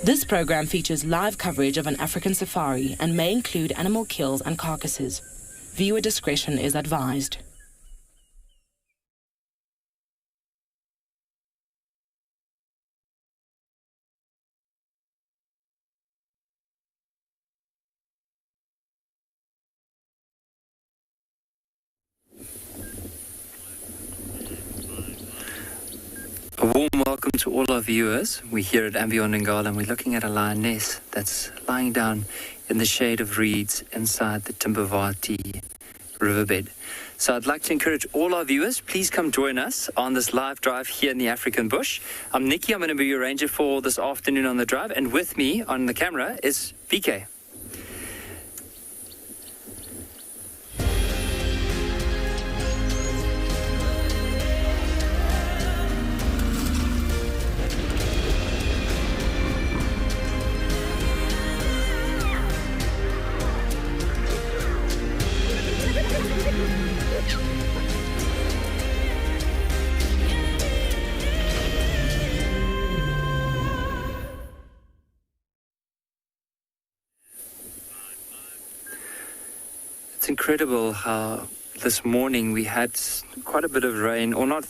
This program features live coverage of an African safari and may include animal kills and carcasses. Viewer discretion is advised. A warm welcome to all our viewers. We're here at Ambient Ngala and we're looking at a lioness that's lying down in the shade of reeds inside the Timbavati riverbed. So I'd like to encourage all our viewers, please come join us on this live drive here in the African bush. I'm Nikki, I'm going to be your ranger for this afternoon on the drive, and with me on the camera is BK. It's incredible how this morning we had quite a bit of rain, or not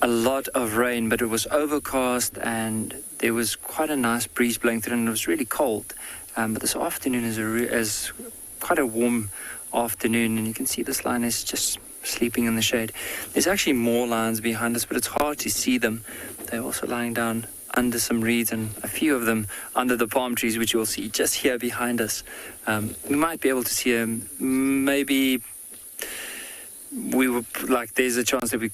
a lot of rain, but it was overcast and there was quite a nice breeze blowing through and it was really cold. But this afternoon is quite a warm afternoon, and you can see this lioness just sleeping in the shade. There's actually more lions behind us, but it's hard to see them. They're also lying down under some reeds, and a few of them under the palm trees, which you'll see just here behind us. We might be able to see them. Maybe there's a chance that we...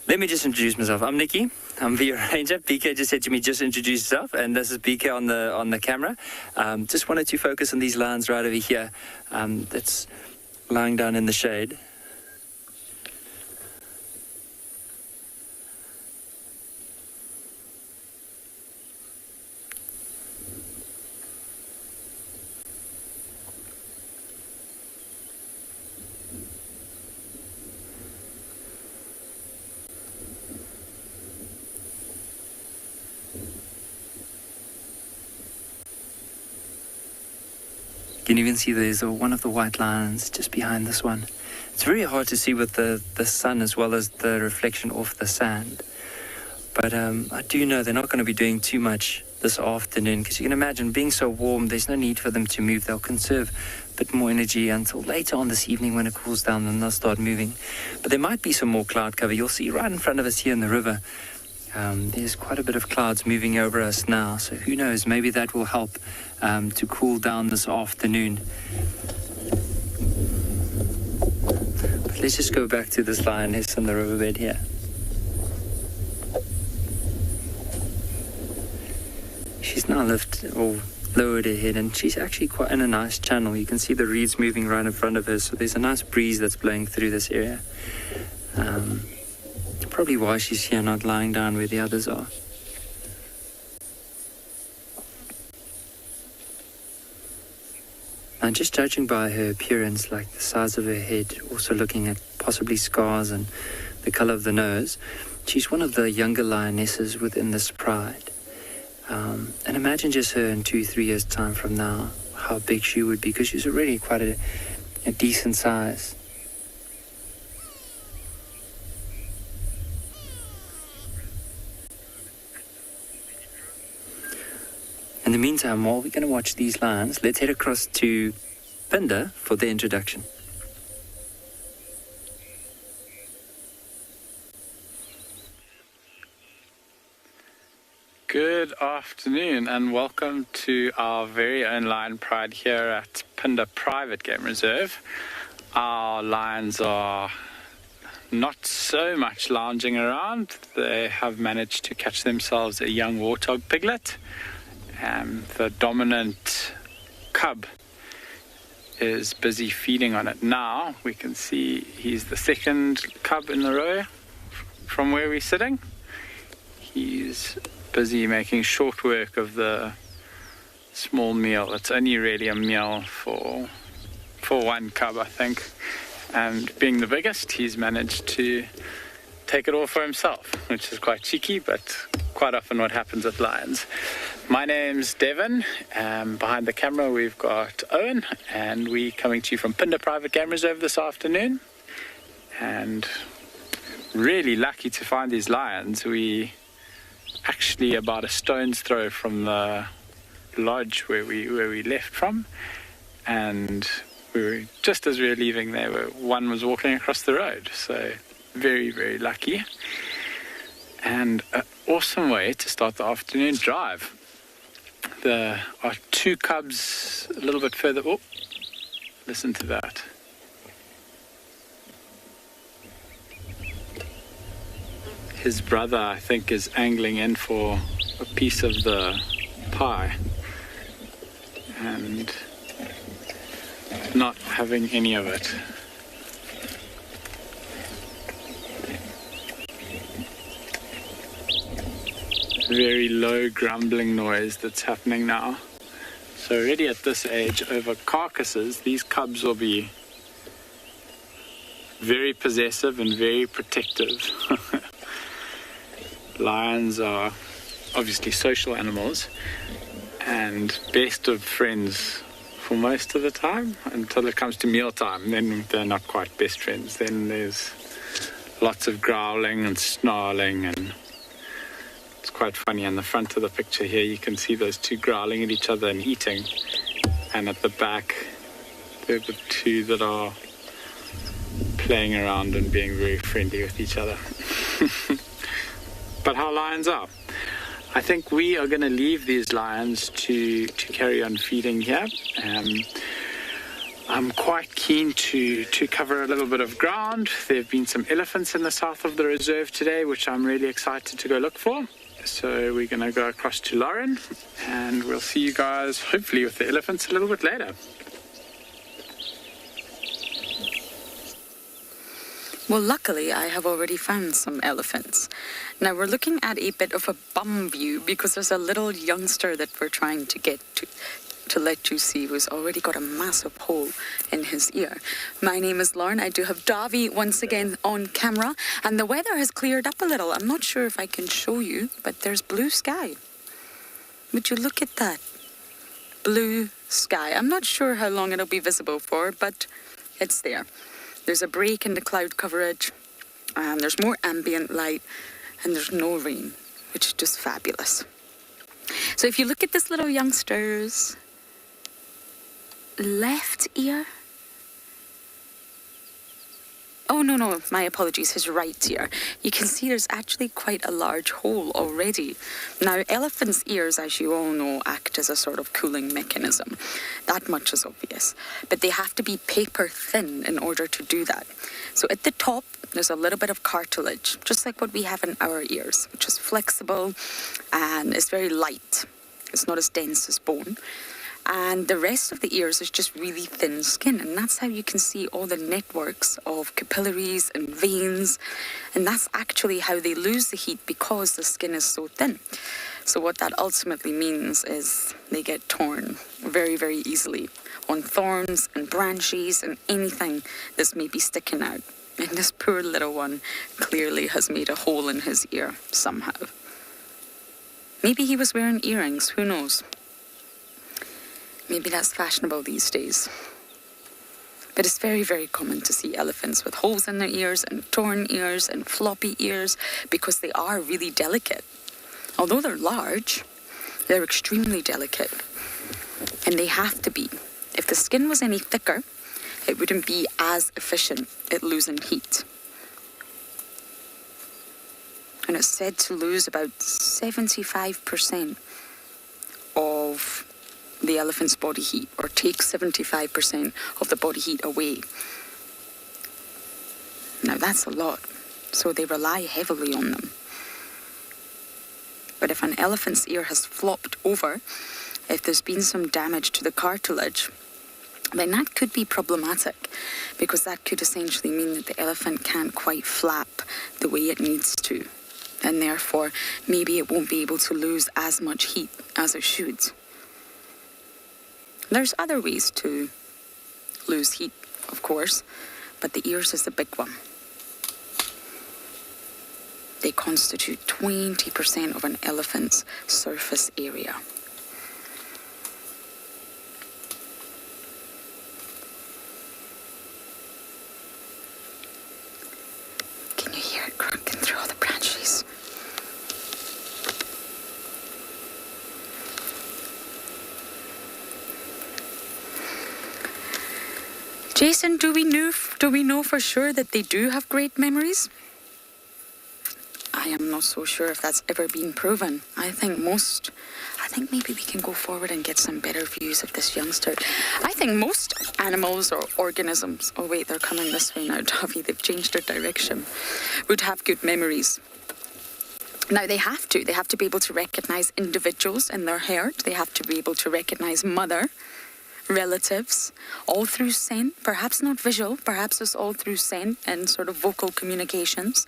Let me just introduce myself. I'm Nikki. I'm the ranger. BK just said to me, just introduce yourself, and this is BK on the camera. Just wanted to focus on these lions right over here that's lying down in the shade. You can even see there's one of the white lions just behind this one. It's very hard to see with the sun as well as the reflection off the sand. But I do know they're not going to be doing too much this afternoon, because you can imagine being so warm, there's no need for them to move. They'll conserve a bit more energy until later on this evening when it cools down, and they'll start moving. But there might be some more cloud cover. You'll see right in front of us here in the river, there's quite a bit of clouds moving over us now, so who knows, maybe that will help to cool down this afternoon. But let's just go back to this lioness on the riverbed here. She's now lowered her head, and she's actually quite in a nice channel. You can see the reeds moving right in front of her, so there's a nice breeze that's blowing through this area. Probably why she's here, not lying down where the others are. And just judging by her appearance, like the size of her head, also looking at possibly scars and the color of the nose, she's one of the younger lionesses within this pride. And imagine just her in 2-3 years' time from now, how big she would be, because she's already quite a decent size. In the meantime, while we're going to watch these lions, let's head across to Pinda for the introduction. Good afternoon and welcome to our very own Lion Pride here at Pinda Private Game Reserve. Our lions are not so much lounging around. They have managed to catch themselves a young warthog piglet. The dominant cub is busy feeding on it now. We can see he's the second cub in the row from where we're sitting. He's busy making short work of the small meal. It's only really a meal for one cub, I think. And being the biggest, he's managed to take it all for himself, which is quite cheeky, but quite often what happens with lions. My name's Devon. Behind the camera we've got Owen, and we're coming to you from Pinda Private Game Reserve this afternoon. And really lucky to find these lions. We actually about a stone's throw from the lodge where we left from, and we were just as we were leaving there, one was walking across the road. So very, very lucky, and an awesome way to start the afternoon drive. There are two cubs a little bit further. Oh, listen to that. His brother, I think, is angling in for a piece of the pie and not having any of it. Very low grumbling noise that's happening now. So already at this age, over carcasses, these cubs will be very possessive and very protective. Lions are obviously social animals and best of friends for most of the time, until it comes to mealtime. Then they're not quite best friends. Then there's lots of growling and snarling, and it's quite funny. On the front of the picture here you can see those two growling at each other and eating, and at the back they're the two that are playing around and being very friendly with each other. But how lions are. I think we are going to leave these lions to carry on feeding here. I'm quite keen to cover a little bit of ground. There have been some elephants in the south of the reserve today, which I'm really excited to go look for. So we're going to go across to Lauren, and we'll see you guys hopefully with the elephants a little bit later. Well, luckily, I have already found some elephants. Now, we're looking at a bit of a bum view because there's a little youngster that we're trying to get to let you see, who's already got a massive hole in his ear. My name is Lauren. I do have Davi once again on camera, and the weather has cleared up a little. I'm not sure if I can show you, but there's blue sky. Would you look at that? Blue sky. I'm not sure how long it'll be visible for, but it's there. There's a break in the cloud coverage, and there's more ambient light, and there's no rain, which is just fabulous. So if you look at this little youngster's left ear, oh no, my apologies, his right ear, you can see there's actually quite a large hole already. Now, elephants' ears, as you all know, act as a sort of cooling mechanism. That much is obvious. But they have to be paper thin in order to do that. So at the top, there's a little bit of cartilage, just like what we have in our ears, which is flexible and is very light. It's not as dense as bone. And the rest of the ears is just really thin skin, and that's how you can see all the networks of capillaries and veins, and that's actually how they lose the heat, because the skin is so thin. So what that ultimately means is they get torn very, very easily on thorns and branches and anything that's maybe sticking out. And this poor little one clearly has made a hole in his ear somehow. Maybe he was wearing earrings, who knows? Maybe that's fashionable these days. But it's very, very common to see elephants with holes in their ears and torn ears and floppy ears, because they are really delicate. Although they're large, they're extremely delicate. And they have to be. If the skin was any thicker, it wouldn't be as efficient at losing heat. And it's said to lose about 75% of the elephant's body heat, or take 75% of the body heat away. Now that's a lot, so they rely heavily on them. But if an elephant's ear has flopped over, if there's been some damage to the cartilage, then that could be problematic, because that could essentially mean that the elephant can't quite flap the way it needs to, and therefore maybe it won't be able to lose as much heat as it should. There's other ways to lose heat, of course, but the ears is the big one. They constitute 20% of an elephant's surface area. Can you hear it crunking through all the branches? Jason, do we know for sure that they do have great memories? I am not so sure if that's ever been proven. I think maybe we can go forward and get some better views of this youngster. I think most animals or organisms, oh wait, they're coming this way now, Davi, they've changed their direction, would have good memories. Now they have to be able to recognize individuals in their herd. They have to be able to recognize mother, relatives, all through scent, perhaps not visual, perhaps it's all through scent and sort of vocal communications.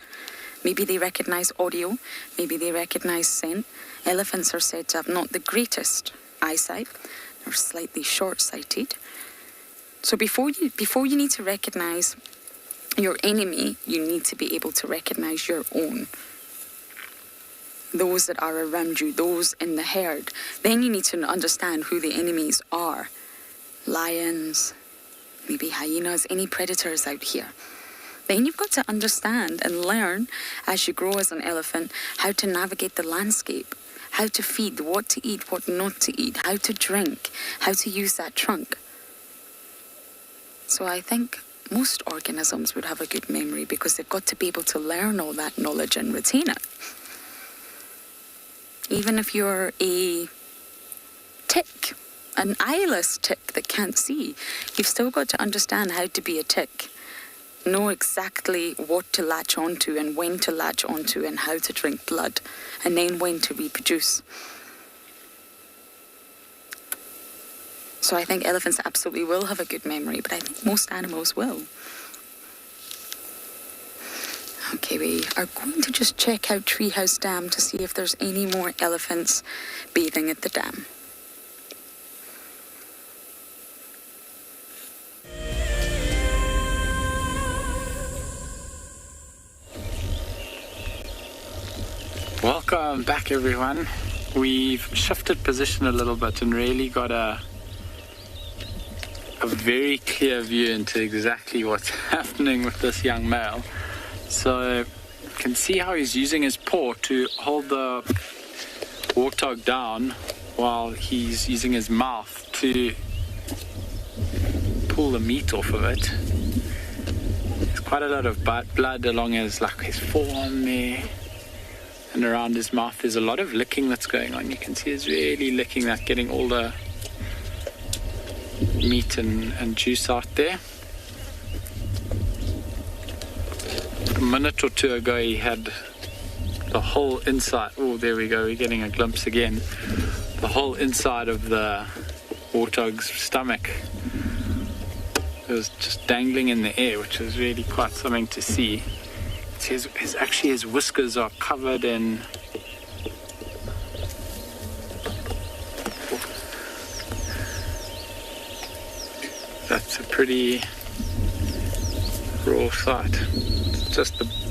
Maybe they recognize audio, maybe they recognize scent. Elephants are said to have not the greatest eyesight, they're slightly short-sighted. So before you need to recognize your enemy, you need to be able to recognize your own. Those that are around you, those in the herd. Then you need to understand who the enemies are. Lions, maybe hyenas, any predators out here. Then you've got to understand and learn, as you grow as an elephant, how to navigate the landscape, how to feed, what to eat, what not to eat, how to drink, how to use that trunk. So I think most organisms would have a good memory because they've got to be able to learn all that knowledge and retain it. Even if you're a tick, an eyeless tick that can't see, you've still got to understand how to be a tick. Know exactly what to latch onto and when to latch onto and how to drink blood and then when to reproduce. So I think elephants absolutely will have a good memory, but I think most animals will. Okay, we are going to just check out Treehouse Dam to see if there's any more elephants bathing at the dam. Welcome back, everyone. We've shifted position a little bit and really got a very clear view into exactly what's happening with this young male. So you can see how he's using his paw to hold the warthog down while he's using his mouth to pull the meat off of it. There's quite a lot of blood along his forearm there. And around his mouth, there's a lot of licking that's going on. You can see he's really licking that, getting all the meat and juice out there. A minute or two ago, he had the whole inside. Oh, there we go. We're getting a glimpse again. The whole inside of the warthog's stomach. It was just dangling in the air, which was really quite something to see. His whiskers are covered in that's a pretty raw sight. It's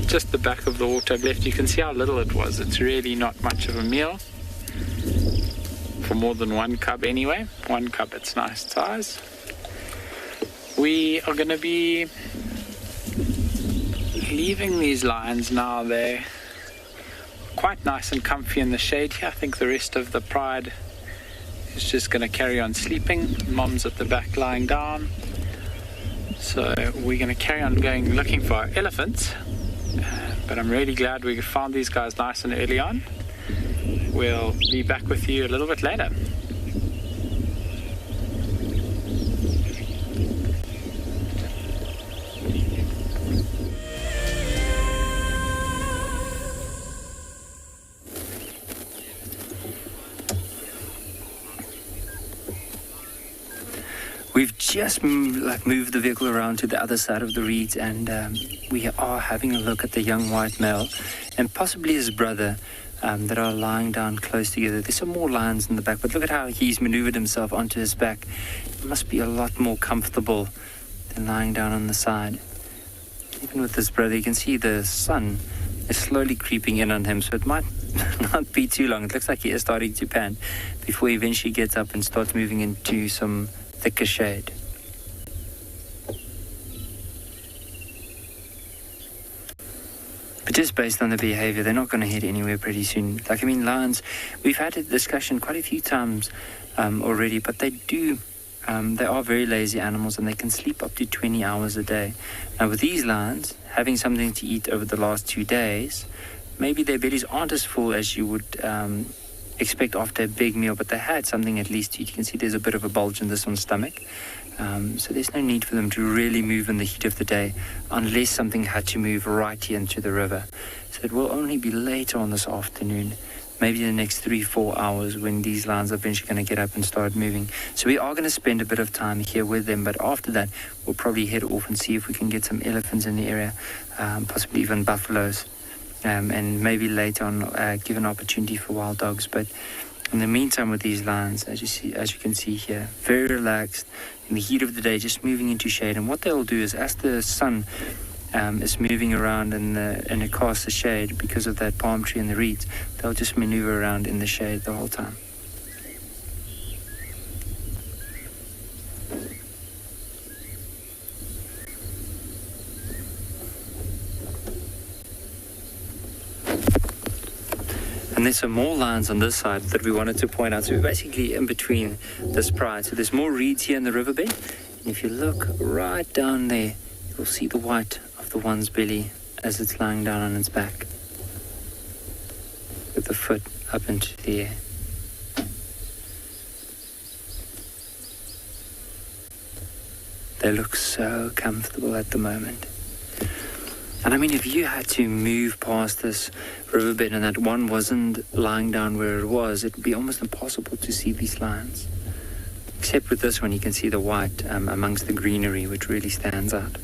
just the back of the warthog left. You can see how little it was. It's really not much of a meal for more than one cub anyway. One cub, it's nice size. We are going to be leaving these lions now. They're quite nice and comfy in the shade here. I think the rest of the pride is just going to carry on sleeping. Mom's at the back lying down. So we're going to carry on looking for our elephants. But I'm really glad we found these guys nice and early on. We'll be back with you a little bit later. We've just moved the vehicle around to the other side of the reeds, and we are having a look at the young white male and possibly his brother that are lying down close together. There's some more lions in the back, but look at how he's maneuvered himself onto his back. It must be a lot more comfortable than lying down on the side. Even with his brother, you can see the sun is slowly creeping in on him, so it might not be too long. It looks like he is starting to pant before he eventually gets up and starts moving into some thicker shade. But just based on the behavior, they're not going to head anywhere pretty soon. Like, I mean, lions, we've had a discussion quite a few times already, but they are very lazy animals, and they can sleep up to 20 hours a day. Now, with these lions, having something to eat over the last 2 days, maybe their bellies aren't as full as you would expect after a big meal, but they had something at least to eat. You can see there's a bit of a bulge in this one's stomach. So there's no need for them to really move in the heat of the day unless something had to move right here into the river. So it will only be later on this afternoon, maybe in the next 3-4 hours, when these lions are eventually going to get up and start moving. So we are going to spend a bit of time here with them, but after that we'll probably head off and see if we can get some elephants in the area, possibly even buffaloes, and maybe later on give an opportunity for wild dogs. But in the meantime, with these lions, as you can see here, very relaxed in the heat of the day, just moving into shade. And what they'll do is, as the sun is moving around and it casts the shade because of that palm tree and the reeds, they'll just maneuver around in the shade the whole time. And there's some more lions on this side that we wanted to point out. So we're basically in between this pride. So there's more reeds here in the riverbed. And if you look right down there, you'll see the white of the one's belly as it's lying down on its back, with the foot up into the air. They look so comfortable at the moment. And I mean, if you had to move past this riverbed and that one wasn't lying down where it was, it would be almost impossible to see these lions. Except with this one, you can see the white amongst the greenery, which really stands out.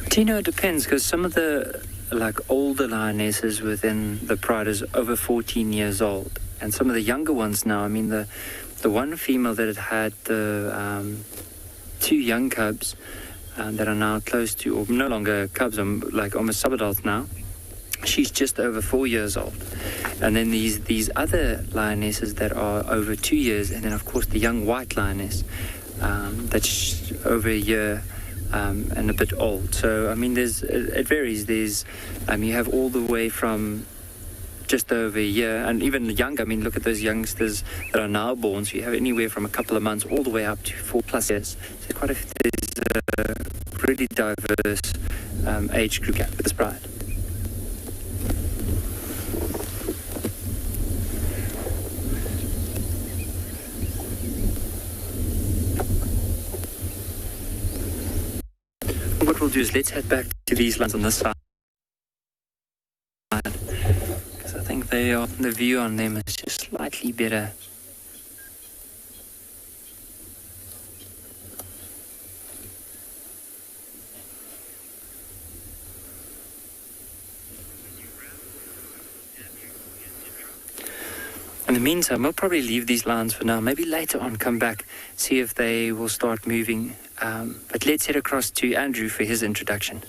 Do you know, it depends, because some of the older lionesses within the pride is over 14 years old, and some of the younger ones now, I mean, the one female that had the 2 young cubs that are now close to, or no longer cubs, like almost subadults now, she's just over 4 years old. And then these other lionesses that are over 2 years, and then of course the young white lioness that's over a year and a bit old. So I mean, it varies. There's you have all the way from just over a year, and even younger. I mean, look at those youngsters that are now born. So you have anywhere from a couple of months all the way up to 4+ years. So there's a really diverse age group with this pride. What we'll do is let's head back to these lands on this side, because I think the view on them is just slightly better. In the meantime, we'll probably leave these lines for now. Maybe later on come back, see if they will start moving. But let's head across to Andrew for his introduction.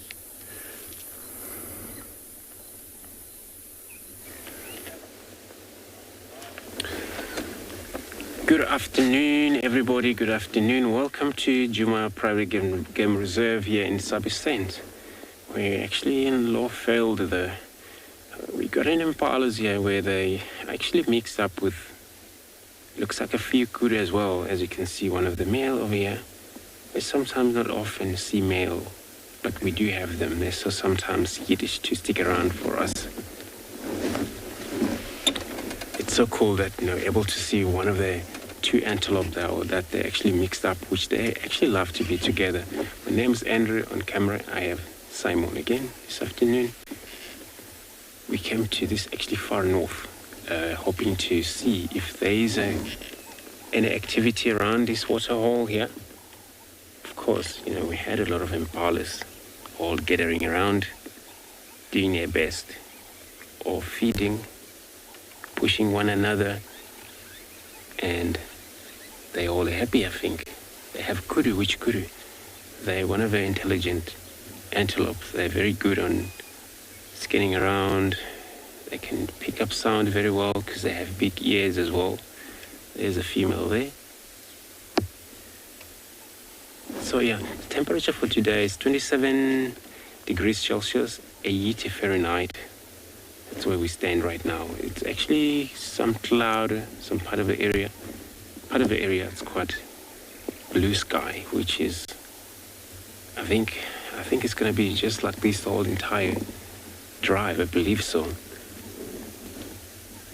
Good afternoon, everybody. Good afternoon. Welcome to Djuma Private Game Reserve here in Sabisent. We're actually in Lawfield. We got an impalas here where they actually mixed up with, looks like a few kudu as well. As you can see, one of the male over here. We sometimes not often see male, but we do have them. They're so sometimes Yiddish to stick around for us. It's so cool that, able to see one of the 2 antelope that they actually mixed up, which they actually love to be together. My name is Andrew on camera. I have Simon again this afternoon. We came to this actually far north, hoping to see if there is a any activity around this waterhole here. Of course, we had a lot of impalas all gathering around, doing their best, or feeding, pushing one another, and they're all happy, I think. They have kudu, which kudu? They're one of the intelligent antelopes. They're very good on scanning around. They can pick up sound very well because they have big ears as well. There's a female there. So yeah, the temperature for today is 27 degrees Celsius, 80 Fahrenheit. That's where we stand right now. It's actually some cloud, some part of the area. Part of the area, it's quite blue sky, which is, I think it's going to be just like this the whole entire drive, I believe so.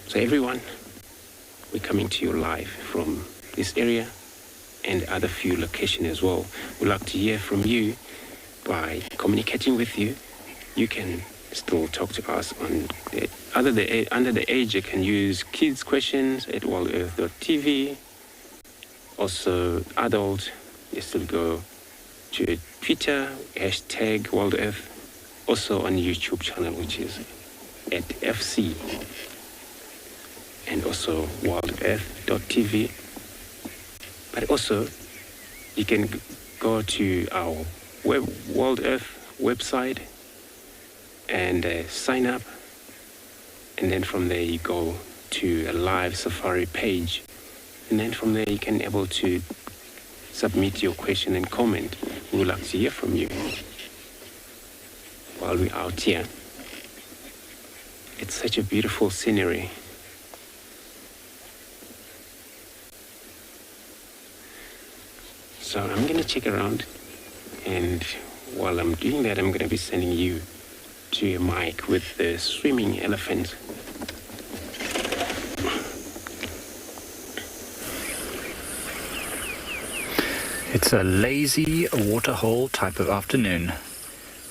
So everyone, we're coming to you live from this area and other few locations as well. We'd like to hear from you by communicating with you. You can still talk to us on under the age. You can use kids questions at wildearth.tv. Also adult, you still go to Twitter, #WildEarth. Also on YouTube channel, which is at FC. And also wildearth.tv. But also, you can go to our Wild Earth website and sign up. And then from there, you go to a live safari page. And then from there, you can able to submit your question and comment. We would like to hear from you while we're out here. It's such a beautiful scenery. So I'm going to check around, and while I'm doing that, I'm going to be sending you to a mic with the swimming elephant. It's a lazy waterhole type of afternoon.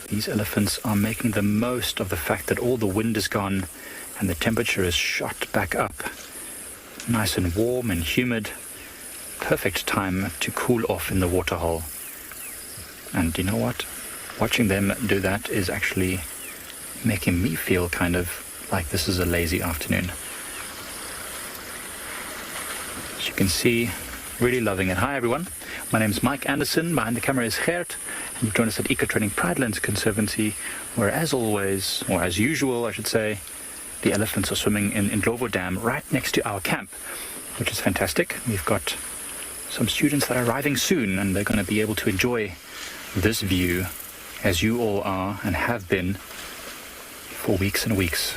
These elephants are making the most of the fact that all the wind is gone and the temperature is shot back up. Nice and warm and humid. Perfect time to cool off in the waterhole. And you know what? Watching them do that is actually making me feel kind of like this is a lazy afternoon. As you can see, really loving it. Hi everyone, my name's Mike Anderson, behind the camera is Gert, and you've joined us at Eco Training Pridelands Conservancy, where as always, or as usual I should say, the elephants are swimming in Ndlovu Dam right next to our camp, which is fantastic. We've got some students that are arriving soon, and they're going to be able to enjoy this view as you all are and have been for weeks and weeks.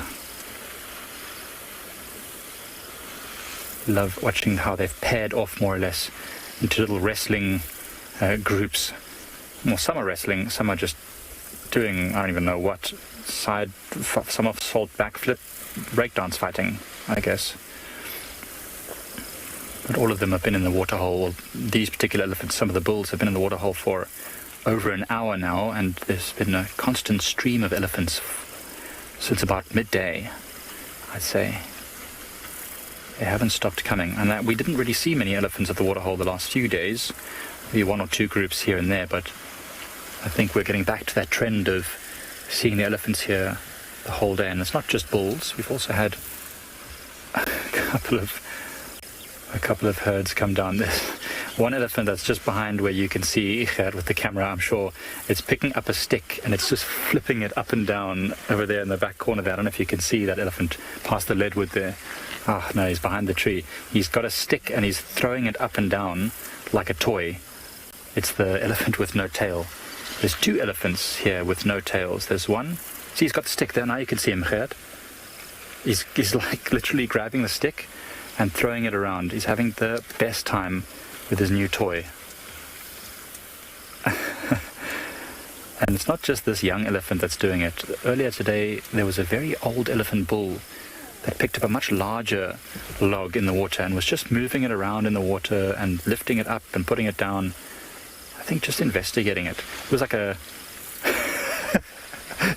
Love watching how they've paired off more or less into little wrestling groups. Well, some are wrestling, some are just doing, I don't even know what, somersault backflip, breakdance fighting, I guess. But all of them have been in the waterhole. These particular elephants, some of the bulls, have been in the waterhole for over an hour now, and there's been a constant stream of elephants since about midday, I'd say. They haven't stopped coming, and we didn't really see many elephants at the waterhole the last few days. Maybe one or two groups here and there, but I think we're getting back to that trend of seeing the elephants here the whole day. And it's not just bulls. We've also had a couple of herds come down. There's one elephant that's just behind where you can see Ichard with the camera, I'm sure. It's picking up a stick and it's just flipping it up and down over there in the back corner there. I don't know if you can see that elephant past the leadwood there. Ah, no, he's behind the tree. He's got a stick and he's throwing it up and down like a toy. It's the elephant with no tail. There's two elephants here with no tails. There's one. See, he's got the stick there. Now you can see him, Gert. He's like literally grabbing the stick and throwing it around. He's having the best time with his new toy. And it's not just this young elephant that's doing it. Earlier today, there was a very old elephant bull that picked up a much larger log in the water and was just moving it around in the water and lifting it up and putting it down. I think just investigating it. It was like a...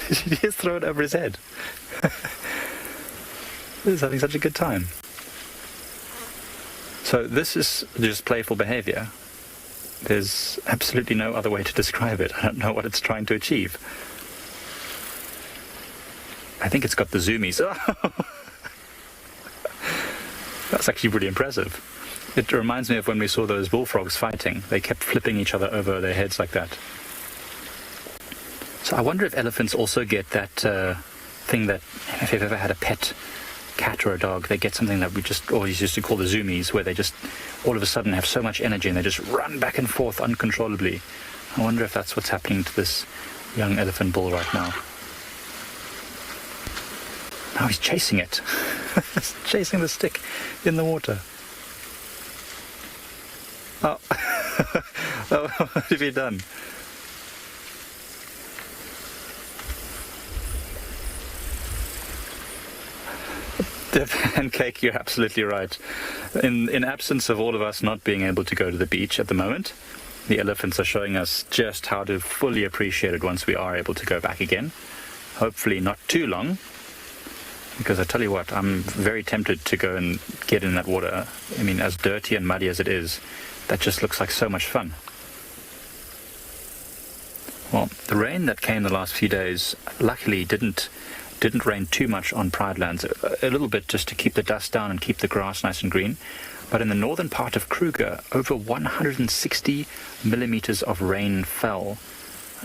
He just throw it over his head. He's having such a good time. So this is just playful behavior. There's absolutely no other way to describe it. I don't know what it's trying to achieve. I think it's got the zoomies. That's actually pretty impressive. It reminds me of when we saw those bullfrogs fighting. They kept flipping each other over their heads like that. So I wonder if elephants also get that thing that, if you've ever had a pet cat or a dog, they get something that we just always used to call the zoomies, where they just all of a sudden have so much energy and they just run back and forth uncontrollably. I wonder if that's what's happening to this young elephant bull right now. Now he's chasing it. He's chasing the stick in the water. Oh. Oh, what have you done? Pancake, you're absolutely right. In absence of all of us not being able to go to the beach at the moment, the elephants are showing us just how to fully appreciate it once we are able to go back again. Hopefully not too long, because I tell you what, I'm very tempted to go and get in that water. I mean, as dirty and muddy as it is, that just looks like so much fun. Well, the rain that came the last few days luckily didn't rain too much on Pride Lands, a little bit just to keep the dust down and keep the grass nice and green. But in the northern part of Kruger, over 160 millimeters of rain fell.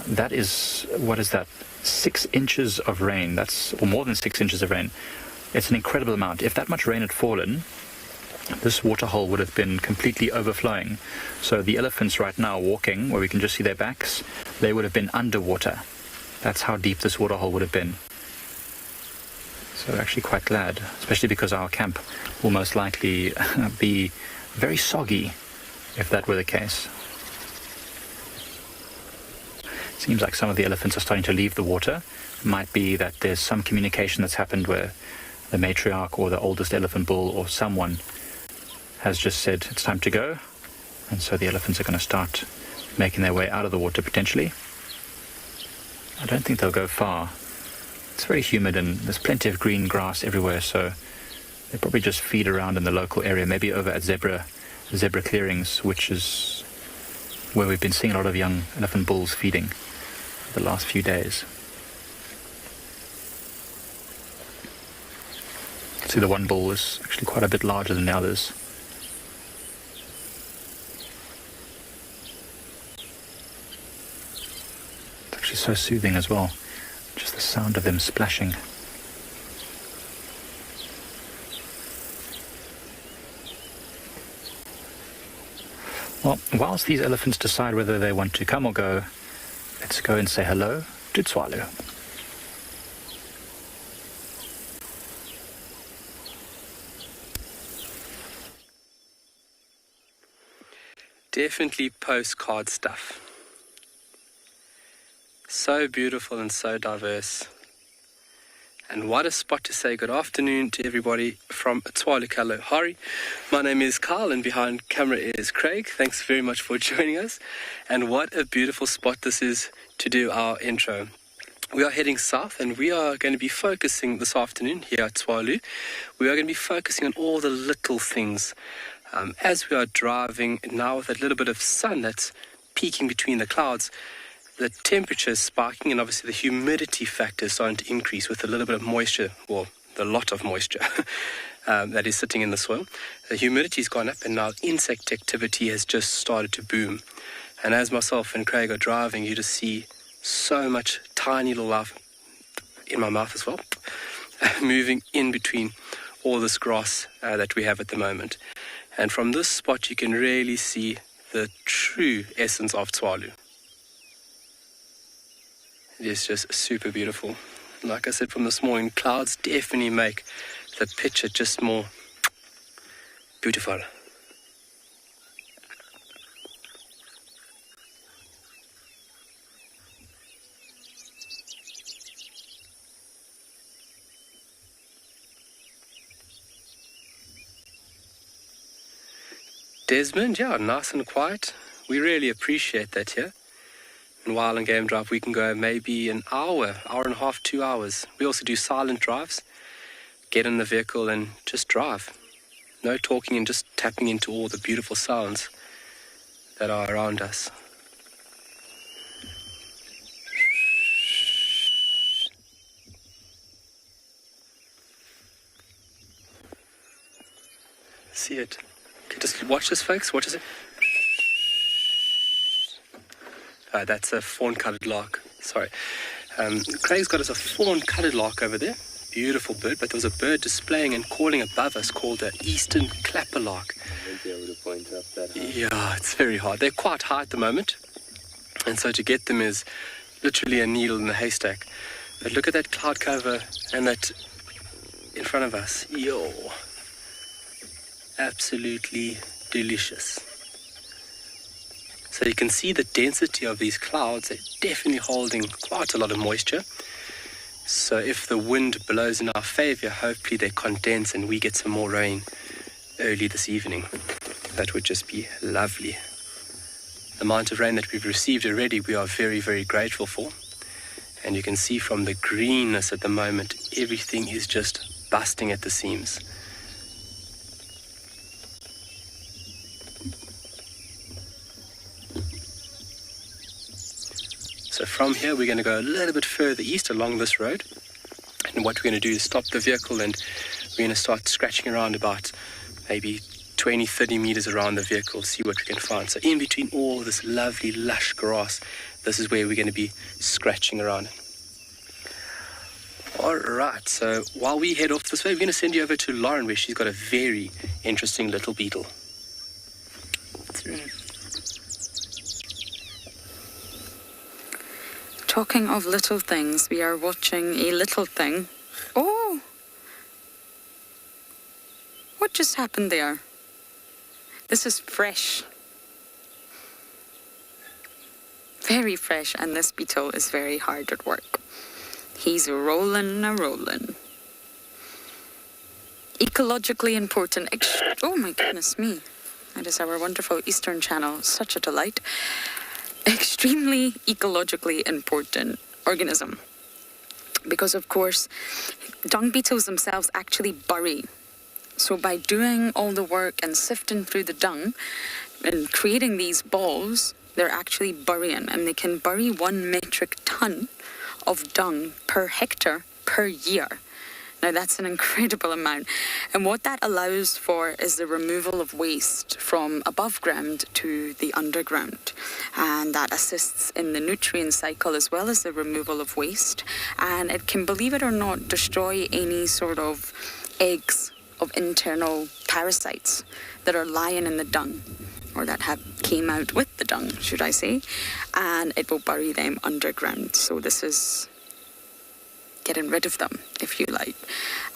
That is, what is that? 6 inches of rain. That's, or more than 6 inches of rain. It's an incredible amount. If that much rain had fallen, this waterhole would have been completely overflowing. So the elephants right now walking, where we can just see their backs, they would have been underwater. That's how deep this waterhole would have been. So we're actually quite glad, especially because our camp will most likely be very soggy if that were the case. It seems like some of the elephants are starting to leave the water. It might be that there's some communication that's happened where the matriarch or the oldest elephant bull or someone has just said it's time to go, and so the elephants are going to start making their way out of the water potentially. I don't think they'll go far. It's very humid and there's plenty of green grass everywhere, so they probably just feed around in the local area, maybe over at zebra clearings, which is where we've been seeing a lot of young elephant bulls feeding the last few days. See, the one bull is actually quite a bit larger than the others. It's actually so soothing as well. Just the sound of them splashing. Well, whilst these elephants decide whether they want to come or go, let's go and say hello to Tswalu. Definitely postcard stuff. So beautiful and so diverse. And what a spot to say good afternoon to everybody from Tswalu Kalahari. My name is Carl and behind camera is Craig. Thanks very much for joining us. And what a beautiful spot this is to do our intro. We are heading south and we are going to be focusing this afternoon here at Tswalu. We are going to be focusing on all the little things. As we are driving now with a little bit of sun that's peeking between the clouds, the temperature is spiking and obviously the humidity factor is starting to increase with a little bit of moisture, well, the lot of moisture that is sitting in the soil. The humidity's gone up and now insect activity has just started to boom. And as myself and Craig are driving, you just see so much tiny little life in my mouth as well, moving in between all this grass that we have at the moment. And from this spot, you can really see the true essence of Tswalu. It is just super beautiful. Like I said from this morning, clouds definitely make the picture just more beautiful. Desmond, yeah, nice and quiet. We really appreciate that here. In Wild and Game Drive, we can go maybe an hour and a half, 2 hours. We also do silent drives. Get in the vehicle and just drive. No talking and just tapping into all the beautiful sounds that are around us. See it. Okay, just watch this, folks. Watch this. That's a fawn-coloured lark. Sorry. Craig's got us a fawn-coloured lark over there. Beautiful bird, but there was a bird displaying and calling above us called an eastern clapper lark. I won't be able to point up that high. Yeah, it's very hard. They're quite high at the moment, and so to get them is literally a needle in the haystack. But look at that cloud cover and that in front of us. Yo. Absolutely delicious. So you can see the density of these clouds. They're definitely holding quite a lot of moisture. So if the wind blows in our favor, hopefully they condense and we get some more rain early this evening. That would just be lovely. The amount of rain that we've received already, we are very, very grateful for. And you can see from the greenness at the moment, everything is just busting at the seams. So from here, we're going to go a little bit further east along this road. And what we're going to do is stop the vehicle and we're going to start scratching around about maybe 20, 30 meters around the vehicle, see what we can find. So in between all this lovely, lush grass, this is where we're going to be scratching around. All right, so while we head off this way, we're going to send you over to Lauren, where she's got a very interesting little beetle. Talking of little things, we are watching a little thing. Oh! What just happened there? This is fresh. Very fresh, and this beetle is very hard at work. He's rolling a rolling. Ecologically important. Oh my goodness me. That is our wonderful Eastern channel. Such a delight. Extremely ecologically important organism. Because of course, dung beetles themselves actually bury. So by doing all the work and sifting through the dung and creating these balls, they're actually burying, and they can bury 1 metric ton of dung per hectare per year. Now that's an incredible amount. And what that allows for is the removal of waste from above ground to the underground. And that assists in the nutrient cycle as well as the removal of waste. And it can, believe it or not, destroy any sort of eggs of internal parasites that are lying in the dung, or that came out with the dung, should I say. And it will bury them underground. So this is getting rid of them, if you like.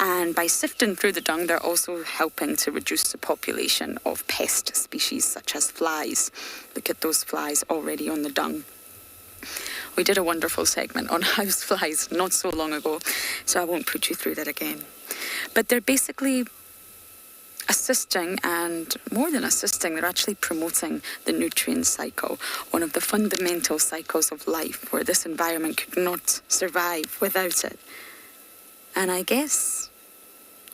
And by sifting through the dung, they're also helping to reduce the population of pest species such as flies. Look at those flies already on the dung. We did a wonderful segment on house flies not so long ago, so I won't put you through that again. But they're basically assisting, and more than assisting, they're actually promoting the nutrient cycle, one of the fundamental cycles of life, where this environment could not survive without it. And I guess,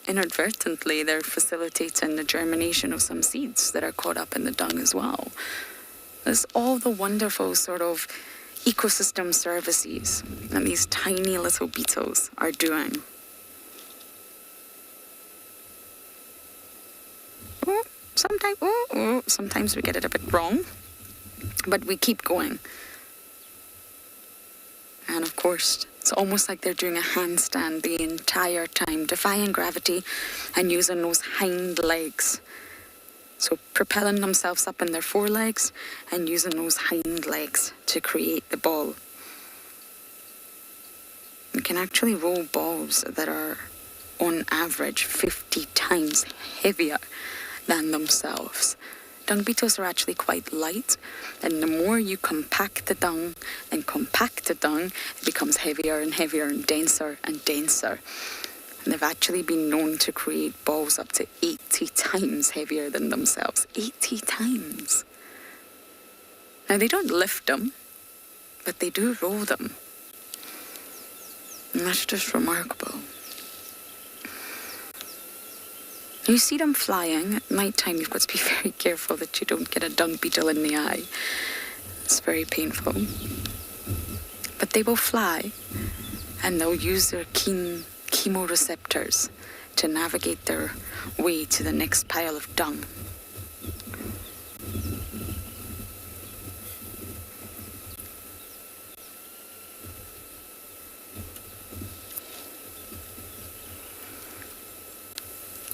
inadvertently, they're facilitating the germination of some seeds that are caught up in the dung as well. There's all the wonderful sort of ecosystem services that these tiny little beetles are doing. Sometimes we get it a bit wrong, but we keep going. And of course, it's almost like they're doing a handstand the entire time, defying gravity and using those hind legs. So propelling themselves up in their forelegs and using those hind legs to create the ball. You can actually roll balls that are on average 50 times heavier than themselves. Dung beetles are actually quite light, and the more you compact the dung, it becomes heavier and heavier and denser and denser. And they've actually been known to create balls up to 80 times heavier than themselves. 80 times. Now they don't lift them, but they do roll them. And that's just remarkable. You see them flying. At night time, you've got to be very careful that you don't get a dung beetle in the eye. It's very painful. But they will fly, and they'll use their keen chemoreceptors to navigate their way to the next pile of dung.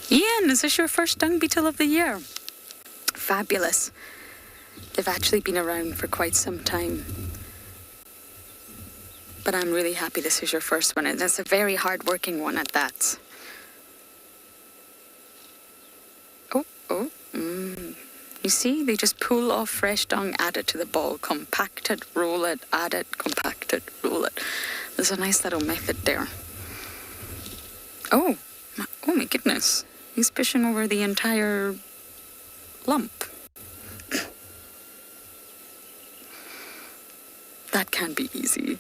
Ian, is this your first dung beetle of the year? Fabulous. They've actually been around for quite some time. But I'm really happy this is your first one. And it's a very hard-working one at that. You see, they just pull off fresh dung, add it to the ball, compact it, roll it, add it, compact it, roll it. There's a nice little method there. Oh my goodness. He's pushing over the entire lump. That can be easy.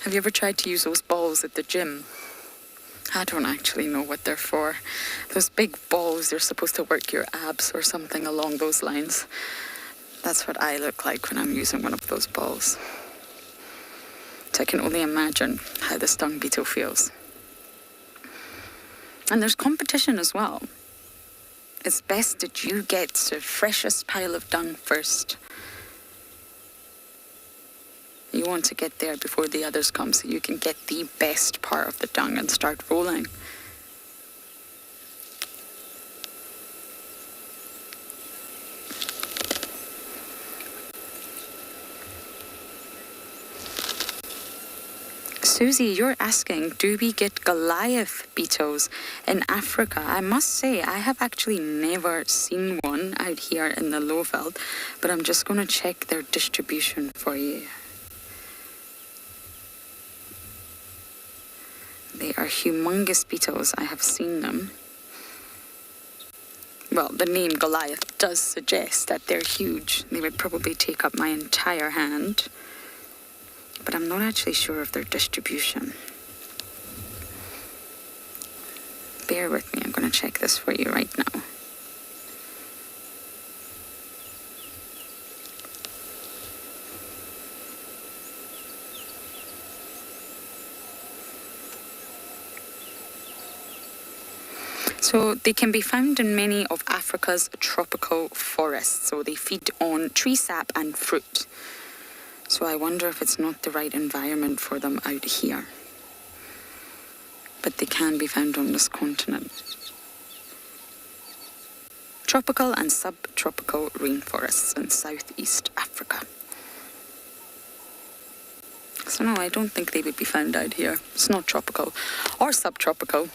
Have you ever tried to use those balls at the gym? I don't actually know what they're for. Those big balls, they're supposed to work your abs or something along those lines. That's what I look like when I'm using one of those balls. So I can only imagine how the dung beetle feels. And there's competition as well. It's best that you get the freshest pile of dung first. You want to get there before the others come so you can get the best part of the dung and start rolling. Susie, you're asking, do we get Goliath beetles in Africa? I must say, I have actually never seen one out here in the Lowveld, but I'm just going to check their distribution for you. They are humongous beetles. I have seen them. Well, the name Goliath does suggest that they're huge. They would probably take up my entire hand. But I'm not actually sure of their distribution. Bear with me. I'm going to check this for you right now. So they can be found in many of Africa's tropical forests. So they feed on tree sap and fruit. So I wonder if it's not the right environment for them out here. But they can be found on this continent. Tropical and subtropical rainforests in Southeast Africa. So no, I don't think they would be found out here. It's not tropical or subtropical.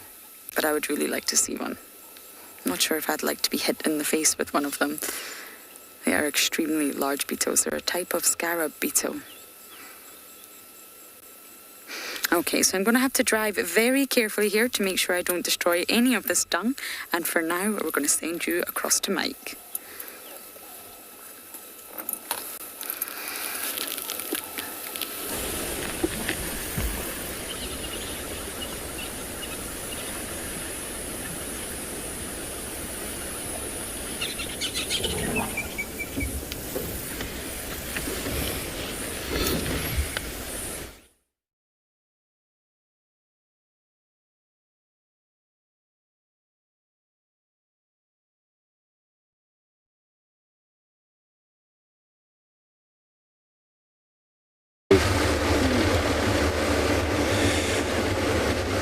But I would really like to see one. I'm not sure if I'd like to be hit in the face with one of them. They are extremely large beetles. They're a type of scarab beetle. Okay, so I'm going to have to drive very carefully here to make sure I don't destroy any of this dung. And for now, we're going to send you across to Mike.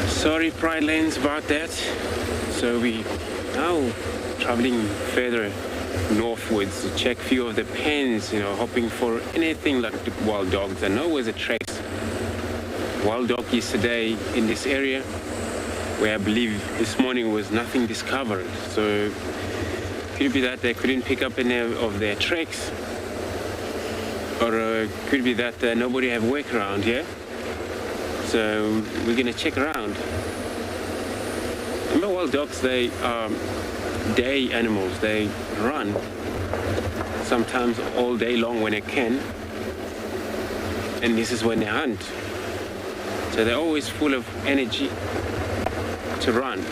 Sorry, Pride Lanes, about that. So we now traveling further northwards to check a few of the pens, hoping for anything like the wild dogs. I know there's a trace wild dog yesterday in this area, where I believe this morning was nothing discovered. So could it be that they couldn't pick up any of their tracks? Or could it be that nobody have work around here? So we're going to check around. Remember, wild dogs, they are day animals. They run sometimes all day long when they can. And this is when they hunt. So they're always full of energy to run.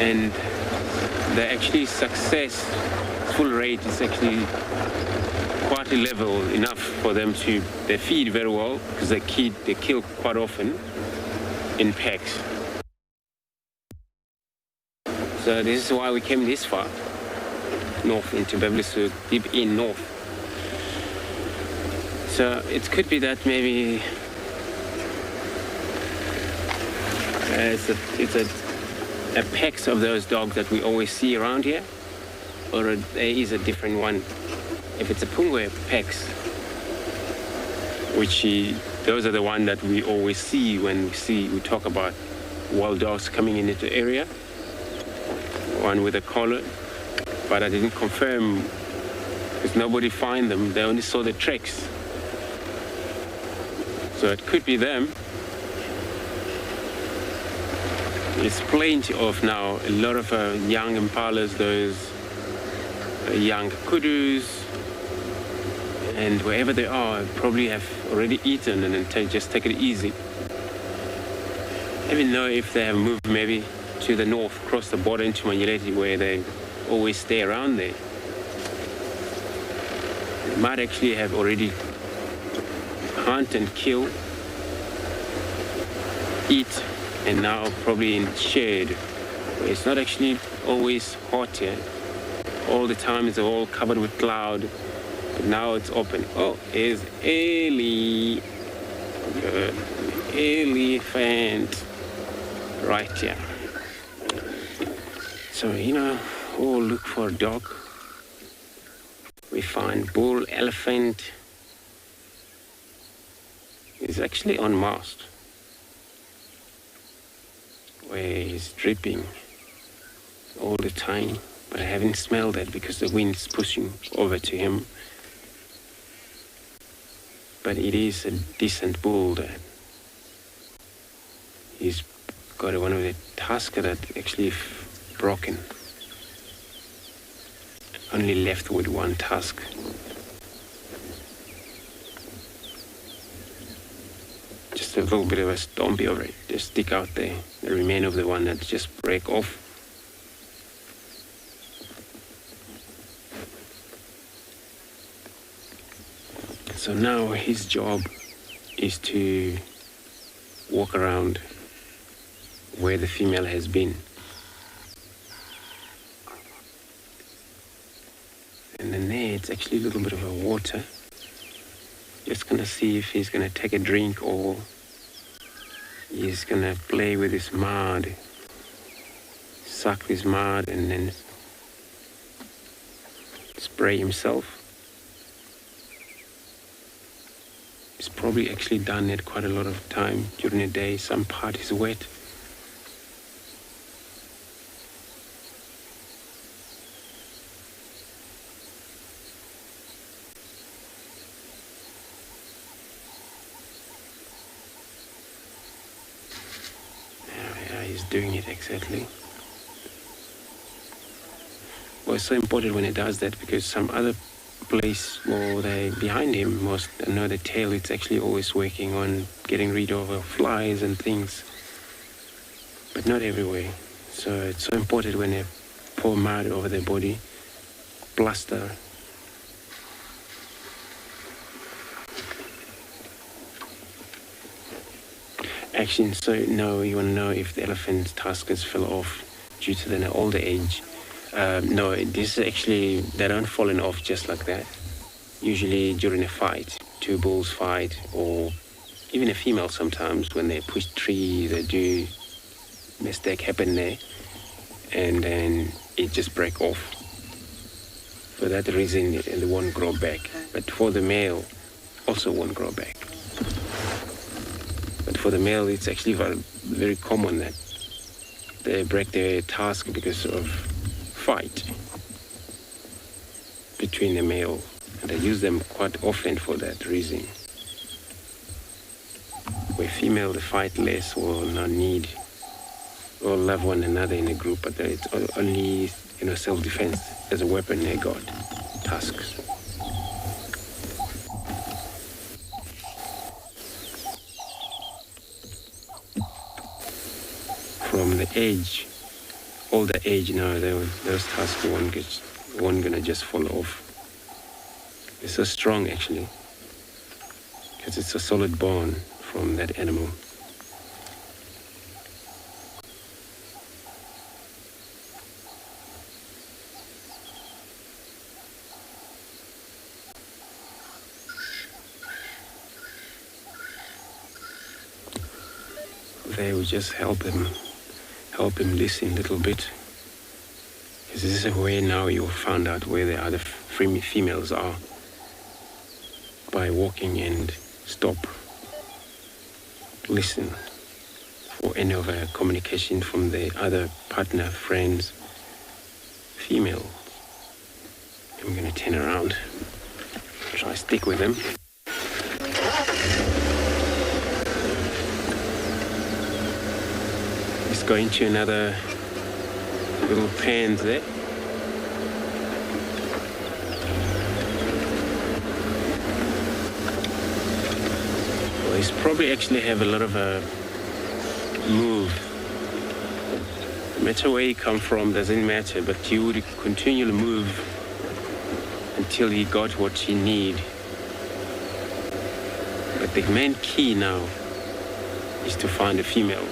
and the actually successful rate is actually quite level enough for them to, they feed very well because they kill quite often in packs. So this is why we came this far north into Beverly, so deep in north. So it could be that maybe it's a packs of those dogs that we always see around here, or there is a different one. If it's a Pungwe packs, which those are the ones that we always see when we talk about wild dogs coming into the area. One with a collar, but I didn't confirm because nobody find them. They only saw the tracks. So it could be them. There's plenty of now, a lot of young impalas, those young kudus, and wherever they are, probably have already eaten and then just take it easy. I don't know if they have moved maybe to the north, across the border into Manuleti, where they always stay around there. They might actually have already hunt and kill, eat, and now probably in shade, where it's not actually always hot here. All the time it's all covered with cloud, but now it's open. Oh, here's Ellie. Good. Elephant. Right here. So, we'll look for a dog. We find bull, elephant. He's actually on mast, where he's dripping all the time, but I haven't smelled that because the wind's pushing over to him. But it is a decent bull there. He's got one of the tusks that actually broken. Only left with one tusk. Just a little bit of a stompy over it. Just stick out there. The remain of the one that just break off. So now his job is to walk around where the female has been. And then there, it's actually a little bit of a water. Just gonna see if he's gonna take a drink or he's gonna play with his mud, suck his mud and then spray himself. He's probably actually done it quite a lot of time during the day. Some part is wet. Doing it exactly. Well, it's so important when it does that because some other place or they behind him most know the tail, it's actually always working on getting rid of flies and things, but not everywhere. So it's so important when they pour mud over their body, plaster. Actually, so no, you want to know if the elephant's tuskers fell off due to their older age. No, this is actually, they don't fall off just like that. Usually during a fight, two bulls fight, or even a female sometimes when they push trees, they do mistake happen there, and then it just break off. For that reason, it won't grow back. But for the male, also won't grow back. But for the male, it's actually very common that they break their tusk because of fight between the male. And they use them quite often for that reason. Where female, they fight less or not need or love one another in a group, but it's only self-defense as a weapon they got, tusks. From the age older age now, those tusks weren't gonna just fall off. It's so strong actually, because it's a solid bone from that animal. They will just help him listen a little bit. Because this is a way now you'll find out where the other females are, by walking and stop, listen for any of a communication from the other partner, friends, female. I'm gonna turn around, try stick with them. Let's go into another little pen there. Well, he's probably actually have a lot of move. No matter where you come from, doesn't matter, but you would continually move until you got what you need. But the main key now is to find a female.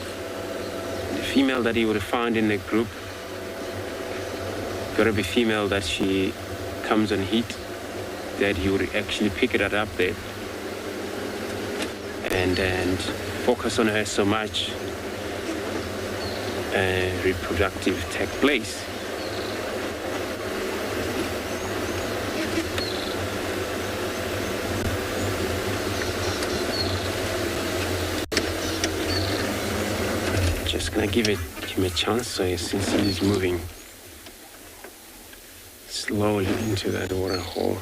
The female that he would have found in the group gotta be female that she comes on heat, that he would actually pick it up there and focus on her so much, reproductive take place. Just gonna give him a chance, so since he's moving slowly into that water hole.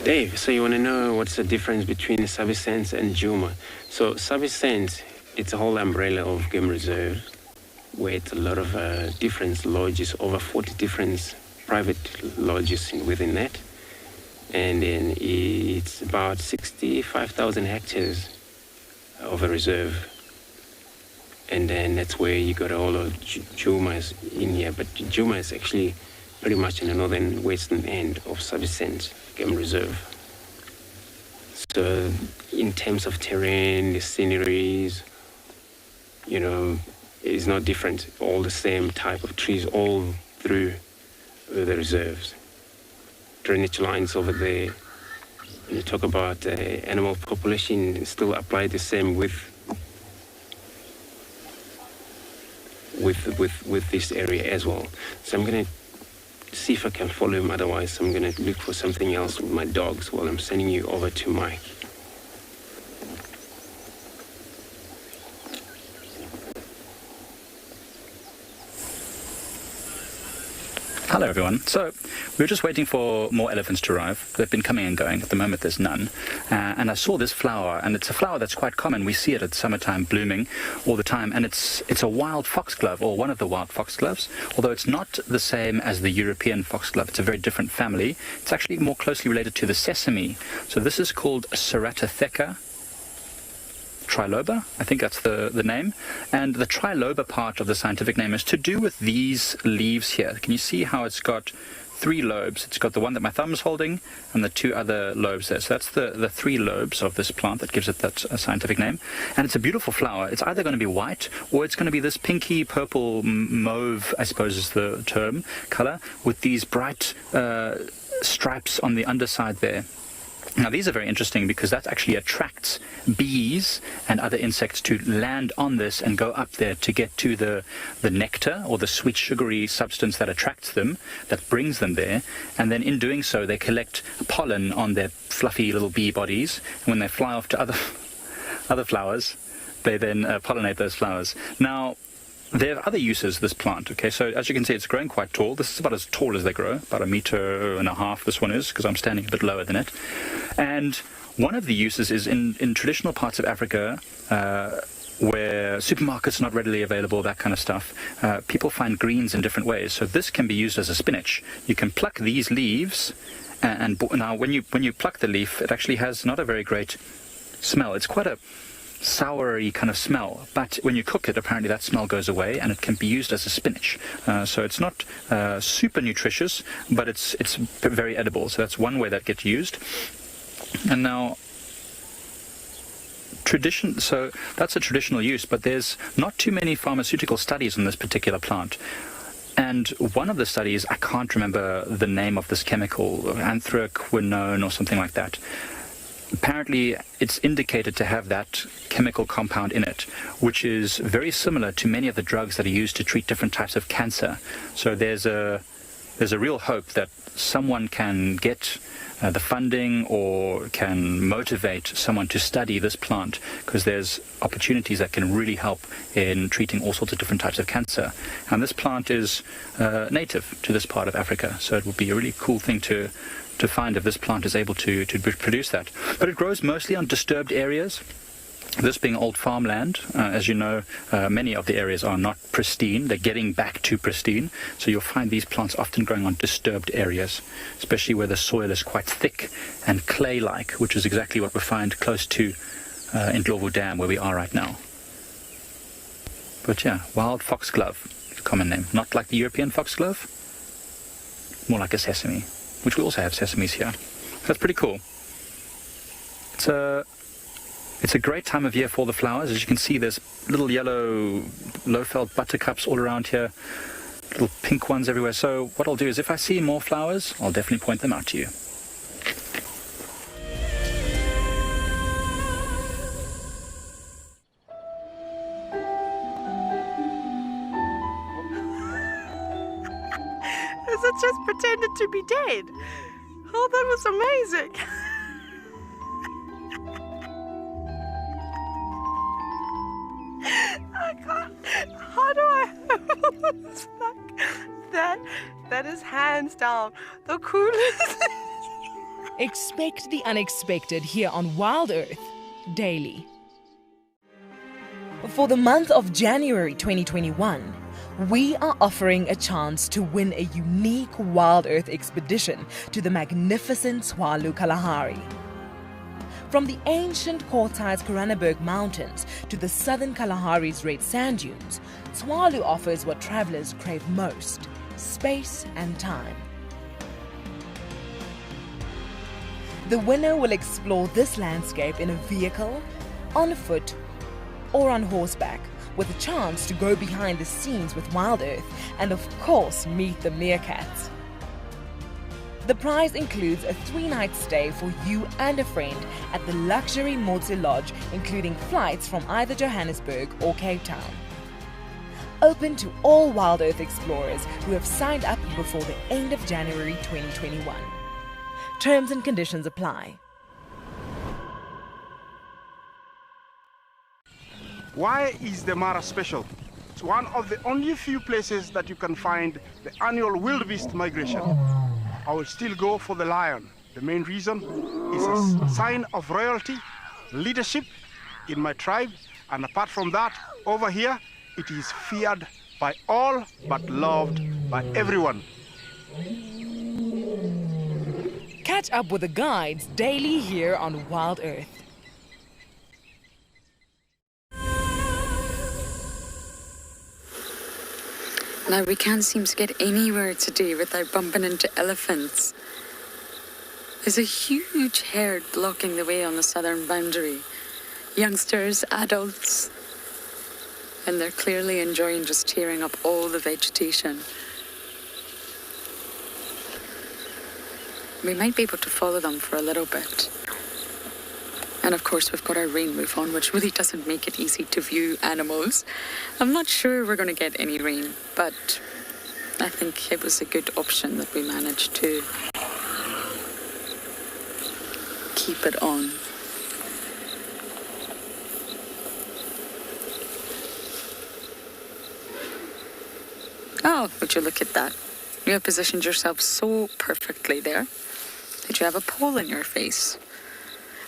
Dave, so you want to know what's the difference between Sabi-Sense and Djuma? So Sabi-Sense, it's a whole umbrella of game reserve, where it's a lot of different lodges, over 40 different private lodges within that. And then it's about 65,000 hectares of a reserve. And then that's where you got all of Djuma's in here. But Djuma is actually pretty much in the northern western end of Sabi-Sense Game Reserve. So in terms of terrain, the sceneries, you know, it's not different. All the same type of trees all through the reserves. Drainage lines over there. When you talk about animal population, still apply the same with this area as well. So I'm going to see if I can follow him, otherwise I'm going to look for something else with my dogs while I'm sending you over to Mike. Hello everyone. So we were just waiting for more elephants to arrive. They've been coming and going. At the moment there's none. And I saw this flower, and it's a flower that's quite common. We see it at summertime blooming all the time, and it's a wild foxglove, or one of the wild foxgloves, although it's not the same as the European foxglove. It's a very different family. It's actually more closely related to the sesame. So this is called Ceratotheca triloba, I think that's the name. And the triloba part of the scientific name is to do with these leaves here. Can you see how it's got 3 lobes? It's got the one that my thumb is holding and the 2 other lobes there. So that's the 3 lobes of this plant that gives it that scientific name. And it's a beautiful flower. It's either going to be white or it's going to be this pinky purple mauve, I suppose is the term, color, with these bright stripes on the underside there. Now these are very interesting because that actually attracts bees and other insects to land on this and go up there to get to the nectar or the sweet sugary substance that attracts them, that brings them there. And then in doing so they collect pollen on their fluffy little bee bodies, and when they fly off to other flowers they then pollinate those flowers. Now there are other uses of this plant, okay? So as you can see, it's growing quite tall. This is about as tall as they grow, about 1.5 meters this one is, because I'm standing a bit lower than it. And one of the uses is in traditional parts of Africa, where supermarkets are not readily available, that kind of stuff, people find greens in different ways. So this can be used as a spinach. You can pluck these leaves, and now when you pluck the leaf, it actually has not a very great smell. It's quite a soury kind of smell, but when you cook it, apparently that smell goes away, and it can be used as a spinach. So it's not super nutritious, but it's very edible. So that's one way that gets used. And now, so that's a traditional use, but there's not too many pharmaceutical studies on this particular plant. And one of the studies, I can't remember the name of this chemical, anthraquinone or something like that. Apparently, it's indicated to have that chemical compound in it, which is very similar to many of the drugs that are used to treat different types of cancer. So there's a real hope that someone can get the funding or can motivate someone to study this plant, because there's opportunities that can really help in treating all sorts of different types of cancer. And this plant is native to this part of Africa, so it would be a really cool thing to find if this plant is able to produce that. But it grows mostly on disturbed areas. This being old farmland, as you know, many of the areas are not pristine. They're getting back to pristine. So you'll find these plants often growing on disturbed areas, especially where the soil is quite thick and clay-like, which is exactly what we find close to Ndlovu Dam, where we are right now. But yeah, wild foxglove is a common name. Not like the European foxglove, more like a sesame, which we also have sesames here. That's pretty cool. It's a great time of year for the flowers. As you can see, there's little yellow low-felt buttercups all around here, little pink ones everywhere. So what I'll do is, if I see more flowers, I'll definitely point them out to you. Has it just pretended to be dead? Oh, that was amazing. I can't. How do I? It's like that is hands down the coolest. Expect the unexpected here on Wild Earth daily. For the month of January 2021, we are offering a chance to win a unique Wild Earth expedition to the magnificent Tswalu Kalahari. From the ancient Kortai's Koranenberg Mountains to the southern Kalahari's red sand dunes, Tswalu offers what travelers crave most: space and time. The winner will explore this landscape in a vehicle, on foot, or on horseback, with a chance to go behind the scenes with Wild Earth and of course meet the meerkats. The prize includes a 3-night stay for you and a friend at the luxury Motse Lodge, including flights from either Johannesburg or Cape Town. Open to all Wild Earth explorers who have signed up before the end of January 2021. Terms and conditions apply. Why is the Mara special? It's one of the only few places that you can find the annual wildebeest migration. I will still go for the lion. The main reason is a sign of royalty, leadership in my tribe, and apart from that, over here, it is feared by all but loved by everyone. Catch up with the guides daily here on Wild Earth. Now, we can't seem to get anywhere today without bumping into elephants. There's a huge herd blocking the way on the southern boundary. Youngsters, adults, and they're clearly enjoying just tearing up all the vegetation. We might be able to follow them for a little bit. And of course, we've got our rain roof on, which really doesn't make it easy to view animals. I'm not sure we're going to get any rain, but I think it was a good option that we managed to keep it on. Oh, would you look at that? You have positioned yourself so perfectly there that you have a pole in your face.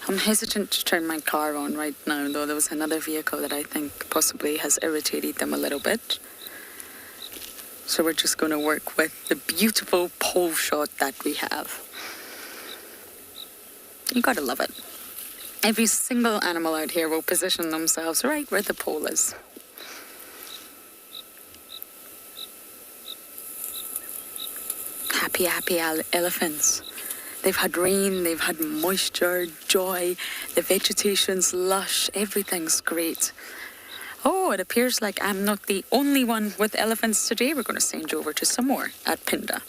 I'm hesitant to turn my car on right now, though there was another vehicle that I think possibly has irritated them a little bit. So we're just going to work with the beautiful pole shot that we have. You gotta love it. Every single animal out here will position themselves right where the pole is. Happy, happy elephants. They've had rain, they've had moisture, joy, the vegetation's lush, everything's great. Oh, it appears like I'm not the only one with elephants today. We're going to send you over to some more at Pinda.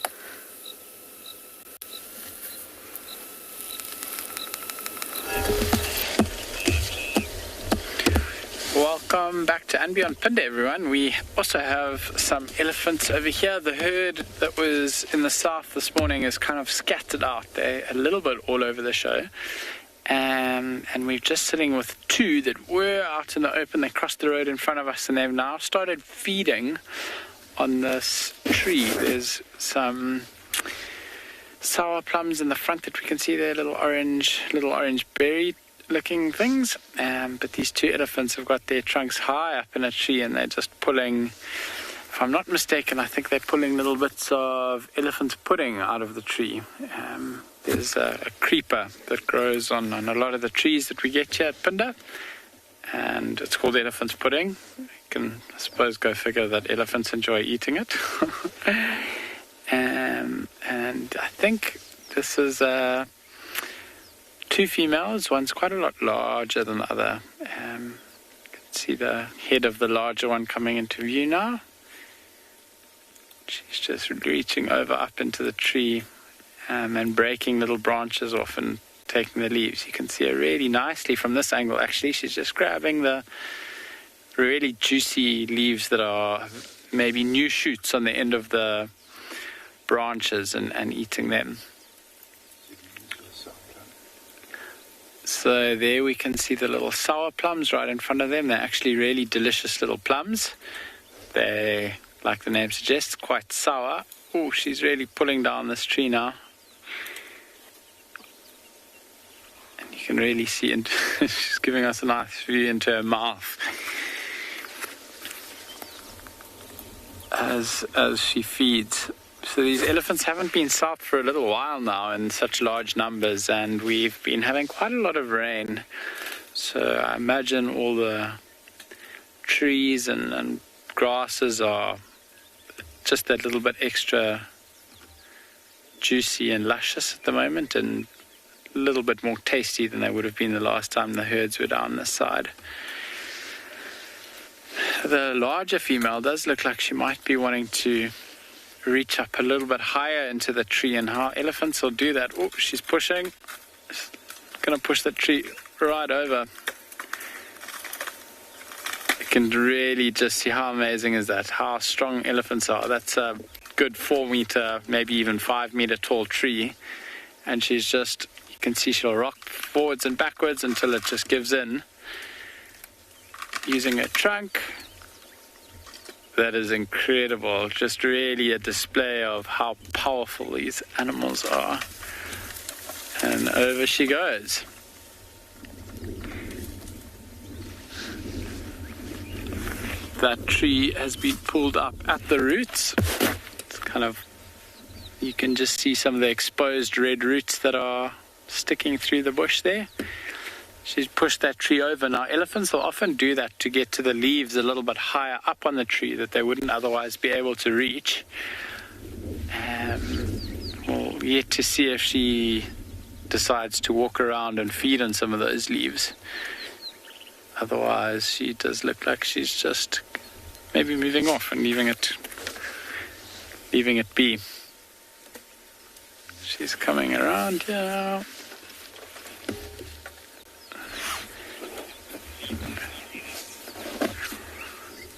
Welcome back to And Beyond Pinda, everyone. We also have some elephants over here. The herd that was in the south this morning is kind of scattered out. They're a little bit all over the show. And we're just sitting with two that were out in the open. They crossed the road in front of us and they've now started feeding on this tree. There's some sour plums in the front that we can see there, little orange berry looking things, but these two elephants have got their trunks high up in a tree and they're just pulling, if I'm not mistaken, I think they're pulling little bits of elephant pudding out of the tree. There's a creeper that grows on a lot of the trees that we get here at Pinda, and it's called elephant's pudding. You can, I suppose, go figure that elephants enjoy eating it. And I think this is two females. One's quite a lot larger than the other. You can see the head of the larger one coming into view now. She's just reaching over up into the tree and breaking little branches off and taking the leaves. You can see her really nicely from this angle, actually. She's just grabbing the really juicy leaves that are maybe new shoots on the end of the branches and eating them. So there we can see the little sour plums right in front of them. They're actually really delicious little plums. They, like the name suggests, quite sour. Oh, she's really pulling down this tree now. And you can really see it. She's giving us a nice view into her mouth as she feeds. So these elephants haven't been south for a little while now in such large numbers, and we've been having quite a lot of rain. So I imagine all the trees and grasses are just that little bit extra juicy and luscious at the moment, and a little bit more tasty than they would have been the last time the herds were down this side. The larger female does look like she might be wanting to reach up a little bit higher into the tree, and how elephants will do that. Oh, she's pushing. She's going to push the tree right over. You can really just see how amazing is that, how strong elephants are. That's a good 4 meter, maybe even 5 meter tall tree, and she's just, you can see she'll rock forwards and backwards until it just gives in, using her trunk. That is incredible. Just really a display of how powerful these animals are. And over she goes. That tree has been pulled up at the roots. It's kind of, you can just see some of the exposed red roots that are sticking through the bush there. She's pushed that tree over. Now, elephants will often do that to get to the leaves a little bit higher up on the tree that they wouldn't otherwise be able to reach. We'll yet to see if she decides to walk around and feed on some of those leaves. Otherwise, she does look like she's just maybe moving off and leaving it be. She's coming around here now.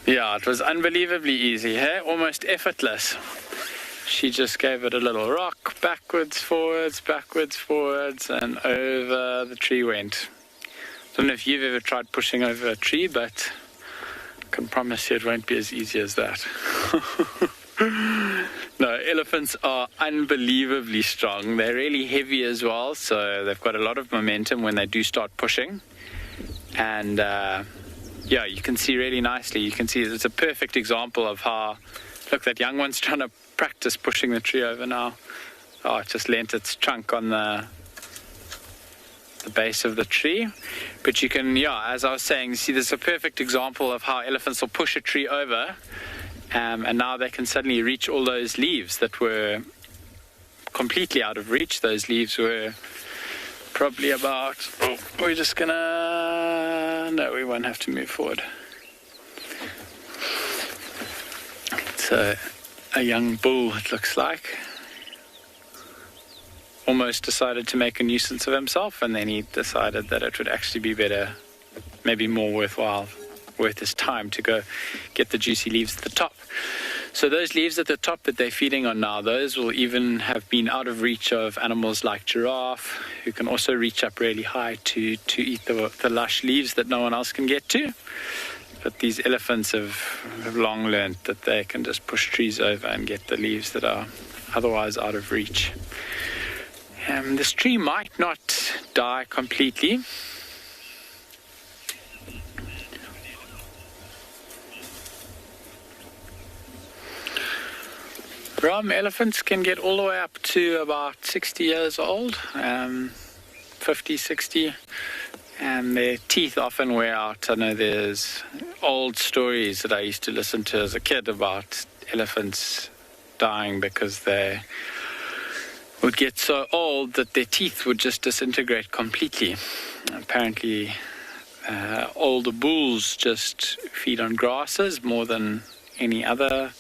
Yeah, it was unbelievably easy, hey? Almost effortless. She just gave it a little rock, backwards, forwards, and over the tree went. I don't know if you've ever tried pushing over a tree, but I can promise you it won't be as easy as that. No, elephants are unbelievably strong. They're really heavy as well, so they've got a lot of momentum when they do start pushing. And yeah, you can see really nicely. You can see it's a perfect example of how, look, that young one's trying to practice pushing the tree over now. Oh, it just leant its trunk on the base of the tree. But you can, yeah, as I was saying, you see, there's a perfect example of how elephants will push a tree over, and now they can suddenly reach all those leaves that were completely out of reach. Those leaves were probably about, we're just gonna, no, we won't have to move forward. So a young bull, it looks like, almost decided to make a nuisance of himself, and then he decided that it would actually be better, maybe more worthwhile, worth his time to go get the juicy leaves at the top. So those leaves at the top that they're feeding on now, those will even have been out of reach of animals like giraffe, who can also reach up really high to eat the lush leaves that no one else can get to. But these elephants have long learned that they can just push trees over and get the leaves that are otherwise out of reach. This tree might not die completely. Ram elephants can get all the way up to about 60 years old, 50, 60, and their teeth often wear out. I know there's old stories that I used to listen to as a kid about elephants dying because they would get so old that their teeth would just disintegrate completely. Apparently, older bulls just feed on grasses more than any other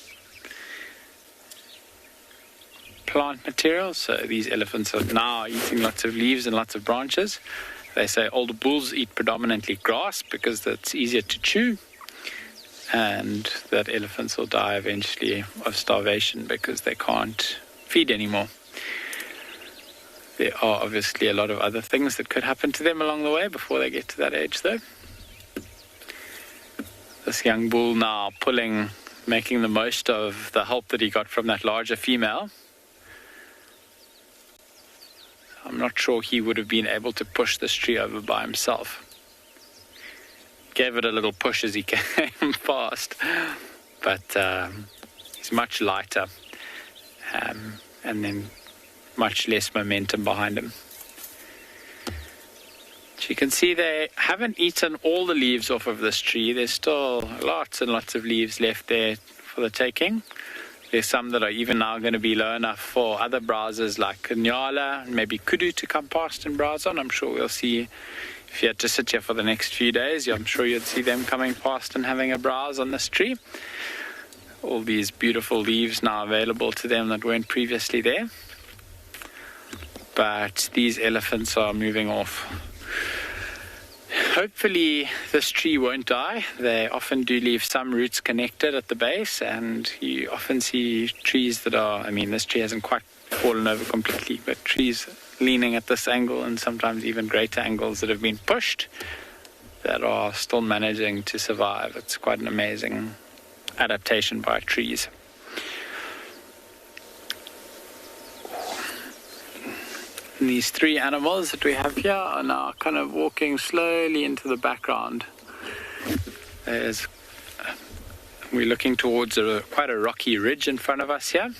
plant material. So these elephants are now eating lots of leaves and lots of branches. They say older bulls eat predominantly grass because that's easier to chew, and that elephants will die eventually of starvation because they can't feed anymore. There are obviously a lot of other things that could happen to them along the way before they get to that age, though. This young bull now pulling, making the most of the help that he got from that larger female. I'm not sure he would have been able to push this tree over by himself. Gave it a little push as he came past, but he's much lighter, and then much less momentum behind him. So you can see they haven't eaten all the leaves off of this tree. There's still lots and lots of leaves left there for the taking. There's some that are even now going to be low enough for other browsers like Nyala and maybe Kudu to come past and browse on. I'm sure we'll see, if you had to sit here for the next few days, I'm sure you'd see them coming past and having a browse on this tree. All these beautiful leaves now available to them that weren't previously there. But these elephants are moving off. Hopefully this tree won't die. They often do leave some roots connected at the base, and you often see trees that are, I mean, this tree hasn't quite fallen over completely, but trees leaning at this angle and sometimes even greater angles that have been pushed that are still managing to survive. It's quite an amazing adaptation by trees. These three animals that we have here are now kind of walking slowly into the background. We're looking towards quite a rocky ridge in front of us here.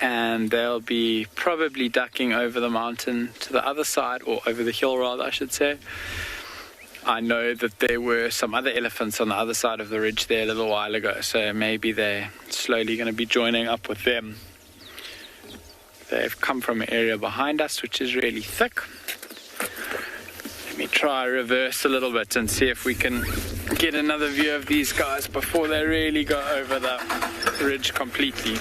And they'll be probably ducking over the mountain to the other side, or over the hill rather, I should say. I know that there were some other elephants on the other side of the ridge there a little while ago, so maybe they're slowly going to be joining up with them. They've come from an area behind us, which is really thick. Let me try reverse a little bit and see if we can get another view of these guys before they really go over the ridge completely.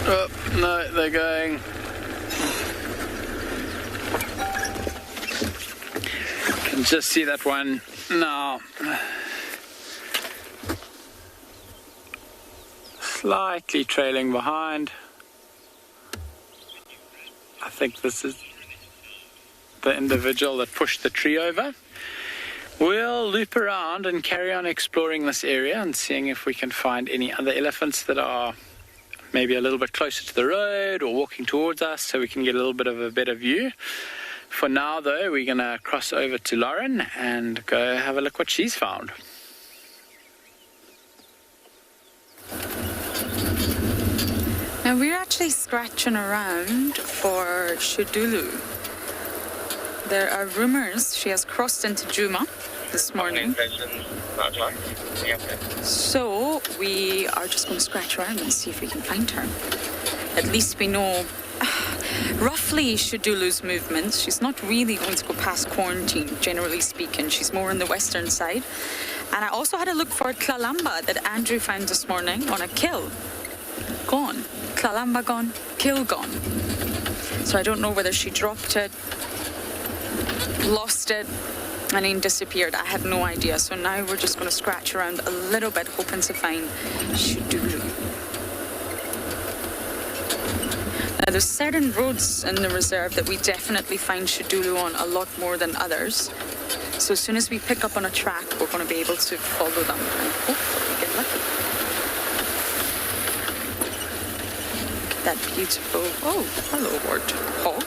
Oh, no, they're going. Can just see that one now. Slightly trailing behind. I think this is the individual that pushed the tree over. We'll loop around and carry on exploring this area and seeing if we can find any other elephants that are maybe a little bit closer to the road or walking towards us, so we can get a little bit of a better view. For now, though, we're going to cross over to Lauren and go have a look what she's found. Now we're actually scratching around for Shudulu. There are rumors she has crossed into Juma this morning. So we are just going to scratch around and see if we can find her. At least we know roughly Shudulu's movements. She's not really going to go past quarantine, generally speaking. She's more on the western side. And I also had a look for Kalamba that Andrew found this morning on a kill. Gone. Kalamba gone, kill gone. So I don't know whether she dropped it, lost it, and then disappeared. I have no idea. So now we're just going to scratch around a little bit, hoping to find Shudulu. Now there's certain roads in the reserve that we definitely find Shudulu on a lot more than others. So as soon as we pick up on a track, we're going to be able to follow them and hopefully get lucky. That beautiful, oh, hello, warthog.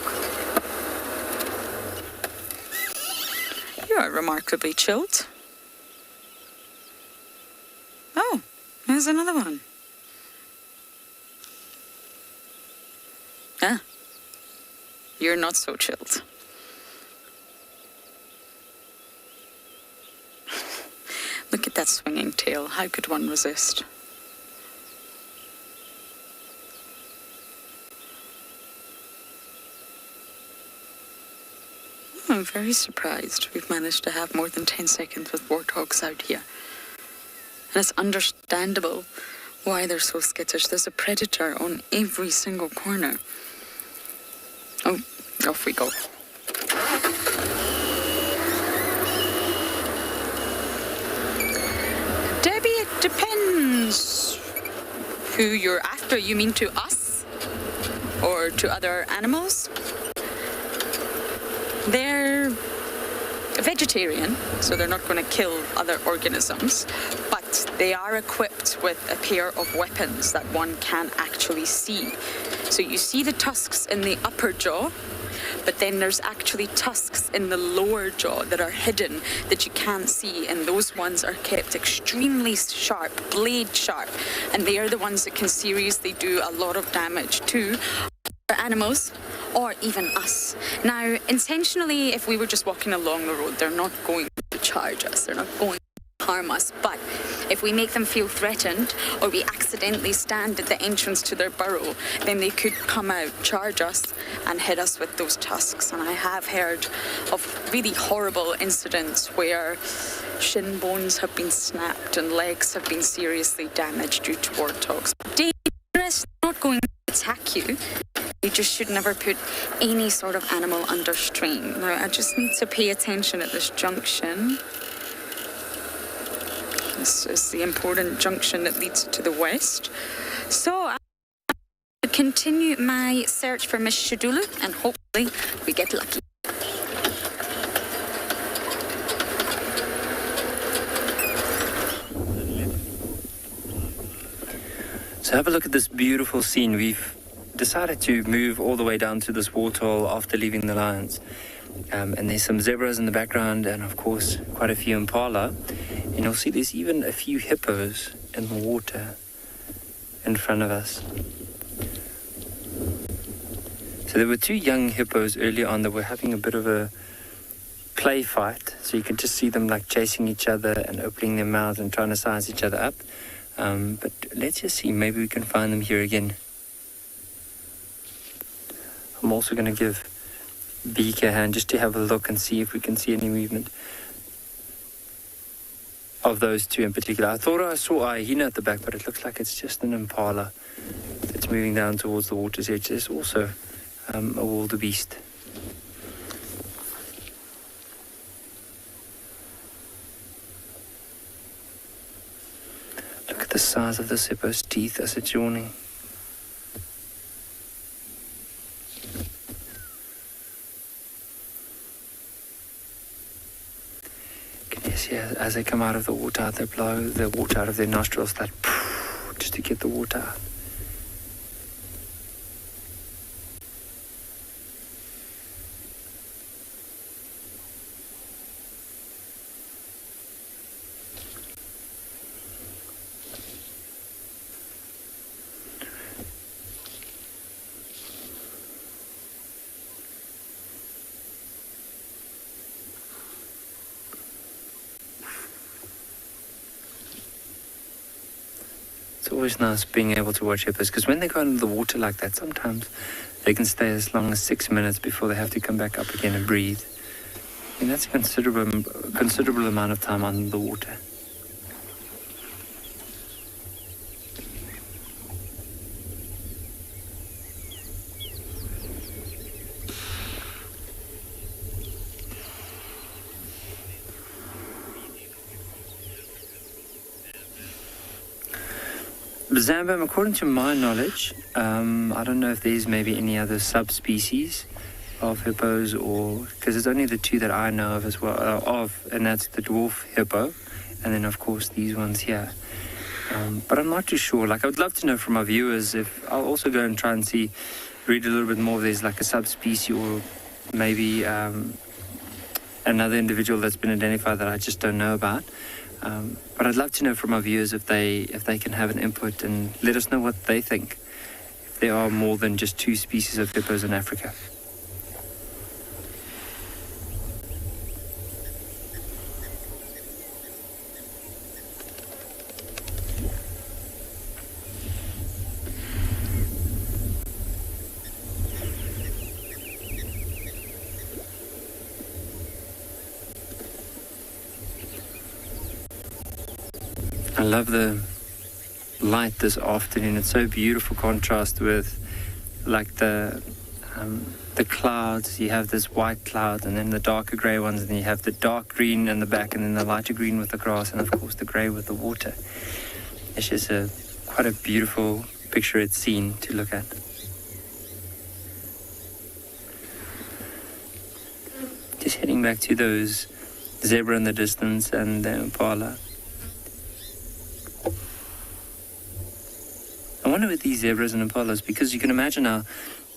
You are remarkably chilled. Oh, there's another one. Ah, you're not so chilled. Look at that swinging tail. How could one resist? I'm very surprised we've managed to have more than 10 seconds with warthogs out here. And it's understandable why they're so skittish. There's a predator on every single corner. Oh, off we go. Debbie, it depends who you're after. You mean to us? Or to other animals? They're vegetarian, so they're not going to kill other organisms, but they are equipped with a pair of weapons that one can actually see. So you see the tusks in the upper jaw, but then there's actually tusks in the lower jaw that are hidden that you can't see, and those ones are kept extremely sharp, blade sharp, and they are the ones that can seriously do a lot of damage to animals or even us. Now, intentionally, if we were just walking along the road, they're not going to charge us, they're not going to harm us, but if we make them feel threatened or we accidentally stand at the entrance to their burrow, then they could come out, charge us and hit us with those tusks. And I have heard of really horrible incidents where shin bones have been snapped and legs have been seriously damaged due to warthogs. Dangerous, not going to attack you. You just should never put any sort of animal under strain. Now, I just need to pay attention at this junction. This is the important junction that leads to the west. So I will continue my search for Miss Shudulu and hopefully we get lucky. So have a look at this beautiful scene. We've decided to move all the way down to this waterhole after leaving the lions. And there's some zebras in the background and, of course, quite a few impala. And you'll see there's even a few hippos in the water in front of us. So there were two young hippos earlier on that were having a bit of a play fight. So you can just see them like chasing each other and opening their mouths and trying to size each other up. But let's just see, maybe we can find them here again. I'm also going to give Beak a hand just to have a look and see if we can see any movement of those two in particular. I thought I saw a hyena at the back, but it looks like it's just an impala that's moving down towards the water's edge. There's also a wildebeest. Look at the size of this hippo's teeth as it's yawning. See, as they come out of the water, they blow the water out of their nostrils, that just to get the water out. It's always nice being able to watch hippos, because when they go into the water like that, sometimes they can stay as long as 6 minutes before they have to come back up again and breathe. And that's a considerable amount of time under the water. Zambam, according to my knowledge, I don't know if there's maybe any other subspecies of hippos, or because it's only the two that I know of as well, and that's the dwarf hippo, and then of course these ones here. But I'm not too sure. Like, I would love to know from our viewers. If I'll also go and try and read a little bit more if there's like a subspecies, or maybe another individual that's been identified that I just don't know about. But I'd love to know from our viewers if they can have an input and let us know what they think, if there are more than just two species of hippos in Africa. I love the light this afternoon. It's so beautiful contrast with like the clouds. You have this white cloud and then the darker grey ones, and then you have the dark green in the back, and then the lighter green with the grass, and of course the grey with the water. It's just quite a beautiful picturesque scene to look at. Just heading back to those zebra in the distance and the impala. I wonder with these zebras and impalas, because you can imagine how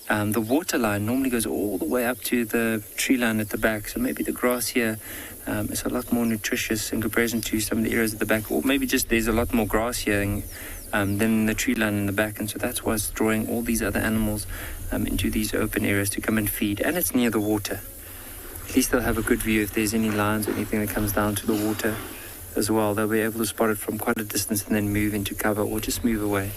the water line normally goes all the way up to the tree line at the back. So maybe the grass here is a lot more nutritious in comparison to some of the areas at the back. Or maybe just there's a lot more grass here than the tree line in the back. And so that's why it's drawing all these other animals into these open areas to come and feed. And it's near the water. At least they'll have a good view if there's any lines or anything that comes down to the water as well. They'll be able to spot it from quite a distance and then move into cover or just move away.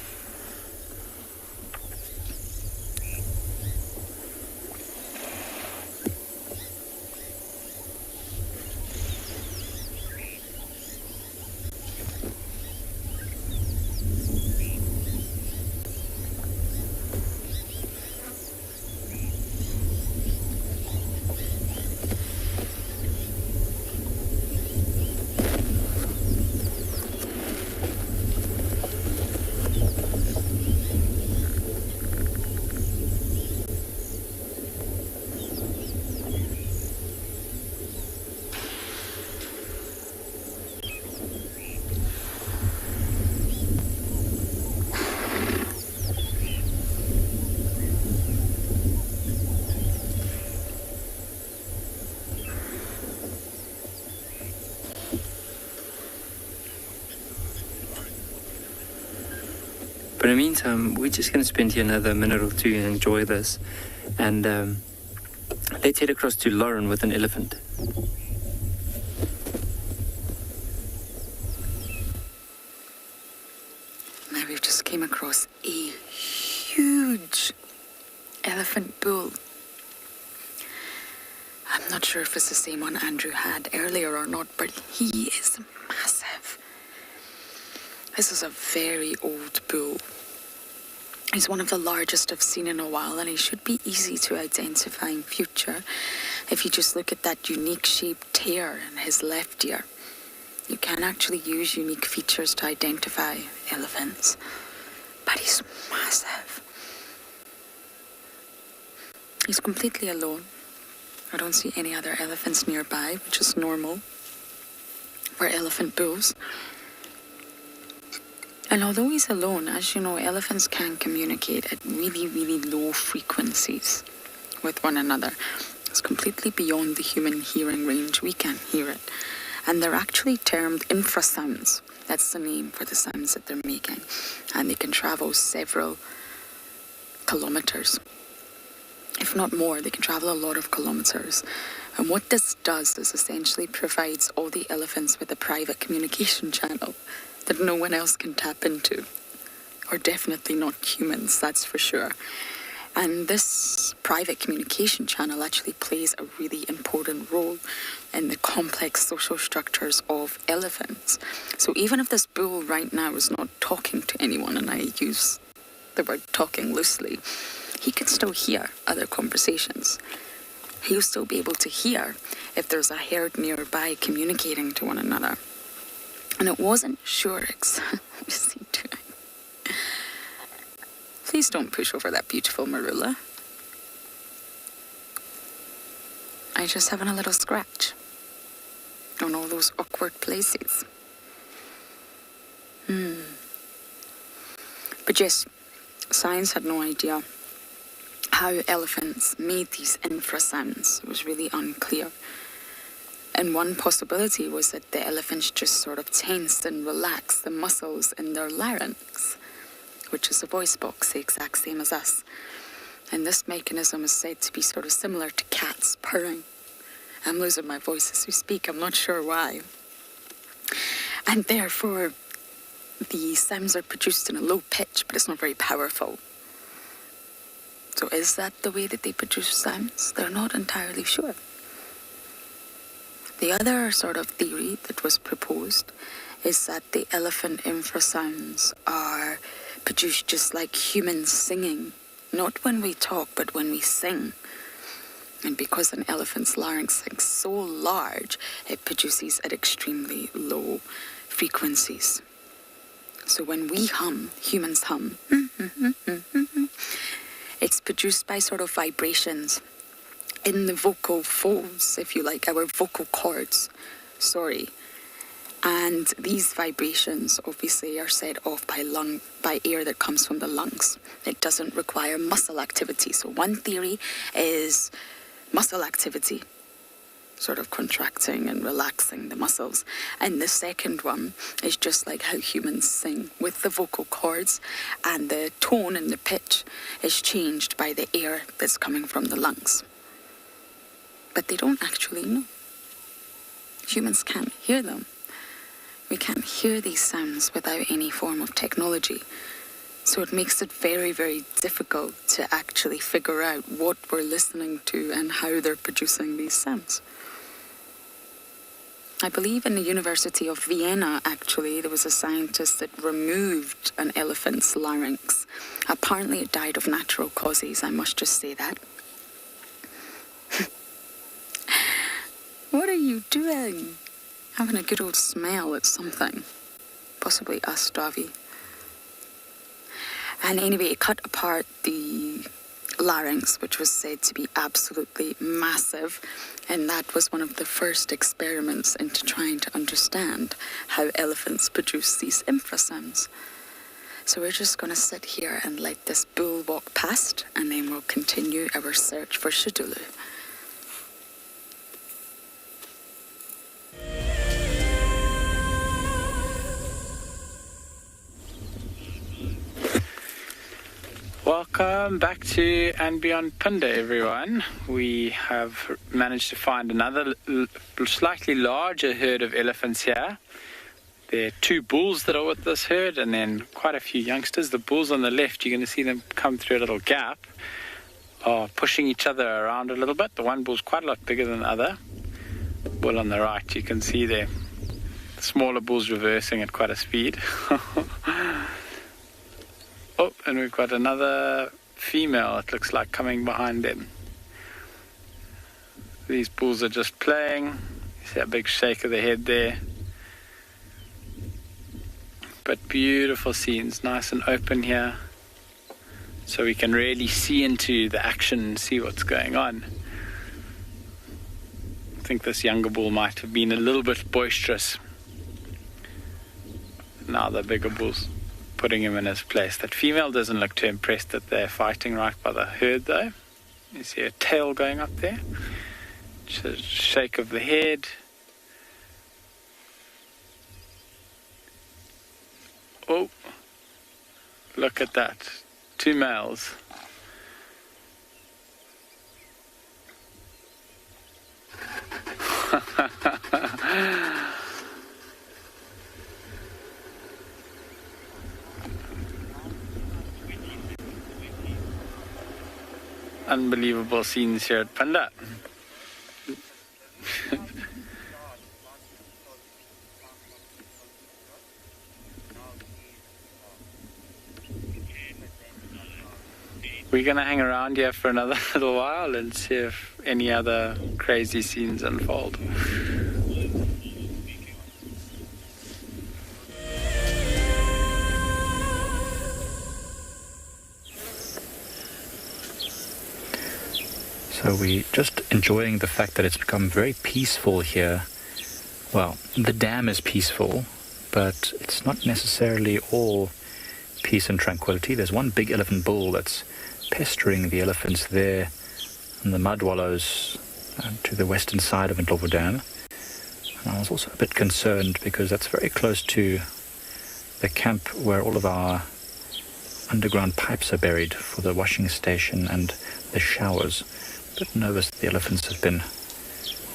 But in the meantime, we're just going to spend here another minute or two and enjoy this. And let's head across to Lauren with an elephant. Now we've just came across a huge elephant bull. I'm not sure if it's the same one Andrew had earlier or not, but he is massive. This is a very old bull. He's one of the largest I've seen in a while, and he should be easy to identify in future if you just look at that unique shaped tear in his left ear. You can actually use unique features to identify elephants, but he's massive. He's completely alone. I don't see any other elephants nearby, which is normal. were elephant bulls. And although he's alone, as you know, elephants can communicate at really, really low frequencies with one another. It's completely beyond the human hearing range. We can't hear it. And they're actually termed infrasounds. That's the name for the sounds that they're making. And they can travel several kilometers. If not more, they can travel a lot of kilometers. And what this does is essentially provides all the elephants with a private communication channel that no one else can tap into. Or definitely not humans, that's for sure. And this private communication channel actually plays a really important role in the complex social structures of elephants. So even if this bull right now is not talking to anyone, and I use the word talking loosely, he can still hear other conversations. He'll still be able to hear if there's a herd nearby communicating to one another. And it wasn't sure exactly what is he doing. Please don't push over that beautiful Marilla. I'm just having a little scratch on all those awkward places. But yes, science had no idea how elephants made these infrasounds. It was really unclear. And one possibility was that the elephants just sort of tensed and relaxed the muscles in their larynx, which is a voice box, the exact same as us. And this mechanism is said to be sort of similar to cats purring. I'm losing my voice as we speak, I'm not sure why. And therefore, the sounds are produced in a low pitch, but it's not very powerful. So is that the way that they produce sounds? They're not entirely sure. The other sort of theory that was proposed is that the elephant infrasounds are produced just like humans singing. Not when we talk, but when we sing. And because an elephant's larynx is so large, it produces at extremely low frequencies. So when we hum, humans hum, it's produced by sort of vibrations in the vocal folds, if you like, our vocal cords, And these vibrations obviously are set off by air that comes from the lungs. It doesn't require muscle activity. So one theory is muscle activity, sort of contracting and relaxing the muscles. And the second one is just like how humans sing with the vocal cords, and the tone and the pitch is changed by the air that's coming from the lungs. But they don't actually know. Humans can't hear them. We can't hear these sounds without any form of technology. So it makes it very, very difficult to actually figure out what we're listening to and how they're producing these sounds. I believe in the University of Vienna, actually, there was a scientist that removed an elephant's larynx. Apparently it died of natural causes, I must just say that. What are you doing? Having a good old smell at something. Possibly us, Davi. And anyway, it cut apart the larynx, which was said to be absolutely massive. And that was one of the first experiments into trying to understand how elephants produce these infrasounds. So we're just going to sit here and let this bull walk past, and then we'll continue our search for Tswalu. Welcome back to And Beyond Punda, everyone. We have managed to find another slightly larger herd of elephants here. There are two bulls that are with this herd, and then quite a few youngsters. The bulls on the left, you're going to see them come through a little gap, are pushing each other around a little bit. The one bull's quite a lot bigger than the other. Bull on the right, you can see there. The smaller bull's reversing at quite a speed. Oh, and we've got another female, it looks like, coming behind them. These bulls are just playing. You see a big shake of the head there. But beautiful scenes, nice and open here. So we can really see into the action and see what's going on. I think this younger bull might have been a little bit boisterous. now the bigger bull's putting him in his place. That female doesn't look too impressed that they're fighting right by the herd, though. You see a tail going up there. Just a shake of the head. Oh, look at that. 2 males. Unbelievable scenes here at Punda. We're going to hang around here for another little while and see if any other crazy scenes unfold. So we're just enjoying the fact that it's become very peaceful here. Well, the dam is peaceful, but it's not necessarily all peace and tranquility. There's one big elephant bull that's pestering the elephants there in the mud wallows to the western side of Ndlovu Dam. And I was also a bit concerned because that's very close to the camp where all of our underground pipes are buried for the washing station and the showers. A bit nervous that the elephants have been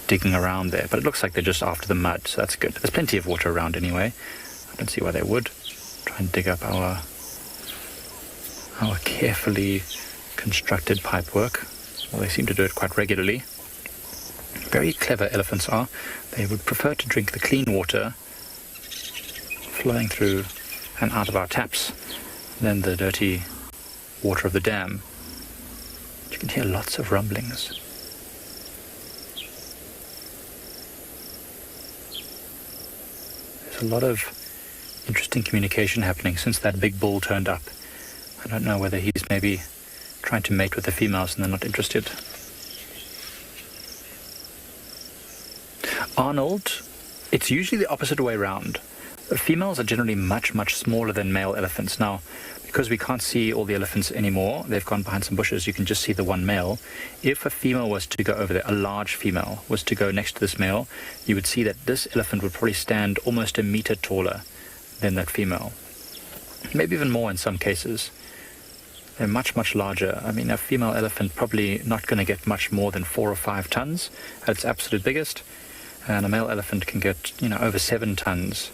digging around there, but it looks like they're just after the mud, so that's good. There's plenty of water around anyway. I don't see why they would try and dig up our carefully constructed pipe work. Well, they seem to do it quite regularly. Very clever elephants are. They would prefer to drink the clean water flowing through and out of our taps than the dirty water of the dam. You can hear lots of rumblings. There's a lot of interesting communication happening since that big bull turned up. I don't know whether he's maybe trying to mate with the females and they're not interested. Arnold, it's usually the opposite way around. The females are generally much, much smaller than male elephants. Now, because we can't see all the elephants anymore, they've gone behind some bushes, you can just see the one male. If a female was to go over there, a large female was to go next to this male, you would see that this elephant would probably stand almost a meter taller than that female. Maybe even more in some cases. They're much, much larger. I mean, a female elephant probably not going to get much more than 4 or 5 tons at its absolute biggest. And a male elephant can get, over 7 tons,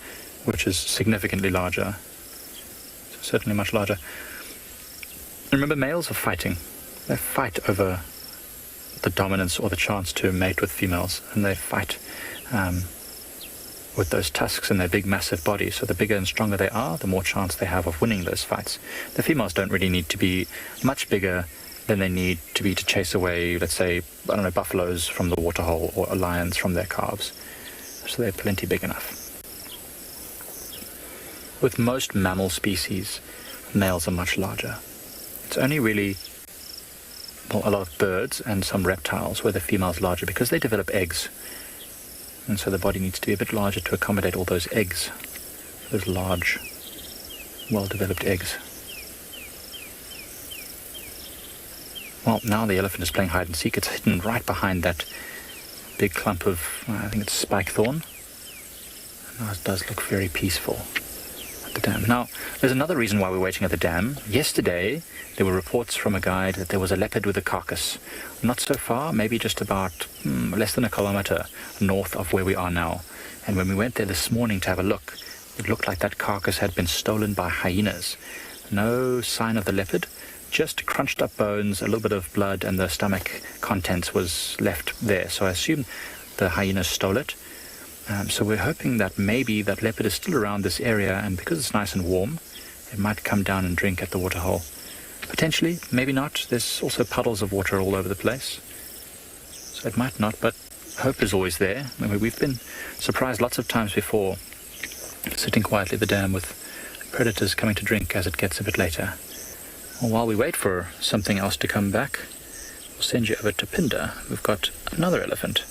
which is significantly larger. Certainly much larger. Remember, males are fighting. They fight over the dominance or the chance to mate with females, and they fight with those tusks and their big, massive bodies. So the bigger and stronger they are, the more chance they have of winning those fights. The females don't really need to be much bigger than they need to be to chase away, let's say, buffaloes from the waterhole or lions from their calves. So they're plenty big enough. With most mammal species, males are much larger. It's only really, a lot of birds and some reptiles where the female's larger because they develop eggs. And so the body needs to be a bit larger to accommodate all those eggs, those large, well-developed eggs. Well, now the elephant is playing hide and seek. It's hidden right behind that big clump of, I think it's spike thorn. Now it does look very peaceful. The dam. Now, there's another reason why we're waiting at the dam. Yesterday, there were reports from a guide that there was a leopard with a carcass. Not so far, maybe just about less than a kilometer north of where we are now. And when we went there this morning to have a look, it looked like that carcass had been stolen by hyenas. No sign of the leopard, just crunched up bones, a little bit of blood, and the stomach contents was left there. So I assume the hyenas stole it. So we're hoping that maybe that leopard is still around this area, and because it's nice and warm, it might come down and drink at the waterhole. Potentially, maybe not. There's also puddles of water all over the place. So it might not, but hope is always there. I mean, we've been surprised lots of times before, sitting quietly at the dam with predators coming to drink as it gets a bit later. Well, while we wait for something else to come back, we'll send you over to Pinda. We've got another elephant.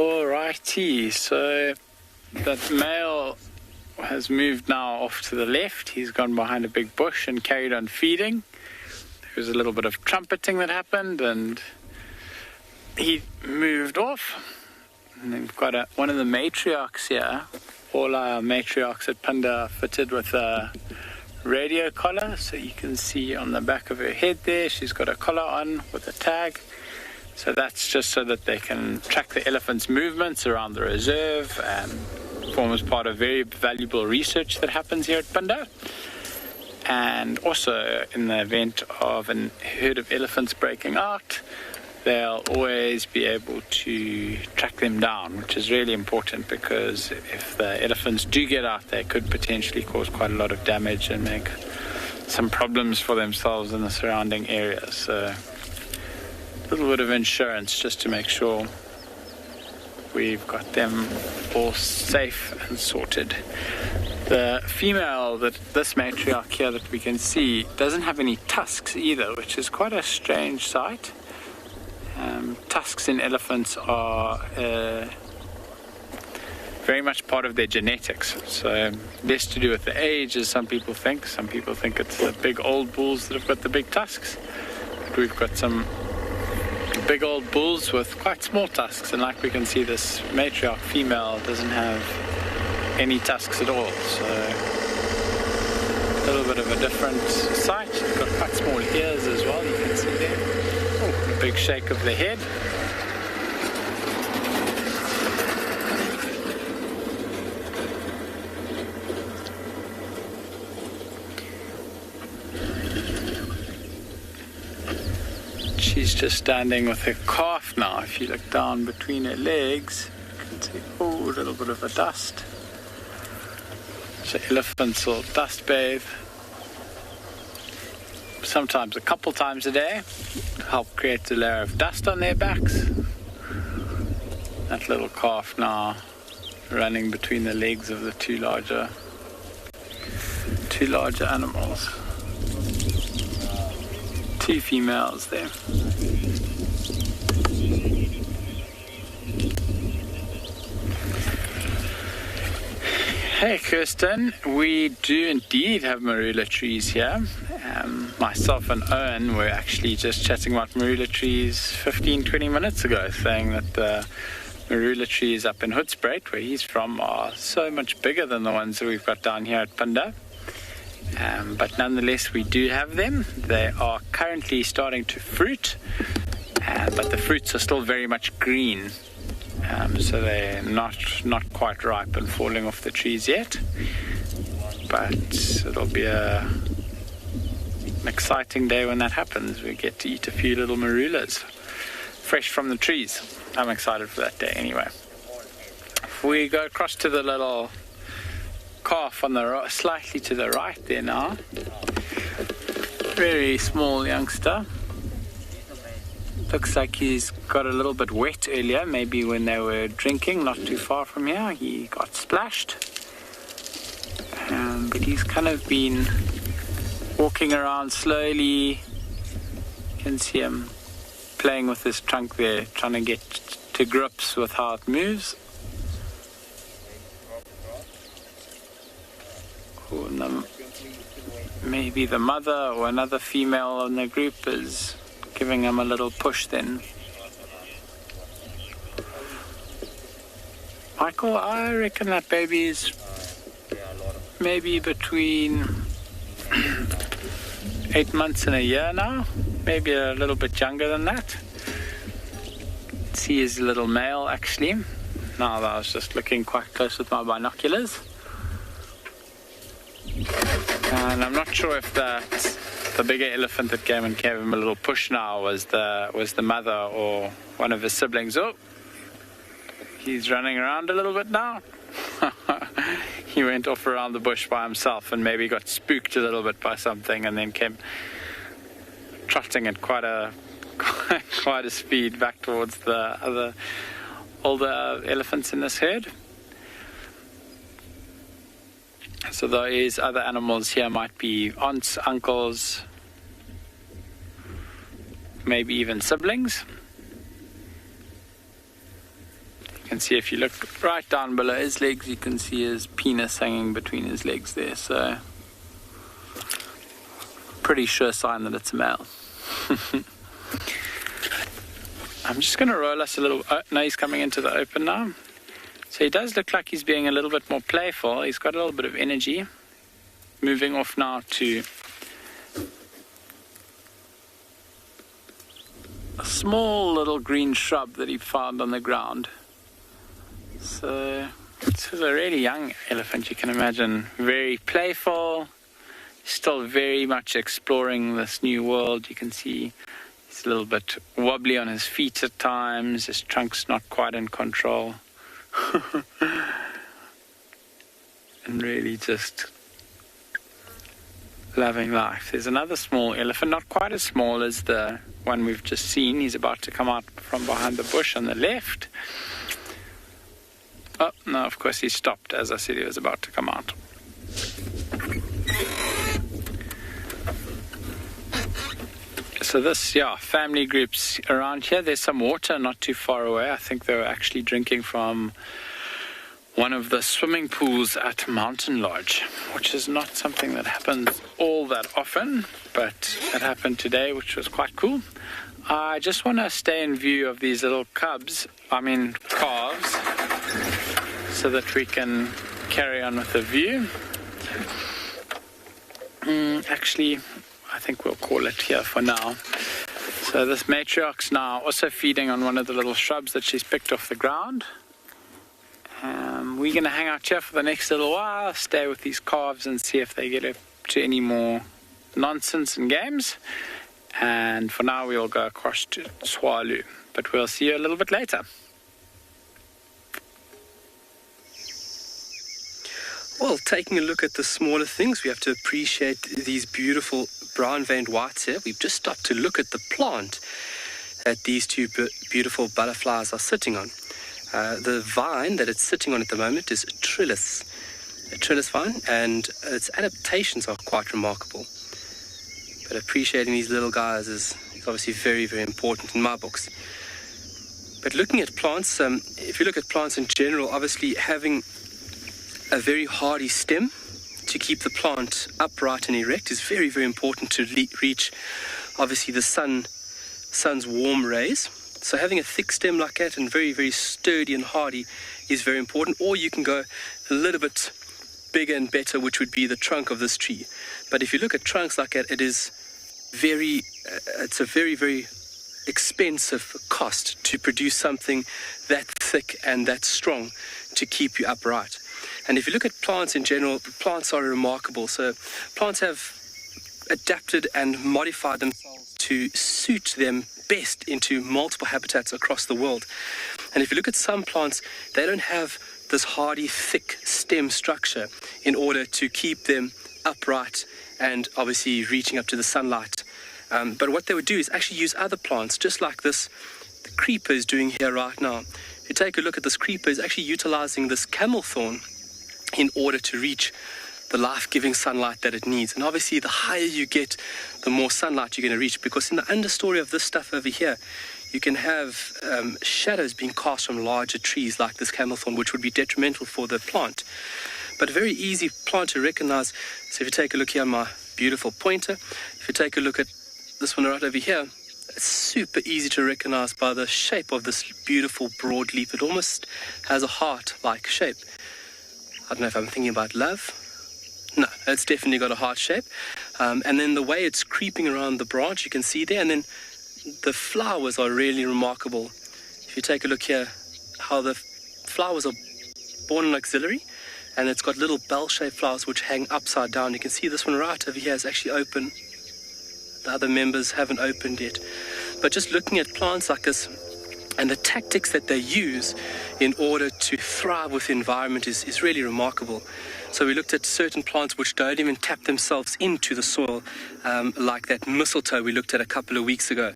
Alrighty, so that male has moved now off to the left. He's gone behind a big bush and carried on feeding. There was a little bit of trumpeting that happened and he moved off. And then we've got one of the matriarchs here. All our matriarchs at Punda are fitted with a radio collar, so you can see on the back of her head there she's got a collar on with a tag. So that's just so that they can track the elephant's movements around the reserve and forms part of very valuable research that happens here at Punda. And also in the event of a herd of elephants breaking out, they'll always be able to track them down, which is really important because if the elephants do get out, they could potentially cause quite a lot of damage and make some problems for themselves in the surrounding areas. So a little bit of insurance just to make sure we've got them all safe and sorted. The female, this matriarch here that we can see, doesn't have any tusks either, which is quite a strange sight. Tusks in elephants are very much part of their genetics, so less to do with the age as some people think. Some people think it's the big old bulls that have got the big tusks, but we've got some big old bulls with quite small tusks, and like we can see, this matriarch female doesn't have any tusks at all, so a little bit of a different sight. She's got quite small ears as well, you can see there. Oh, a big shake of the head. She's just standing with her calf now. If you look down between her legs, you can see, a little bit of a dust. So elephants will dust bathe sometimes a couple times a day to help create a layer of dust on their backs. That little calf now running between the legs of the two larger animals. Two females there. Hey Kirsten, we do indeed have marula trees here. Myself and Owen were actually just chatting about marula trees 15-20 minutes ago, saying that the marula trees up in Hoedspruit, where he's from, are so much bigger than the ones that we've got down here at Punda. But nonetheless, we do have them. They are currently starting to fruit, but the fruits are still very much green. So they're not quite ripe and falling off the trees yet. But it'll be an exciting day when that happens. We get to eat a few little marulas, fresh from the trees. I'm excited for that day anyway. If we go across to the little calf on the slightly to the right there now, very small youngster. Looks like he's got a little bit wet earlier, maybe when they were drinking not too far from here. He got splashed, but he's kind of been walking around slowly. You can see him playing with his trunk there, trying to get to grips with how it moves. Maybe the mother or another female in the group is giving him a little push then. Michael, I reckon that baby is maybe between 8 months and a year now, maybe a little bit younger than that. See his little male actually. Now that I was just looking quite close with my binoculars. And I'm not sure if the bigger elephant that came and gave him a little push now was the mother or one of his siblings. Oh, he's running around a little bit now. He went off around the bush by himself and maybe got spooked a little bit by something and then came trotting at quite a speed back towards the other older elephants in this herd. So those other animals here might be aunts, uncles, maybe even siblings. You can see if you look right down below his legs, you can see his penis hanging between his legs there. So, pretty sure sign that it's a male. I'm just going to roll us a little. No, he's coming into the open now. So he does look like he's being a little bit more playful. He's got a little bit of energy. Moving off now to a small little green shrub that he found on the ground. So this is a really young elephant, you can imagine. Very playful, still very much exploring this new world. You can see he's a little bit wobbly on his feet at times. His trunk's not quite in control. And really just loving life. There's another small elephant, not quite as small as the one we've just seen. He's about to come out from behind the bush on the left. Oh, no, of course he stopped as I said he was about to come out. So this, family groups around here. There's some water not too far away. I think they were actually drinking from one of the swimming pools at Mountain Lodge, which is not something that happens all that often, but it happened today, which was quite cool. I just want to stay in view of these little calves, so that we can carry on with the view. Actually, I think we'll call it here for now. So this matriarch's now also feeding on one of the little shrubs that she's picked off the ground. We're going to hang out here for the next little while, stay with these calves and see if they get up to any more nonsense and games. And for now, we'll go across to Tswalu. But we'll see you a little bit later. Well, taking a look at the smaller things, we have to appreciate these beautiful brown-veined whites here. We've just stopped to look at the plant that these two beautiful butterflies are sitting on. The vine that it's sitting on at the moment is a trellis vine, and its adaptations are quite remarkable. But appreciating these little guys is obviously very, very important in my books. But looking at plants, if you look at plants in general, obviously having a very hardy stem to keep the plant upright and erect is very, very important to reach, obviously, the sun's warm rays. So having a thick stem like that and very, very sturdy and hardy is very important. Or you can go a little bit bigger and better, which would be the trunk of this tree. But if you look at trunks like that, it's a very, very expensive cost to produce something that thick and that strong to keep you upright. And if you look at plants in general, plants are remarkable. So plants have adapted and modified themselves to suit them best into multiple habitats across the world. And if you look at some plants, they don't have this hardy, thick stem structure in order to keep them upright and obviously reaching up to the sunlight. But what they would do is actually use other plants, just like the creeper is doing here right now. If you take a look at this creeper, it's actually utilizing this camel thorn in order to reach the life-giving sunlight that it needs. And obviously, the higher you get, the more sunlight you're going to reach, because in the understory of this stuff over here, you can have shadows being cast from larger trees like this camel thorn, which would be detrimental for the plant. But a very easy plant to recognize. So if you take a look here on my beautiful pointer, if you take a look at this one right over here, it's super easy to recognize by the shape of this beautiful broad leaf. It almost has a heart-like shape. I don't know if I'm thinking about love. No, it's definitely got a heart shape. And then the way it's creeping around the branch, you can see there. And then the flowers are really remarkable. If you take a look here, how the flowers are borne in axillary. And it's got little bell-shaped flowers which hang upside down. You can see this one right over here is actually open. The other members haven't opened yet. But just looking at plants like this, and the tactics that they use in order to thrive with the environment is really remarkable. So we looked at certain plants which don't even tap themselves into the soil, like that mistletoe we looked at a couple of weeks ago.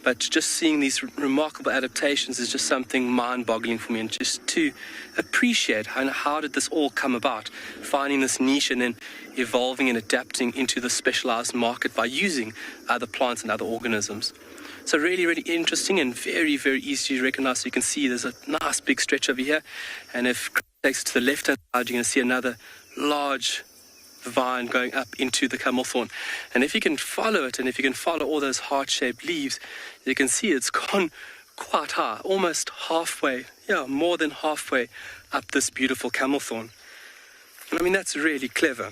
But just seeing these remarkable adaptations is just something mind-boggling for me, and just to appreciate how did this all come about, finding this niche and then evolving and adapting into the specialized market by using other plants and other organisms. So really, really interesting and very, very easy to recognize. So you can see there's a nice big stretch over here. And if Craig takes it to the left-hand side, you're going to see another large vine going up into the camel thorn. And if you can follow it, and if you can follow all those heart-shaped leaves, you can see it's gone quite high, almost halfway, more than halfway up this beautiful camel thorn. And I mean, that's really clever.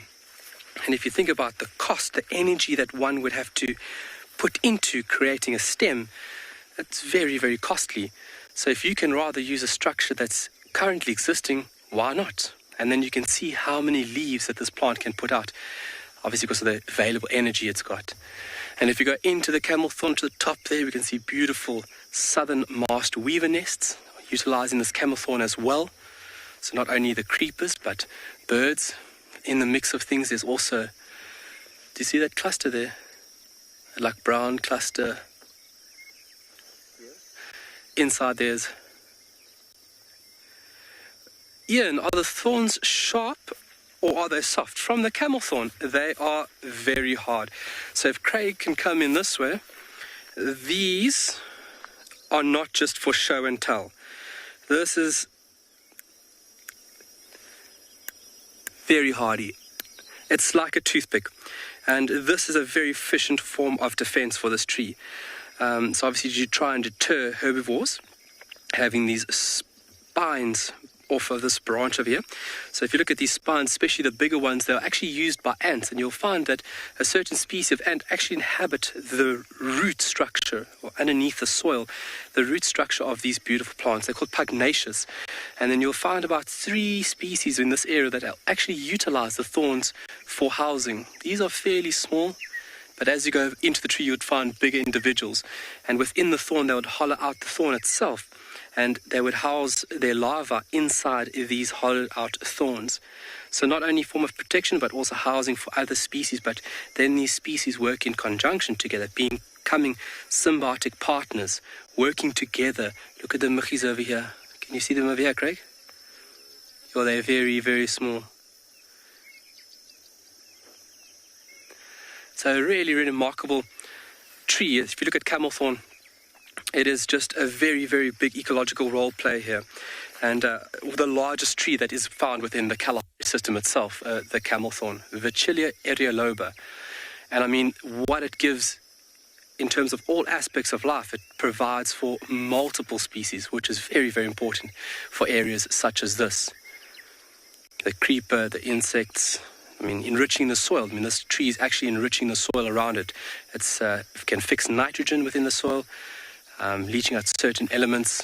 And if you think about the cost, the energy that one would have to put into creating a stem, that's very, very costly. So if you can rather use a structure that's currently existing, why not? And then you can see how many leaves that this plant can put out, obviously because of the available energy it's got. And if you go into the camel thorn to the top there, we can see beautiful southern masked weaver nests, utilizing this camel thorn as well. So not only the creepers, but birds. In the mix of things, there's also, do you see that cluster there? Like brown cluster. Inside there's, Ian, are the thorns sharp or are they soft? From the camel thorn, they are very hard. So if Craig can come in this way, these are not just for show and tell. This is very hardy. It's like a toothpick. And this is a very efficient form of defense for this tree. So obviously you try and deter herbivores, having these spines off of this branch over here. So if you look at these spines, especially the bigger ones, they're actually used by ants, and you'll find that a certain species of ant actually inhabit the root structure, or underneath the soil, the root structure of these beautiful plants. They're called pugnacious. And then you'll find about 3 species in this area that actually utilize the thorns for housing. These are fairly small, but as you go into the tree, you would find bigger individuals. And within the thorn, they would hollow out the thorn itself, and they would house their larvae inside these hollowed out thorns. So not only form of protection, but also housing for other species. But then these species work in conjunction together, becoming symbiotic partners, working together. Look at the muggies over here. Can you see them over here, Craig? Well, they're very, very small. So a really, really remarkable tree. If you look at camel thorn, it is just a very, very big ecological role play here. And the largest tree that is found within the Kalahari system itself, the camel thorn, Vichilia erioloba. And I mean, what it gives in terms of all aspects of life, it provides for multiple species, which is very, very important for areas such as this. The creeper, the insects, I mean, enriching the soil. I mean, this tree is actually enriching the soil around it. It can fix nitrogen within the soil, leaching out certain elements,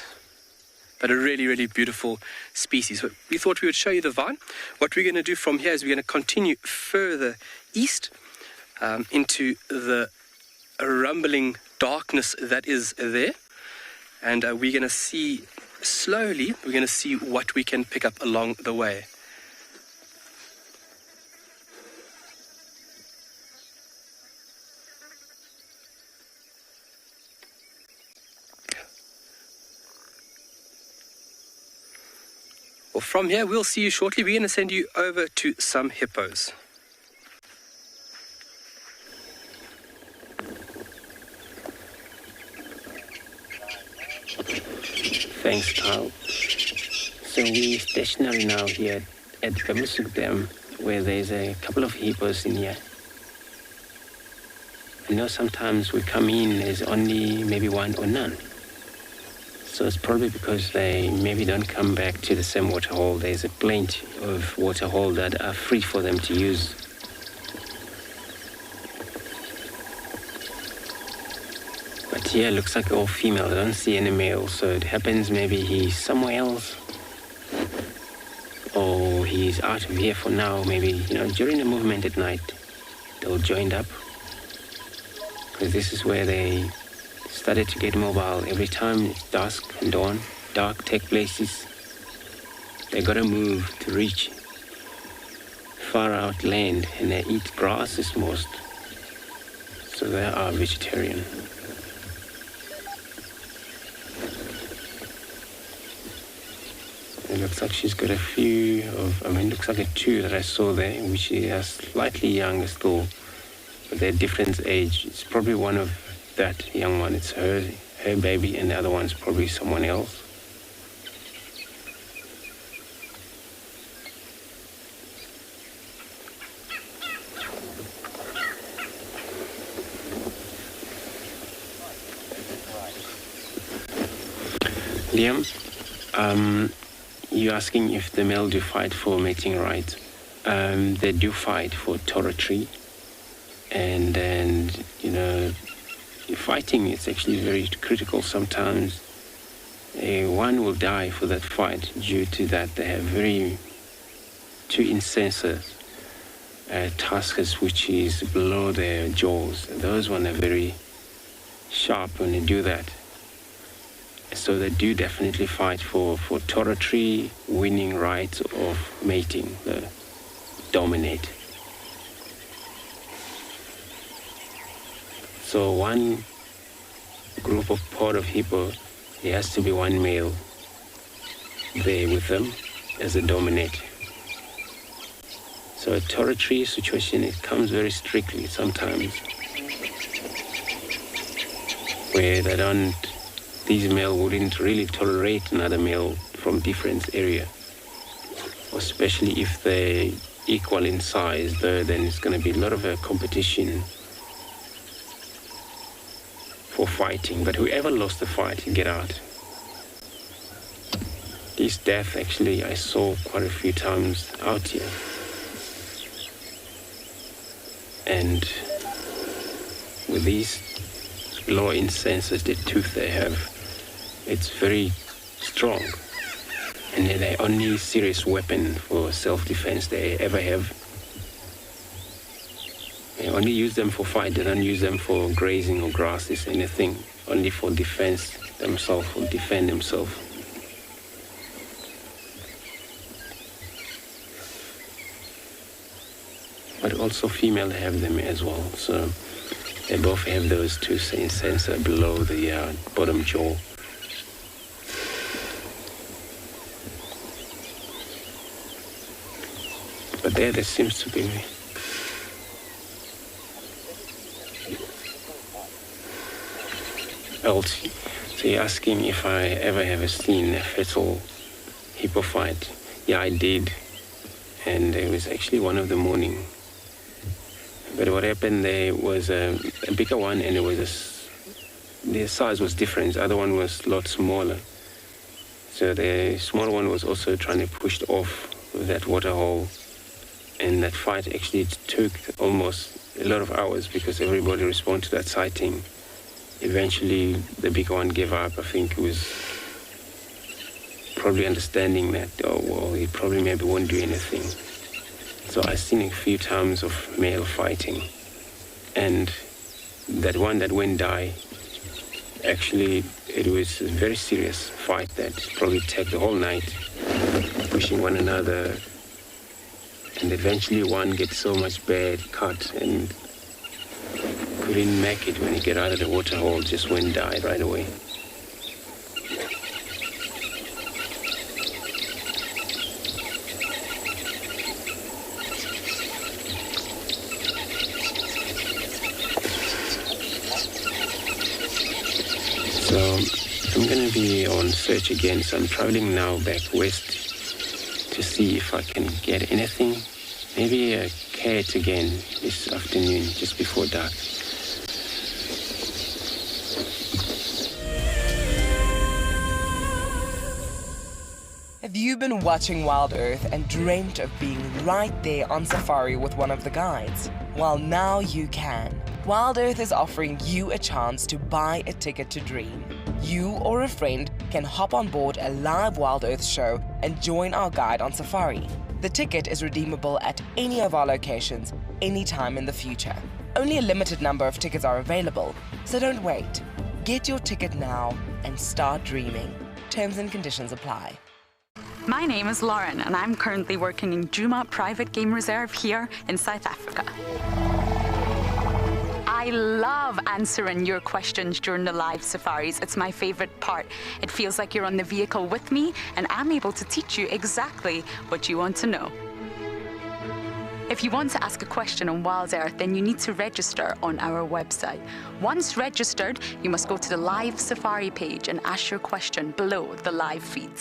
but a really, really beautiful species. But we thought we would show you the vine. What we're going to do from here is we're going to continue further east into the rumbling darkness that is there. And we're going to see, slowly, we're going to see what we can pick up along the way. Well, from here, we'll see you shortly. We're going to send you over to some hippos. Thanks, Carl. So we're stationary now here at Gamusuk Dam, where there's a couple of hippos in here. I know sometimes we come in, there's only maybe one or none. So it's probably because they maybe don't come back to the same waterhole. There's a plenty of waterhole that are free for them to use. But here it looks like all female. I don't see any male. So it happens maybe he's somewhere else, or he's out of here for now. Maybe, during the movement at night, they'll join up, because this is where they started to get mobile. Every time it's dusk and dawn, dark take places, they gotta move to reach far out land, and they eat grasses most. So they are vegetarian. It looks like she's got a few of, looks like a 2 that I saw there, which is slightly younger still, but they're different age. It's probably one of that young one, it's her baby, and the other one's probably someone else. Liam, you're asking if the male do fight for mating rights. They do fight for territory, and then, you know, fighting is actually very critical sometimes. One will die for that fight due to that they have two incisors, tuskers, which is below their jaws. Those ones are very sharp when they do that. So they do definitely fight for territory, winning rights of mating, dominate. So one group of pod of hippo, there has to be one male there with them as a dominate. So a territory situation, it comes very strictly sometimes, where these male wouldn't really tolerate another male from different area, especially if they're equal in size, then it's going to be a lot of a competition for fighting. But whoever lost the fight, you get out. This death, actually, I saw quite a few times out here. And with these lower incisors, the tooth they have, it's very strong, and they're the only serious weapon for self-defense they ever have. They only use them for fight. They don't use them for grazing or grasses, anything. Only for defense themselves, or defend themselves. But also female have them as well. So they both have those two incisors below the bottom jaw. But there seems to be else. So you're asking if I ever have seen a fatal hippo fight. Yeah, I did. And it was actually one of the morning. But what happened, there was a bigger one, and the size was different. The other one was a lot smaller. So the smaller one was also trying to push off that water hole. And that fight actually took almost a lot of hours because everybody responded to that sighting. Eventually, the bigger one gave up. I think it was probably understanding that, oh, well, he probably maybe won't do anything. So I've seen a few times of male fighting. And that one that went die, actually, it was a very serious fight that probably took the whole night, pushing one another. And eventually one gets so much bad cut and couldn't make it when he get out of the water hole, just went and died right away. So I'm going to be on search again, so I'm traveling now back west to see if I can get anything, maybe a cat again this afternoon, just before dark. Have you been watching Wild Earth and dreamt of being right there on safari with one of the guides? Well, now you can. Wild Earth is offering you a chance to buy a ticket to dream. You or a friend can hop on board a live Wild Earth show and join our guide on safari. The ticket is redeemable at any of our locations, anytime in the future. Only a limited number of tickets are available, so don't wait. Get your ticket now and start dreaming. Terms and conditions apply. My name is Lauren, and I'm currently working in Djuma Private Game Reserve here in South Africa. I love answering your questions during the live safaris. It's my favorite part. It feels like you're on the vehicle with me, and I'm able to teach you exactly what you want to know. If you want to ask a question on Wild Earth, then you need to register on our website. Once registered, you must go to the live safari page and ask your question below the live feed.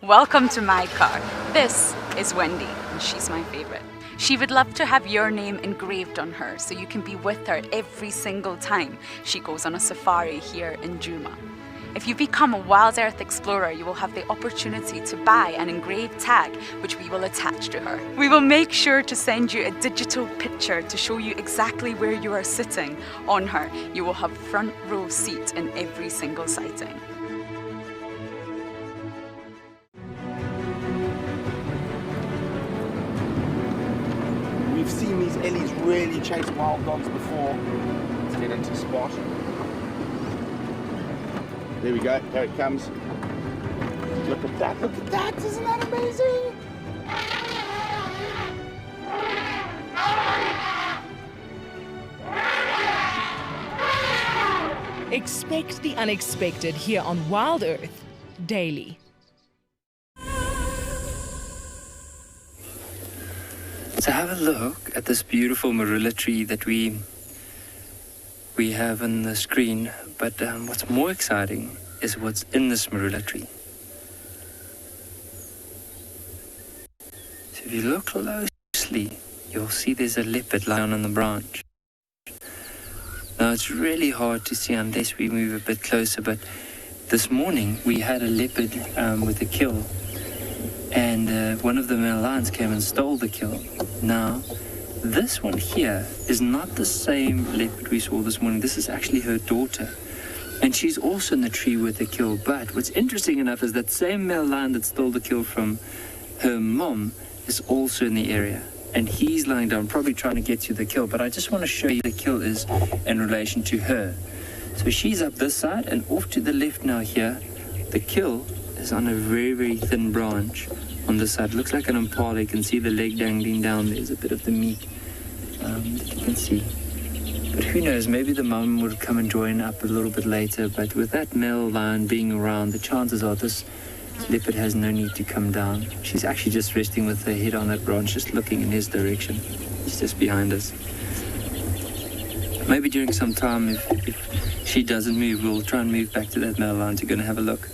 Welcome to my car. This is Wendy, and she's my favorite. She would love to have your name engraved on her so you can be with her every single time she goes on a safari here in Djuma. If you become a Wild Earth Explorer, you will have the opportunity to buy an engraved tag, which we will attach to her. We will make sure to send you a digital picture to show you exactly where you are sitting on her. You will have front row seat in every single sighting. We've seen these ellies really chase wild dogs before. Let's get into the spot. There we go, there it comes. Look at that, isn't that amazing? Expect the unexpected here on Wild Earth daily. So have a look at this beautiful Marilla tree that we have on the screen, but what's more exciting is what's in this Marilla tree. So if you look closely, you'll see there's a leopard lying on the branch. Now it's really hard to see unless we move a bit closer, but this morning we had a leopard with a kill, and one of the male lions came and stole the kill. Now, this one here is not the same leopard we saw this morning. This is actually her daughter. And she's also in the tree with the kill. But what's interesting enough is that same male lion that stole the kill from her mom is also in the area. And he's lying down, probably trying to get to the kill. But I just want to show you the kill is in relation to her. So she's up this side, and off to the left now here, the kill is on a very, very thin branch. On this side, looks like an impala. You can see the leg dangling down. There's a bit of the meat that you can see. But who knows, maybe the mum would come and join up a little bit later. But with that male lion being around, the chances are this leopard has no need to come down. She's actually just resting with her head on that branch, just looking in his direction. He's just behind us. Maybe during some time, if she doesn't move, we'll try and move back to that male lion to go and have a look.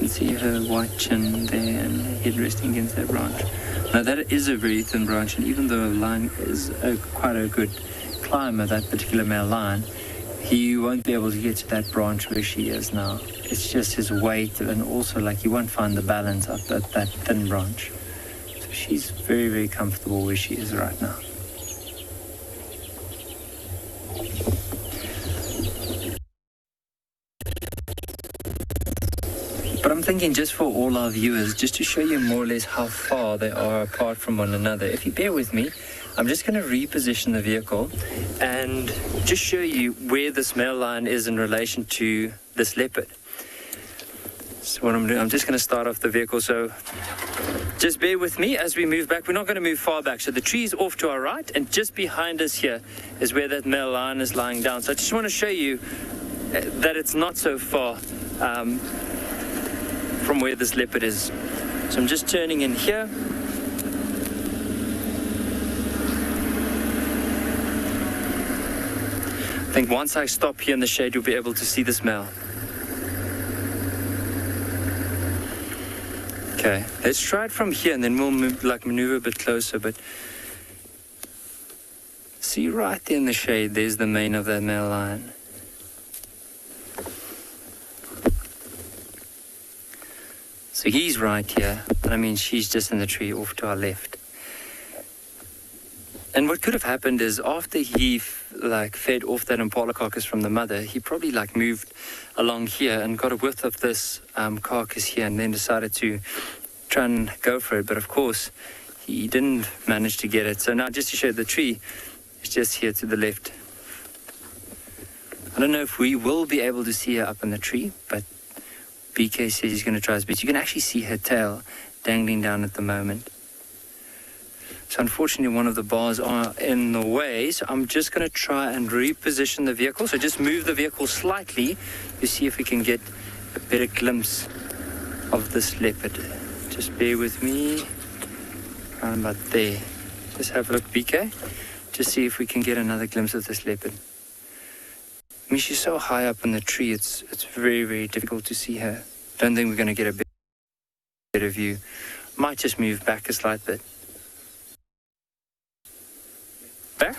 See her white chin there and her head resting against that branch. Now that is a very thin branch, and even though a lion is quite a good climber, that particular male lion, he won't be able to get to that branch where she is now. It's just his weight, and also like he won't find the balance up at that thin branch. So she's very, very comfortable where she is right now. But I'm thinking just for all our viewers, just to show you more or less how far they are apart from one another. If you bear with me, I'm just going to reposition the vehicle and just show you where this male lion is in relation to this leopard. So what I'm doing, I'm just going to start off the vehicle. So just bear with me as we move back. We're not going to move far back. So the tree is off to our right, and just behind us here is where that male lion is lying down. So I just want to show you that it's not so far from where this leopard is. So I'm just turning in here. I think once I stop here in the shade, you'll be able to see this male. Okay, let's try it from here, and then we'll maneuver a bit closer. But see right there in the shade, there's the mane of that male lion. So he's right here, but I mean, she's just in the tree off to our left. And what could have happened is after he fed off that impala carcass from the mother, he probably moved along here and got a whiff of this carcass here, and then decided to try and go for it. But of course, he didn't manage to get it. So now, just to show the tree, it's just here to the left. I don't know if we will be able to see her up in the tree, but BK says he's going to try his best. You can actually see her tail dangling down at the moment. So unfortunately, one of the bars are in the way. So I'm just going to try and reposition the vehicle. So just move the vehicle slightly to see if we can get a better glimpse of this leopard. Just bear with me. Around about there. Just have a look, BK. Just see if we can get another glimpse of this leopard. I mean, she's so high up in the tree, it's very, very difficult to see her. Don't think we're going to get a better view. Might just move back a slight bit. Back.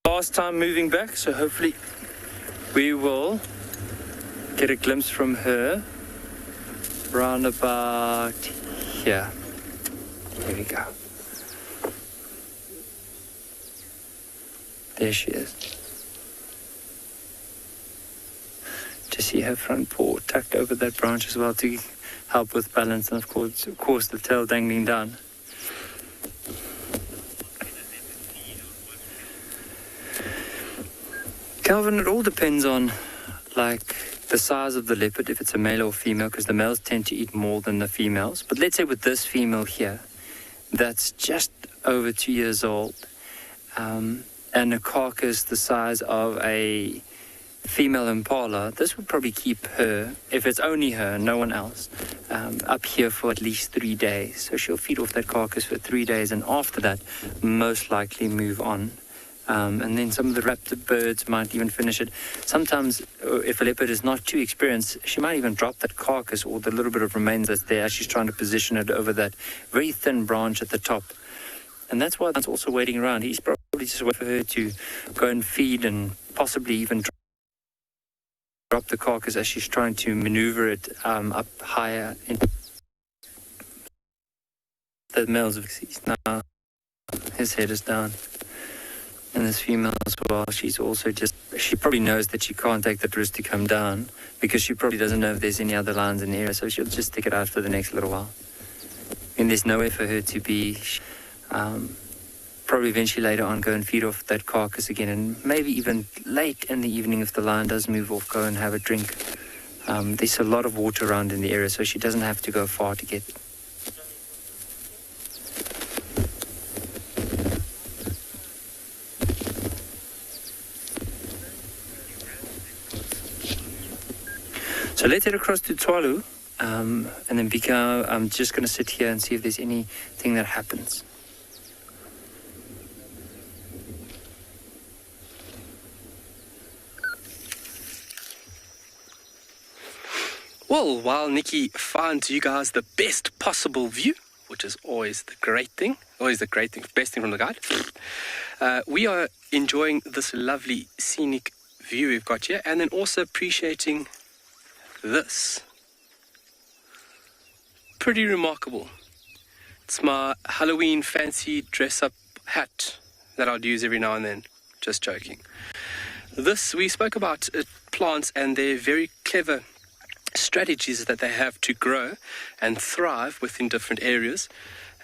Last time moving back, so hopefully we will get a glimpse from her round about here. There we go. There she is. To see her front paw tucked over that branch as well to help with balance, and of course the tail dangling down. Calvin, it all depends on like the size of the leopard, if it's a male or female, because the males tend to eat more than the females. But let's say with this female here, that's just over 2 years old, and a carcass the size of a female impala, this would probably keep her, if it's only her, no one else, up here for at least 3 days. So she'll feed off that carcass for 3 days, and after that, most likely move on. And then some of the raptor birds might even finish it. Sometimes, if a leopard is not too experienced, she might even drop that carcass or the little bit of remains that's there as she's trying to position it over that very thin branch at the top. And that's why that's also waiting around. He's probably just waiting for her to go and feed and possibly even drop the carcass as she's trying to maneuver it up higher. The male's now, his head is down. And this female as well, she's also she probably knows that she can't take that risk to come down because she probably doesn't know if there's any other lions in the area, so she'll just stick it out for the next little while. And there's nowhere for her to be. Probably eventually later on go and feed off that carcass again, and maybe even late in the evening if the lion does move off, go and have a drink. There's a lot of water around in the area, so she doesn't have to go far to get it. So let's head across to Tswalu, and then Bika, I'm just going to sit here and see if there's anything that happens. Well, while Nikki finds you guys the best possible view, which is always the best thing from the guide, we are enjoying this lovely scenic view we've got here, and then also appreciating this. Pretty remarkable. It's my Halloween fancy dress-up hat that I'd use every now and then. Just joking. We spoke about plants and their very clever strategies that they have to grow and thrive within different areas,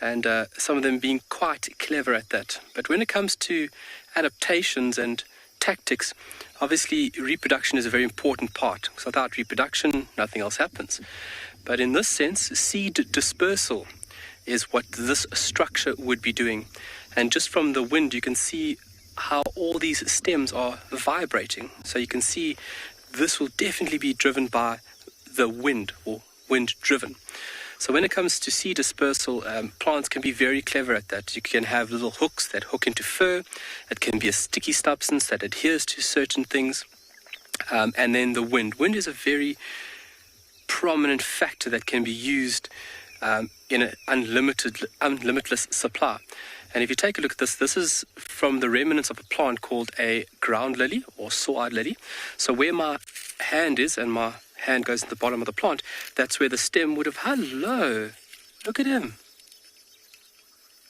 and some of them being quite clever at that. But when it comes to adaptations and tactics, obviously reproduction is a very important part, because without reproduction nothing else happens. But in this sense, seed dispersal is what this structure would be doing. And just from the wind you can see how all these stems are vibrating. So you can see this will definitely be driven by the wind, or wind driven. So when it comes to seed dispersal, plants can be very clever at that. You can have little hooks that hook into fur. It can be a sticky substance that adheres to certain things. And then the wind. Wind is a very prominent factor that can be used in an unlimitless supply. And if you take a look at this, this is from the remnants of a plant called a ground lily or saw-eyed lily. So where my hand is, and my hand goes to the bottom of the plant, that's where the stem would have... Hello! Look at him.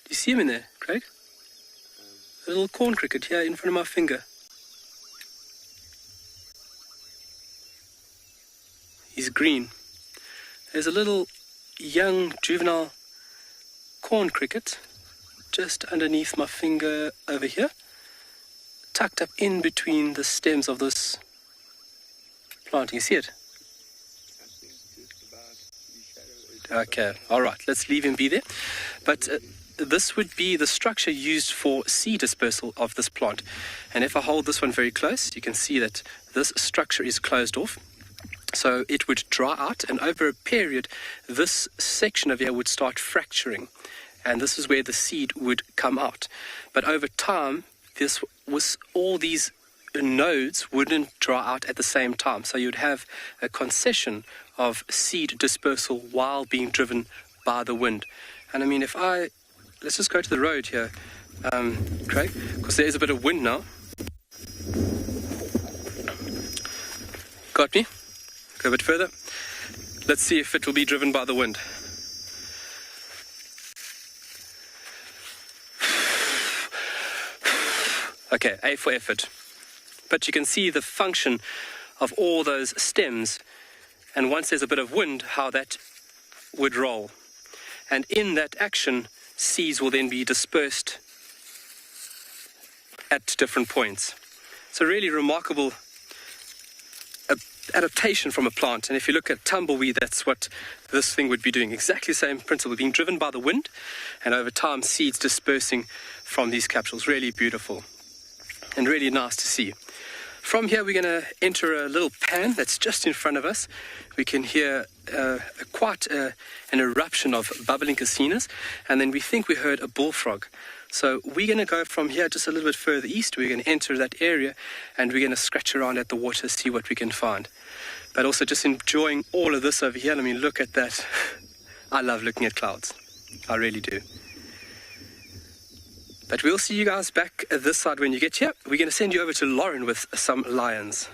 Do you see him in there, Craig? A little corn cricket here in front of my finger. He's green. There's a little young juvenile corn cricket just underneath my finger over here, tucked up in between the stems of this plant. You see it? Okay, all right, let's leave him be there. But this would be the structure used for seed dispersal of this plant. And if I hold this one very close, you can see that this structure is closed off. So it would dry out, and over a period, this section of here would start fracturing, and this is where the seed would come out. But over time, this was all these nodes wouldn't dry out at the same time, so you'd have a concession of seed dispersal while being driven by the wind. And I mean, let's just go to the road here, Craig, because there's a bit of wind now. Got me? Go a bit further. Let's see if it will be driven by the wind. Okay, A for effort. But you can see the function of all those stems, and once there's a bit of wind, how that would roll. And in that action, seeds will then be dispersed at different points. It's a really remarkable adaptation from a plant. And if you look at tumbleweed, that's what this thing would be doing. Exactly the same principle, being driven by the wind, and over time seeds dispersing from these capsules. Really beautiful and really nice to see. From here, we're going to enter a little pan that's just in front of us. We can hear quite an eruption of bubbling casinas, and then we think we heard a bullfrog. So we're going to go from here just a little bit further east. We're going to enter that area, and we're going to scratch around at the water, see what we can find. But also just enjoying all of this over here. I mean, look at that. I love looking at clouds. I really do. But we'll see you guys back at this side when you get here. We're going to send you over to Lauren with some lions.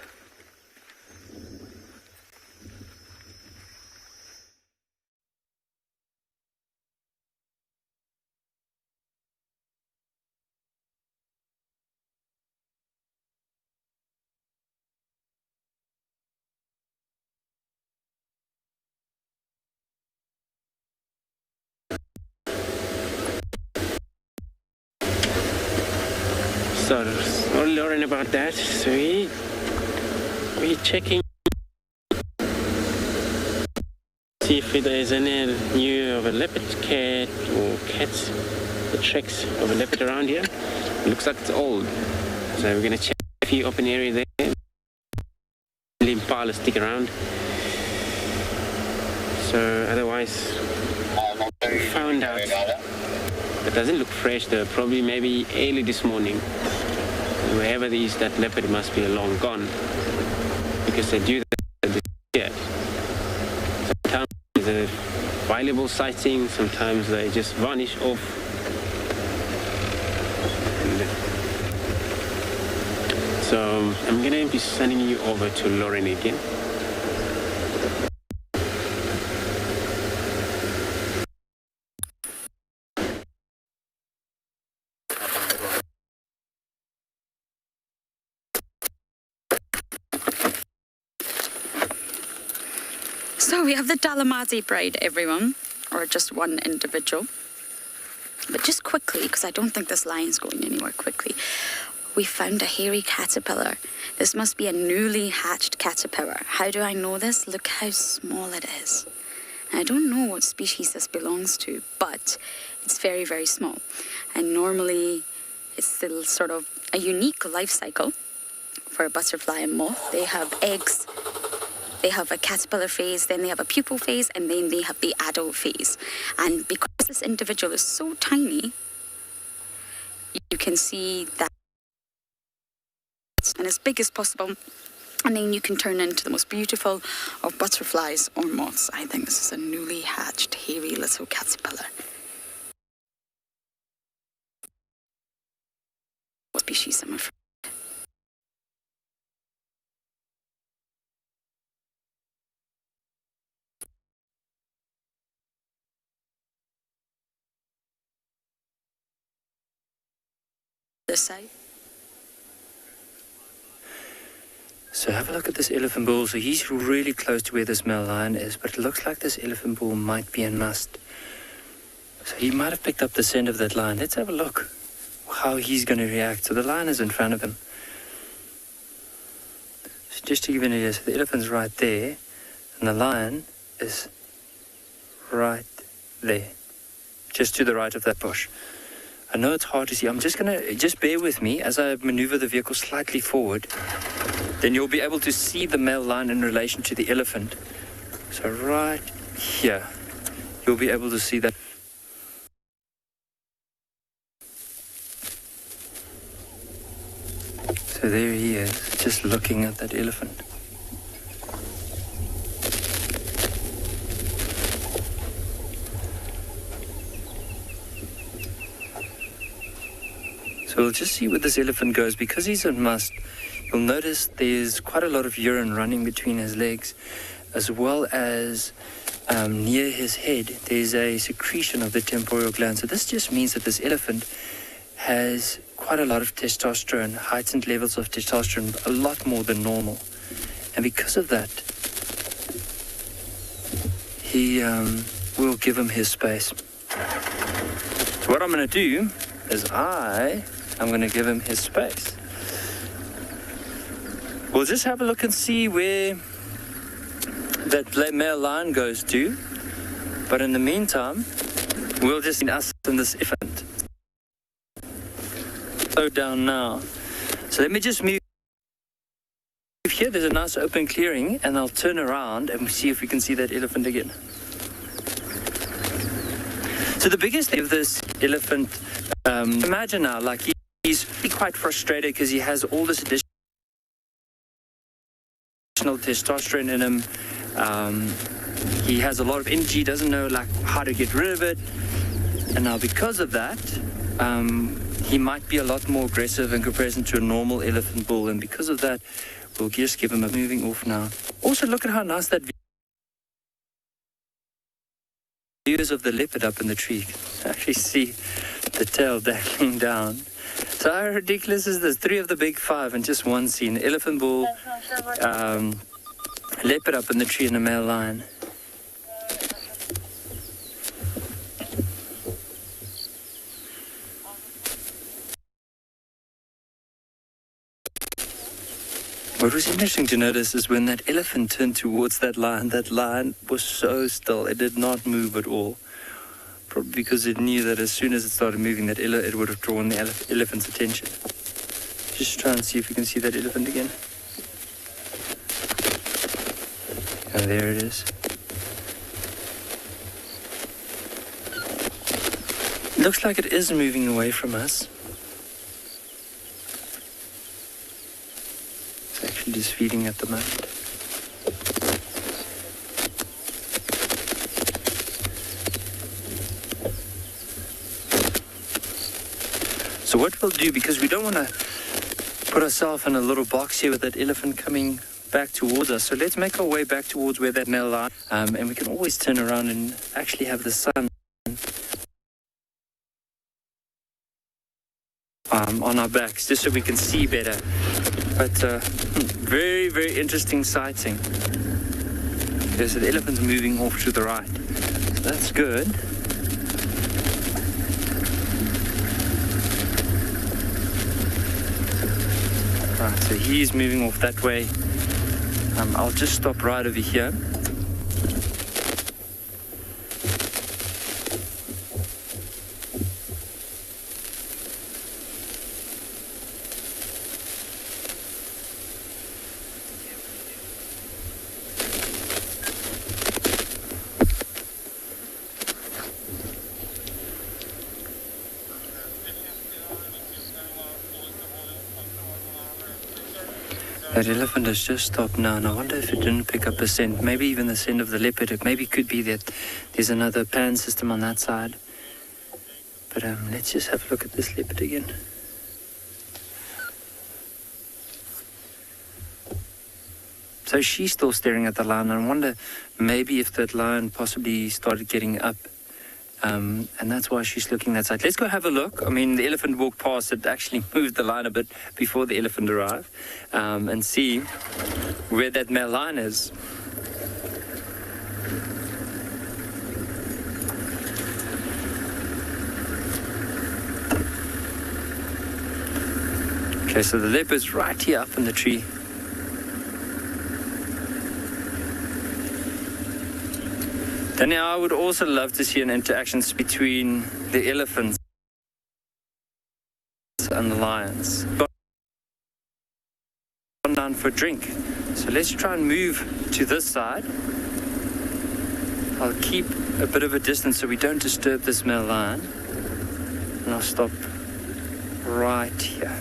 So, Lauren about that. So we're checking, see if there's any new of a leopard cat or cats, the tracks of a leopard around here. It looks like it's old. So we're gonna check a few open area there. The impala stick around. So otherwise, we found out. It doesn't look fresh though, probably maybe early this morning. Wherever there is that leopard must be long gone, because they do that here. Sometimes it's a valuable sighting, sometimes they just vanish off. So I'm going to be sending you over to Lauren again. So we have the Dalamazi bride, everyone, or just one individual. But just quickly, because I don't think this lion's going anywhere quickly, we found a hairy caterpillar. This must be a newly hatched caterpillar. How do I know this? Look how small it is. And I don't know what species this belongs to, but it's very, very small. And normally it's still sort of a unique life cycle for a butterfly and moth. They have eggs. They have a caterpillar phase, then they have a pupal phase, and then they have the adult phase. And because this individual is so tiny, you can see that and as big as possible, and then you can turn into the most beautiful of butterflies or moths. I think this is a newly hatched, hairy little caterpillar. What species am I from? This side. So have a look at this elephant bull. So he's really close to where this male lion is, but it looks like this elephant bull might be in must. So he might have picked up the scent of that lion. Let's have a look how he's going to react. So the lion is in front of him. So just to give you an idea, so the elephant's right there, and the lion is right there, just to the right of that bush. I know it's hard to see. I'm just going to, just bear with me as I maneuver the vehicle slightly forward. then you'll be able to see the male lion in relation to the elephant. So right here, you'll be able to see that. So there he is, just looking at that elephant. So we'll just see where this elephant goes. Because he's a musk, you'll notice there's quite a lot of urine running between his legs, as well as near his head, there's a secretion of the temporal gland. So this just means that this elephant has quite a lot of testosterone, heightened levels of testosterone, a lot more than normal. And because of that, he will give him his space. So what I'm going to do is I'm going to give him his space. We'll just have a look and see where that male lion goes to. But in the meantime, we'll just see us and this elephant. Slow down now. So let me just move here. There's a nice open clearing, and I'll turn around and see if we can see that elephant again. So the biggest thing of this elephant, imagine now, like he's quite frustrated because he has all this additional testosterone in him. He has a lot of energy, doesn't know like how to get rid of it. And now because of that, he might be a lot more aggressive in comparison to a normal elephant bull. And because of that, we'll just give him a moving off now. Also, look at how nice that view is of the leopard up in the tree. You can actually see the tail dangling down. So how ridiculous is this? 3 of the big 5 in just one scene. Elephant bull, leopard up in the tree, and a male lion. What was interesting to notice is when that elephant turned towards that lion was so still. It did not move at all. Probably because it knew that as soon as it started moving, that it would have drawn the elephant's attention. Just try and see if we can see that elephant again. Oh, there it is. Looks like it is moving away from us. It's actually just feeding at the moment. So what we'll do, because we don't want to put ourselves in a little box here with that elephant coming back towards us, so let's make our way back towards where that male lion, and we can always turn around and actually have the sun on our backs, just so we can see better. But very, very interesting sighting. Okay, so the elephant's moving off to the right. So that's good. Right, so he's moving off that way. I'll just stop right over here. That elephant has just stopped now, and I wonder if it didn't pick up a scent, maybe even the scent of the leopard. It maybe could be that there's another pan system on that side. But let's just have a look at this leopard again. So she's still staring at the lion, and I wonder maybe if that lion possibly started getting up. And that's why she's looking that side. Let's go have a look. I mean, the elephant walked past. It actually moved the lion a bit before the elephant arrived. And see where that male lion is. Okay, so the leopard's right here up in the tree. And now I would also love to see an interaction between the elephants and the lions. Gone down gone for a drink. So let's try and move to this side. I'll keep a bit of a distance so we don't disturb this male lion. And I'll stop right here.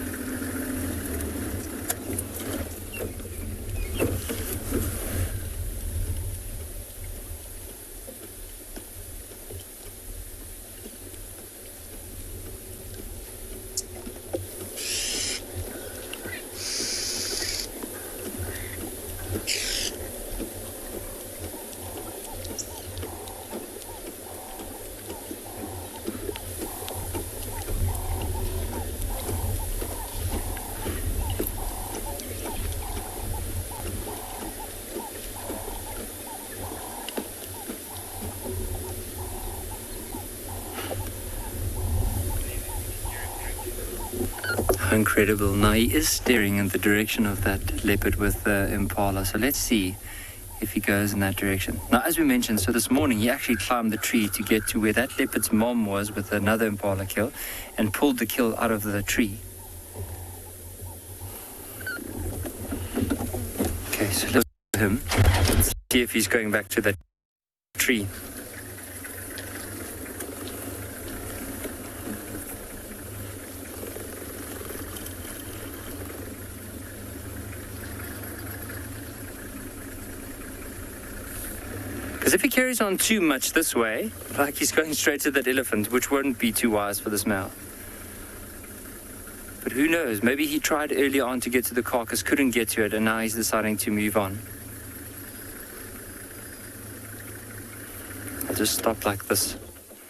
Incredible. Now he is staring in the direction of that leopard with the impala, so let's see if he goes in that direction. Now, as we mentioned, so this morning he actually climbed the tree to get to where that leopard's mom was with another impala kill and pulled the kill out of the tree. Okay, so let's look at him. Let's see if he's going back to that tree. Because if he carries on too much this way, like he's going straight to that elephant, which wouldn't be too wise for this male. But who knows, maybe he tried early on to get to the carcass, couldn't get to it, and now he's deciding to move on. I'll just stop like this. I'm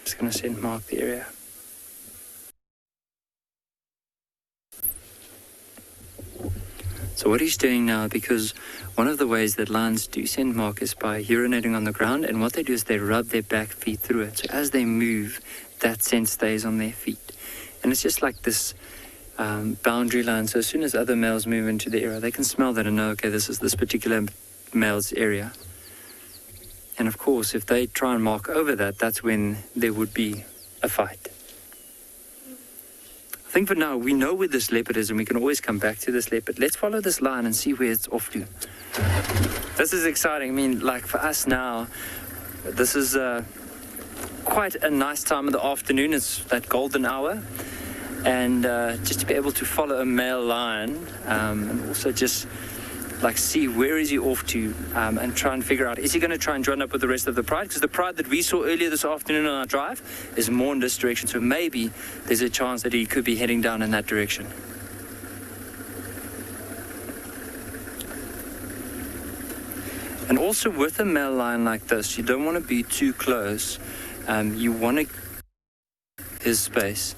just going to scent mark the area. So what he's doing now, because one of the ways that lions do scent mark is by urinating on the ground, and what they do is they rub their back feet through it. So as they move, that scent stays on their feet. And it's just like this boundary line. So as soon as other males move into the area, they can smell that and know, okay, this is this particular male's area. And of course, if they try and mark over that, that's when there would be a fight. I think for now, we know where this leopard is and we can always come back to this leopard. Let's follow this line and see where it's off to. This is exciting. I mean, like for us now, this is quite a nice time of the afternoon. It's that golden hour. And just to be able to follow a male lion and also just like see where is he off to and try and figure out, is he going to try and join up with the rest of the pride? Because the pride that we saw earlier this afternoon on our drive is more in this direction. So maybe there's a chance that he could be heading down in that direction. And also with a male lion like this, you don't want to be too close. You want to his space.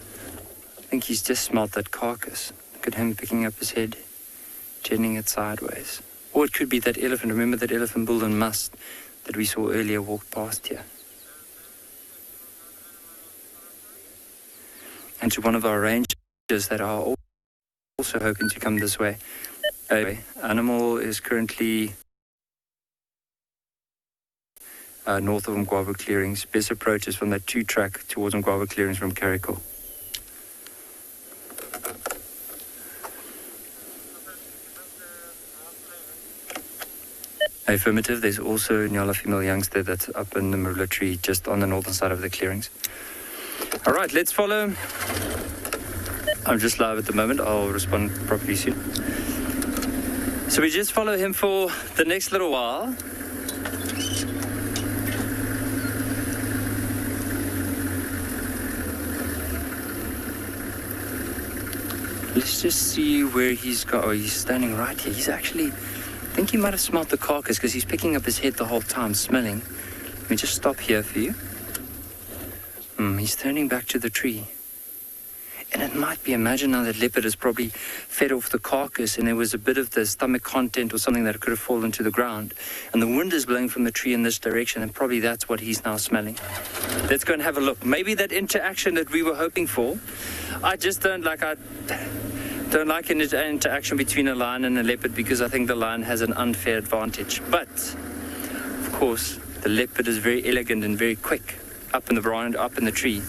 I think he's just smelt that carcass. Look at him picking up his head, turning it sideways. Or it could be that elephant. Remember that elephant, bull and must that we saw earlier walked past here. And to one of our rangers that are also hoping to come this way. Animal is currently north of Mgwava clearings. Best approach is from that 2-track towards Mgwava clearings from Karikal. Affirmative, there's also Nyala female youngster that's up in the Marilla Tree just on the northern side of the clearings. All right, let's follow. I'm just live at the moment. I'll respond properly soon. So we just follow him for the next little while. Let's just see where he's got. Oh, he's standing right here. He's actually, I think he might have smelled the carcass because he's picking up his head the whole time, smelling. Let me just stop here for you. He's turning back to the tree. And it might be, imagine now that leopard has probably fed off the carcass and there was a bit of the stomach content or something that could have fallen to the ground. And the wind is blowing from the tree in this direction and probably that's what he's now smelling. Let's go and have a look. Maybe that interaction that we were hoping for. I just don't like an interaction between a lion and a leopard because I think the lion has an unfair advantage. But, of course, the leopard is very elegant and very quick up in the tree.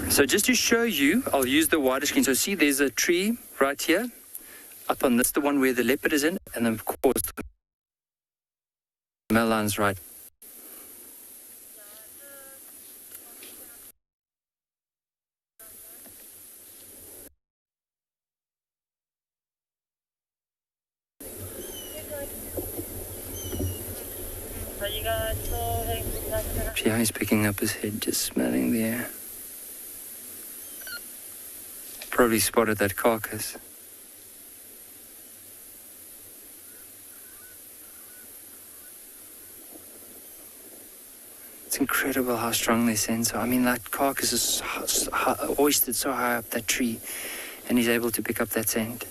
So just to show you, I'll use the wider screen. So see, there's a tree right here. up on this, the one where the leopard is in, and then of course the male lion's right. See how he's picking up his head, just smelling the air. Probably spotted that carcass. It's incredible how strong their sense are. I mean, that carcass is hoisted so high up that tree, and he's able to pick up that scent.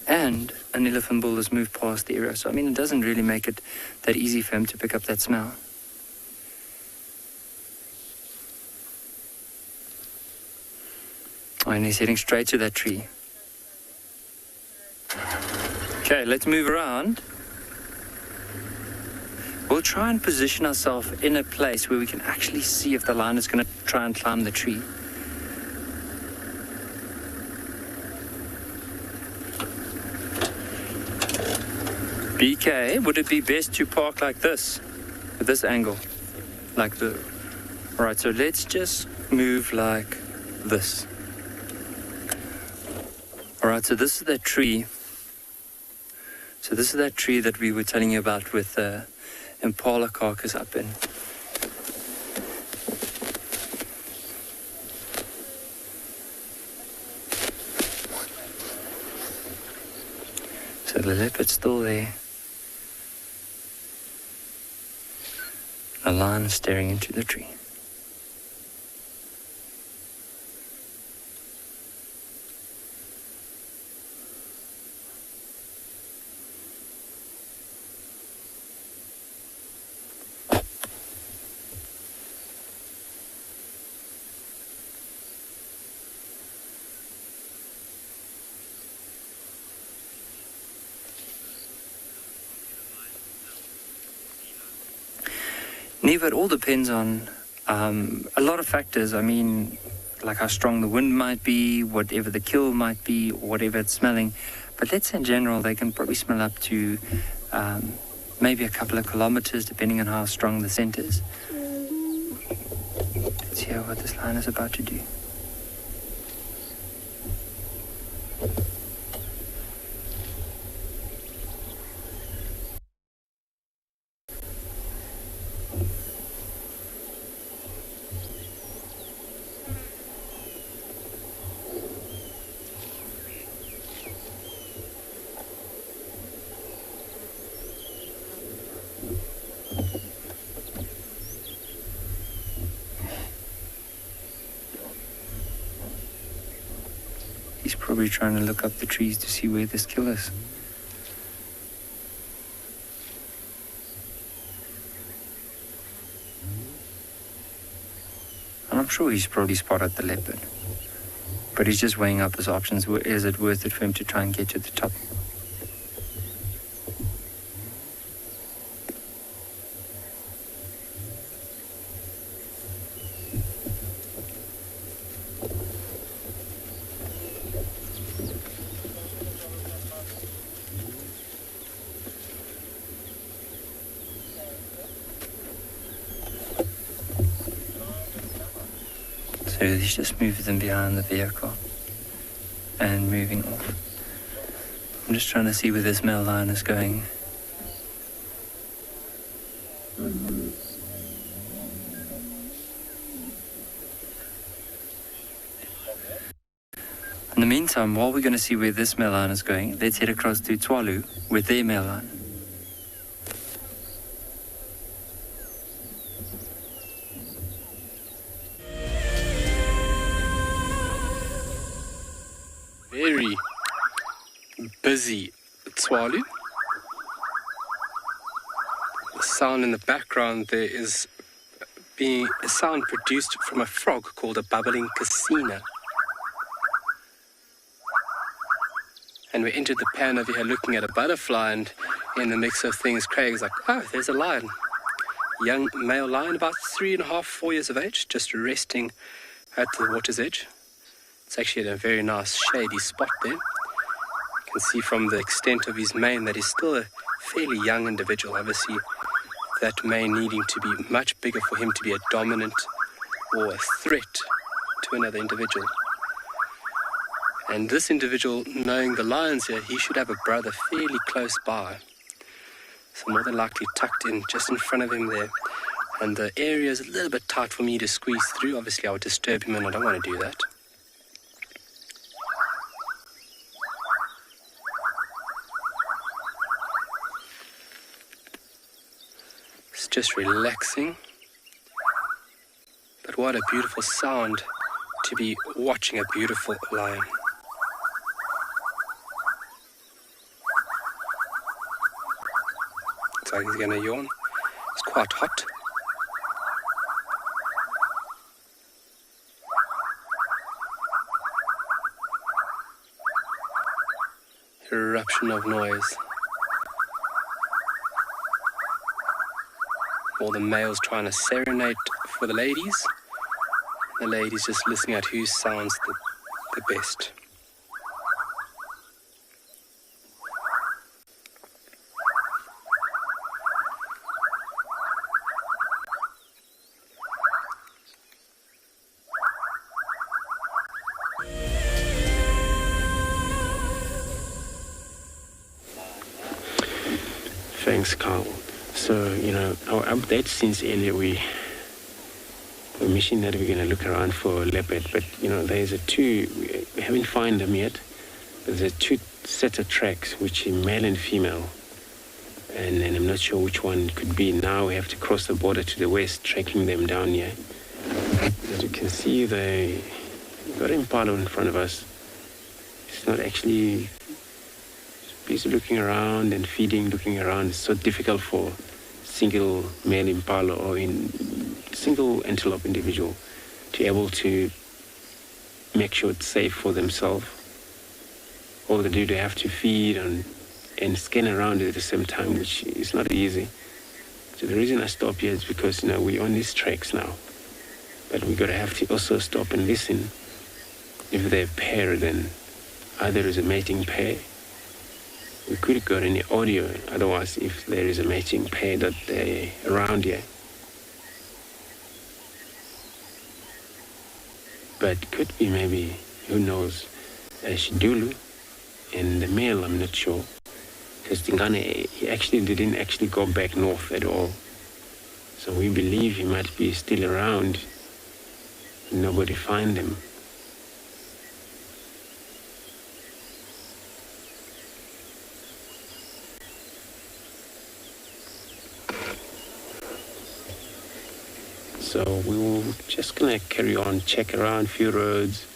And an elephant bull has moved past the area, so I mean, it doesn't really make it that easy for him to pick up that smell. Oh, and he's heading straight to that tree. Okay, let's move around. We'll try and position ourselves in a place where we can actually see if the lion is going to try and climb the tree. BK, would it be best to park like this, at this angle? Like the... Alright, so let's just move like this. Alright, so this is that tree. So this is that tree that we were telling you about with the impala carcass up in. So the leopard's still there. The lion staring into the tree. Neva, it all depends on a lot of factors. I mean, like how strong the wind might be, whatever the kill might be, or whatever it's smelling. But let's say in general, they can probably smell up to maybe a couple of kilometers, depending on how strong the scent is. Let's hear what this lion is about to do. He's probably trying to look up the trees to see where this kill is. And I'm sure he's probably spotted the leopard. But he's just weighing up his options. Is it worth it for him to try and get to the top? So he's just moved them behind the vehicle and moving off. I'm just trying to see where this male lion is going. In the meantime, while we're going to see where this male lion is going, let's head across to Tswalu with their male lion. Very busy Tswalu. The sound in the background there is being a sound produced from a frog called a bubbling casina. And we entered the pan over here looking at a butterfly, and in the mix of things, Craig's like, oh, there's a lion. Young male lion, about 3.5, 4 years of age, just resting at the water's edge. It's actually at a very nice shady spot there. can see from the extent of his mane that he's still a fairly young individual. Obviously, that mane needing to be much bigger for him to be a dominant or a threat to another individual. And this individual, knowing the lions here, he should have a brother fairly close by. So more than likely tucked in just in front of him there. And the area is a little bit tight for me to squeeze through. Obviously, I would disturb him and I don't want to do that. It's just relaxing. But what a beautiful sound to be watching a beautiful lion. Looks like he's gonna yawn. It's quite hot. Eruption of noise. All the males trying to serenade for the ladies. The ladies just listening at who sounds the best. Thanks, Carl. So, our update since earlier, we mentioned that we're going to look around for a leopard, but, there's we haven't found them yet, but there's two sets of tracks, which are male and female, and I'm not sure which one it could be. Now we have to cross the border to the west, tracking them down here. As you can see, they got an impala in front of us. It's not actually busy looking around and feeding, looking around. It's so difficult for single male impala or single antelope individual to be able to make sure it's safe for themselves. All they do, they have to feed and scan around at the same time, which is not easy. So the reason I stop here is because, we're on these tracks now. But we got to have to also stop and listen. If they're paired, then either is a mating pair. We could have got any audio, otherwise, if there is a mating pair that they're around here. But could be maybe, who knows, a Shidulu, and the male, I'm not sure. Because Tingane, he actually didn't go back north at all. So we believe he might be still around. Nobody find him. So we will just gonna carry on, check around a few roads,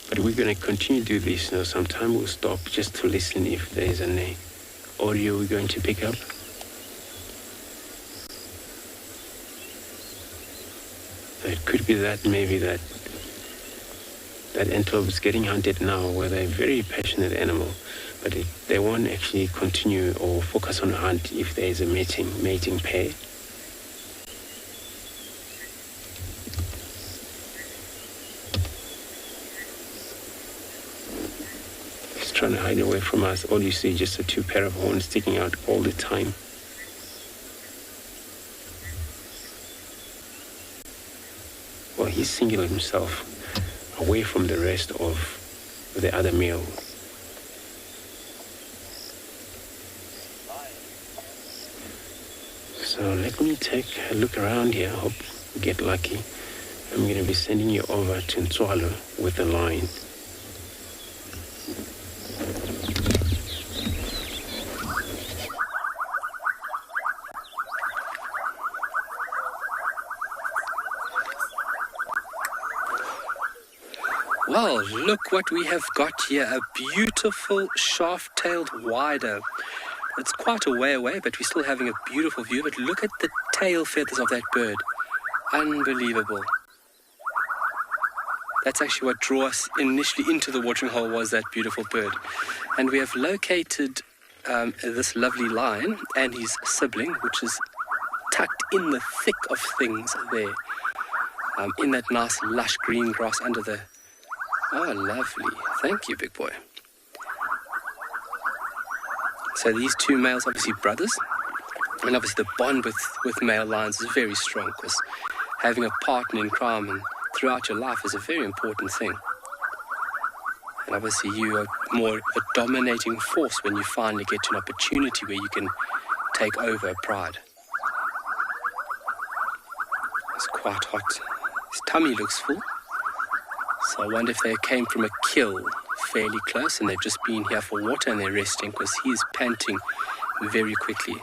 but we're gonna continue to do this. Sometime we'll stop just to listen if there's any audio we're going to pick up. It could be that maybe that antelope is getting hunted now, where they're a very passionate animal, but they won't actually continue or focus on the hunt if there's a mating pair. Trying to hide away from us. All you see is just a two pair of horns sticking out all the time. Well, he's singling himself away from the rest of the other male. So let me take a look around here. Hope we get lucky. I'm going to be sending you over to Tswalu with the line. Well, look what we have got here, a beautiful shaft-tailed wider. It's quite a way away, but we're still having a beautiful view. But look at the tail feathers of that bird. Unbelievable. That's actually what drew us initially into the watering hole, was that beautiful bird. And we have located this lovely lion and his sibling, which is tucked in the thick of things there, in that nice lush green grass under the... Oh, lovely. Thank you, big boy. So these two males, obviously brothers, and obviously the bond with male lions is very strong, because having a partner in crime and throughout your life is a very important thing. And obviously you are more of a dominating force when you finally get to an opportunity where you can take over a pride. It's quite hot. His tummy looks full. So I wonder if they came from a kill fairly close and they've just been here for water and they're resting, because he's panting very quickly.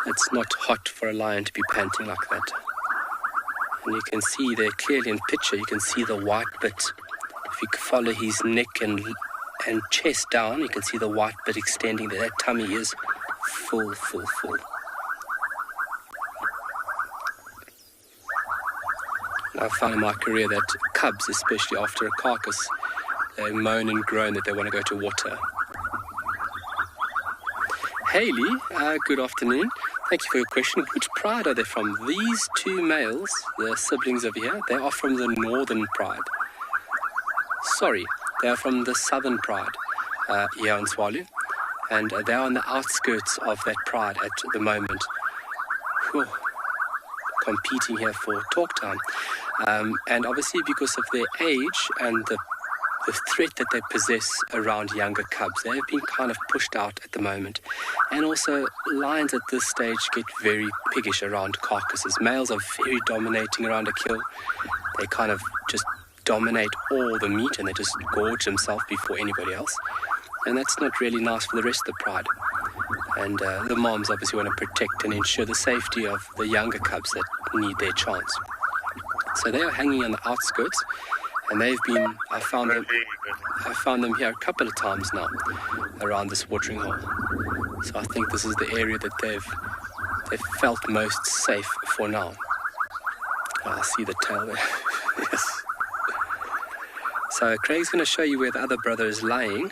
It's not hot for a lion to be panting like that. And you can see there clearly in picture, you can see the white bit. If you follow his neck and chest down, you can see the white bit extending there. That tummy is full. I've found in my career that cubs, especially after a carcass, they moan and groan that they want to go to water. Haley, good afternoon. Thank you for your question. Which pride are they from? These two males, the siblings over here, they are from the northern pride. Sorry, they are from the southern pride here in Tswalu. And they are on the outskirts of that pride at the moment. Whew. Competing here for talk time. And obviously because of their age and the threat that they possess around younger cubs, they have been kind of pushed out at the moment. And also lions at this stage get very piggish around carcasses. Males are very dominating around a kill. They kind of just dominate all the meat and they just gorge themselves before anybody else. And that's not really nice for the rest of the pride. And the moms obviously want to protect and ensure the safety of the younger cubs that need their chance. So they are hanging on the outskirts, and they've been, I found them here a couple of times now around this watering hole. So I think this is the area that they've felt most safe for now. I see the tail there. Yes. So Craig's going to show you where the other brother is lying,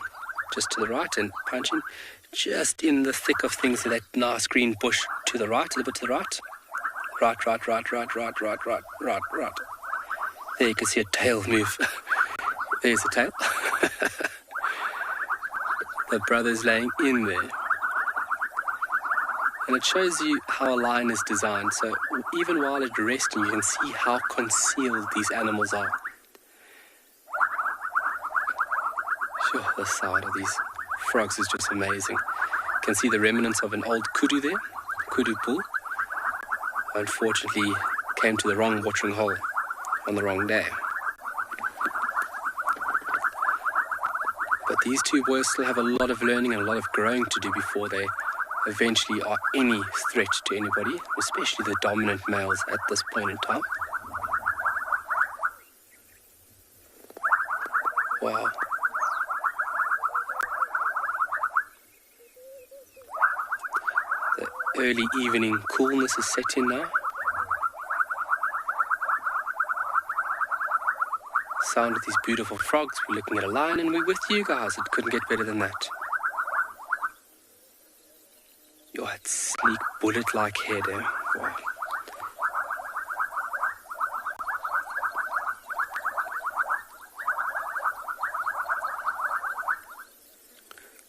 just to the right, and punching just in the thick of things, that nice green bush to the right, a little bit to the right. Right. There you can see a tail move. There's the tail. The brother's laying in there. And it shows you how a lion is designed. So even while it's resting, you can see how concealed these animals are. Sure, the sound of these frogs is just amazing. You can see the remnants of an old kudu there, kudu bull. Unfortunately, came to the wrong watering hole on the wrong day. But these two boys still have a lot of learning and a lot of growing to do before they eventually are any threat to anybody, especially the dominant males at this point in time. Wow. The early evening coolness is set in now. Sound of these beautiful frogs. We're looking at a lion and we're with you guys. It couldn't get better than that. Yo, that sleek bullet-like head there. Wow.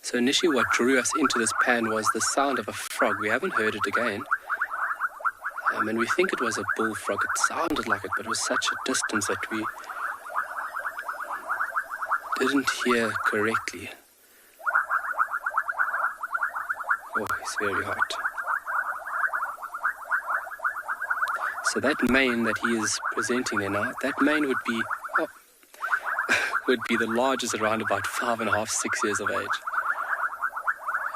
So initially what drew us into this pan was the sound of a frog. We haven't heard it again. And we think it was a bullfrog. It sounded like it, but it was such a distance that we didn't hear correctly. Oh, it's very hot. So that mane that he is presenting there now, that mane would be the largest around about 5.5, 6 years of age.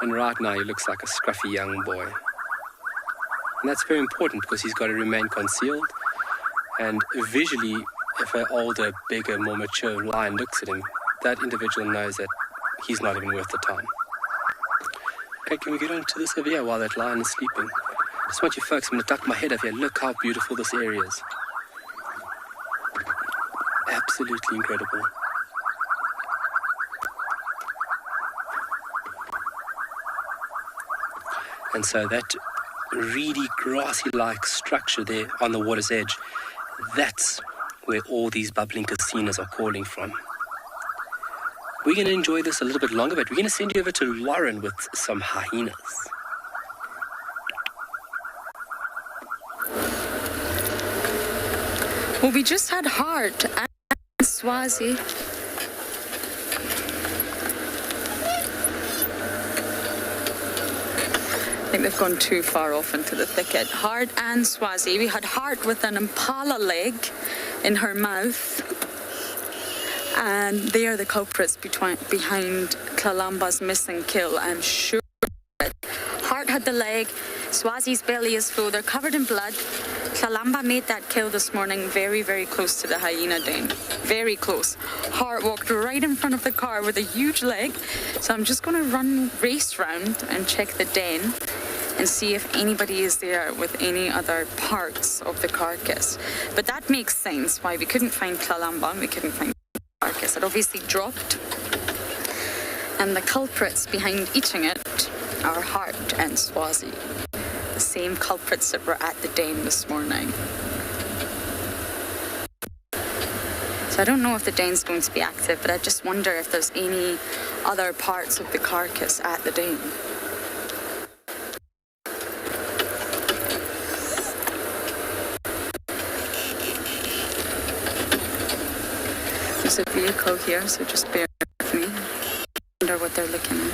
And right now he looks like a scruffy young boy. And that's very important because he's got to remain concealed. And visually, if an older, bigger, more mature lion looks at him, that individual knows that he's not even worth the time. Okay, can we get on to this over here while that lion is sleeping? I just want you folks, I'm going to duck my head up here. Look how beautiful this area is. Absolutely incredible. And so that reedy, grassy-like structure there on the water's edge, that's where all these bubbling casinos are calling from. we're going to enjoy this a little bit longer, but we're going to send you over to Lauren with some hyenas. Well, we just had Hart and Swazi. I think they've gone too far off into the thicket. Hart and Swazi. We had Hart with an impala leg in her mouth. And they are the culprits behind Kalamba's missing kill. I'm sure. Hart had the leg. Swazi's belly is full. They're covered in blood. Kalamba made that kill this morning very, very close to the hyena den. Very close. Hart walked right in front of the car with a huge leg. So I'm just going to race round and check the den and see if anybody is there with any other parts of the carcass. But that makes sense why we couldn't find Kalamba and we couldn't find the carcass. It obviously dropped. And the culprits behind eating it are Hart and Swazi. The same culprits that were at the den this morning. So I don't know if the den's going to be active, but I just wonder if there's any other parts of the carcass at the den. There's a vehicle here, so just bear with me. I wonder what they're looking at.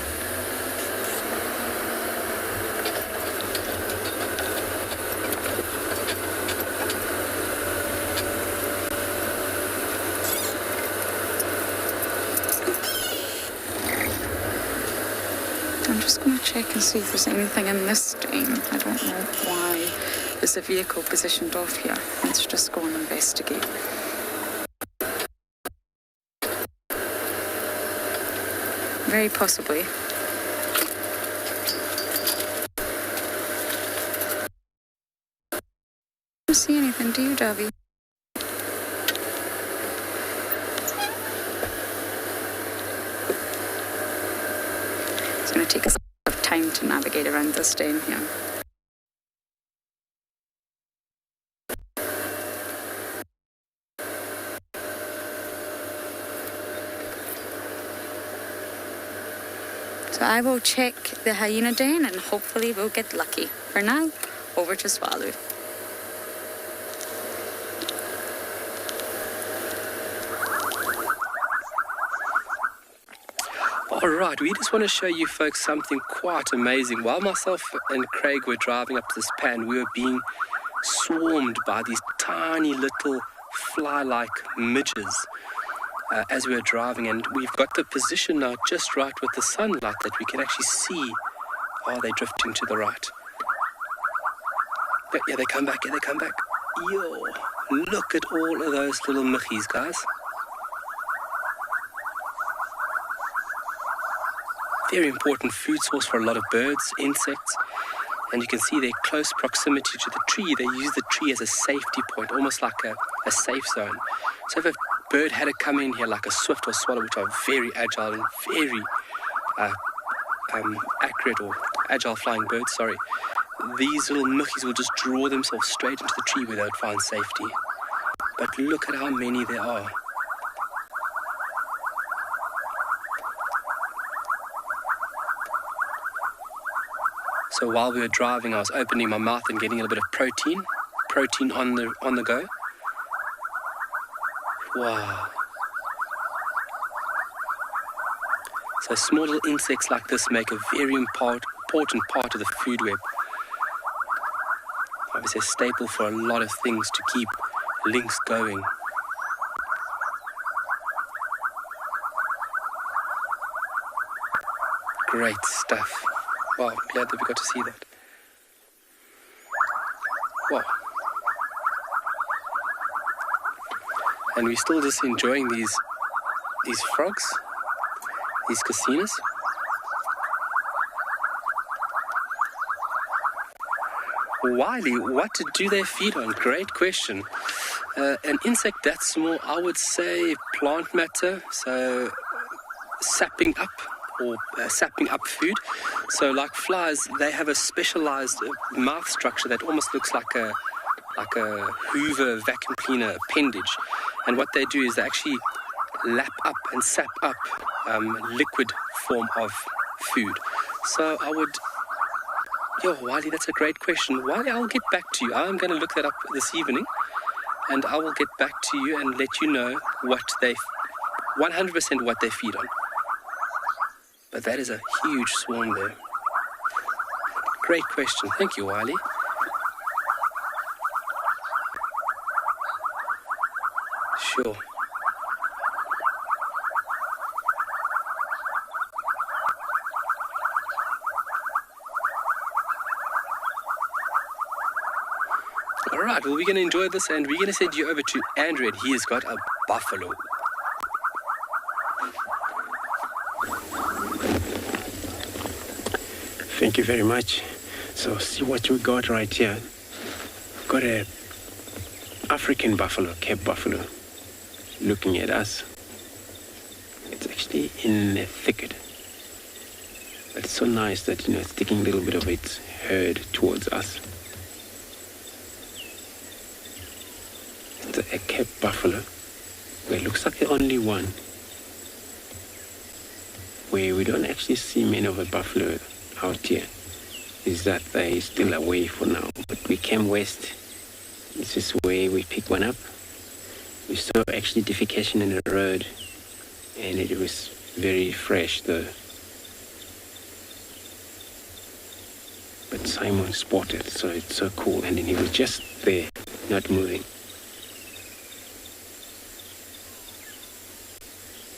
I'm just going to check and see if there's anything in this den. I don't know why there's a vehicle positioned off here. Let's just go and investigate. Very possibly. I don't see anything, do you, Davy? It's going to take us a bit of time to navigate around this den here. So I will check the hyena den and hopefully we'll get lucky. For now, over to Tswalu. All right, we just want to show you folks something quite amazing. While myself and Craig were driving up this pan, we were being swarmed by these tiny little fly-like midges as we were driving, and we've got the position now just right with the sunlight that we can actually see. Oh, they're drifting to the right. Yeah, they come back, Yo, look at all of those little mickies, guys. Very important food source for a lot of birds, insects, and you can see their close proximity to the tree. They use the tree as a safety point, almost like a safe zone. So if a bird had to come in here like a swift or swallow, which are very agile and very accurate, or agile flying birds, sorry, these little mickies will just draw themselves straight into the tree where they would find safety. But look at how many there are. So while we were driving, I was opening my mouth and getting a little bit of protein on the go. Wow. So small little insects like this make a very important part of the food web. Obviously a staple for a lot of things to keep links going. Great stuff. Wow, glad that we got to see that. Wow. And we're still just enjoying these frogs, these casinas. Wiley, what do they feed on? Great question. An insect that small, I would say plant matter, so sapping up food. So like flies, they have a specialized mouth structure that almost looks like a Hoover vacuum cleaner appendage. And what they do is they actually lap up and sap up liquid form of food. So I would... Wally, that's a great question. Wally, I'll get back to you. I'm going to look that up this evening, and I will get back to you and let you know what 100% what they feed on. But that is a huge swarm there. Great question. Thank you, Wally. Sure. All right, well, we're going to enjoy this, and we're going to send you over to Andrew. He has got a buffalo. Thank you very much. So see what we got right here. Got a African buffalo, Cape buffalo, looking at us. It's actually in a thicket. But it's so nice that, it's taking a little bit of its herd towards us. It's a Cape buffalo. Well, it looks like the only one where we don't actually see many of a buffalo out here. Is that they're still away for now. But we came west. This is where we picked one up. We saw actually defecation in the road, and it was very fresh though. But Simon spotted, so it's so cool, and then he was just there, not moving.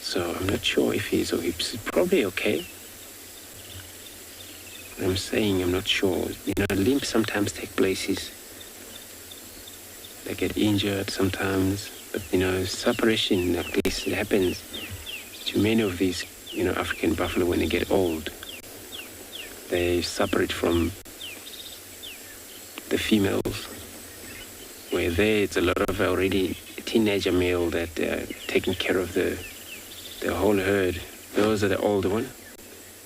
So I'm not sure if he's probably okay. I'm saying I'm not sure. Limps sometimes take places. They get injured sometimes. But, separation like this happens to many of these, African buffalo when they get old. They separate from the females. Where there, it's a lot of already teenager male that are taking care of the whole herd. Those are the older ones.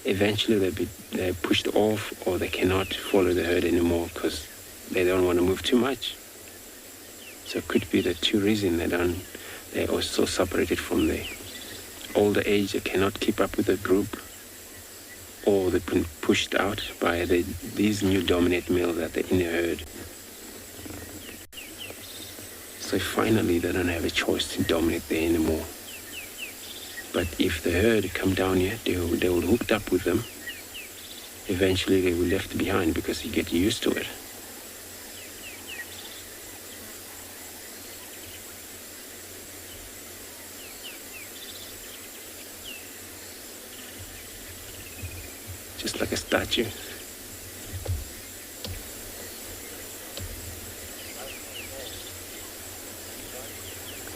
Eventually they're pushed off, or they cannot follow the herd anymore because they don't want to move too much. So it could be the two reasons they're also separated from the older age. They cannot keep up with the group, or they've been pushed out by these new dominant males that are in the herd. So finally they don't have a choice to dominate there anymore. But if the herd come down here, they will hooked up with them. Eventually they will left behind because you get used to it. Just like a statue.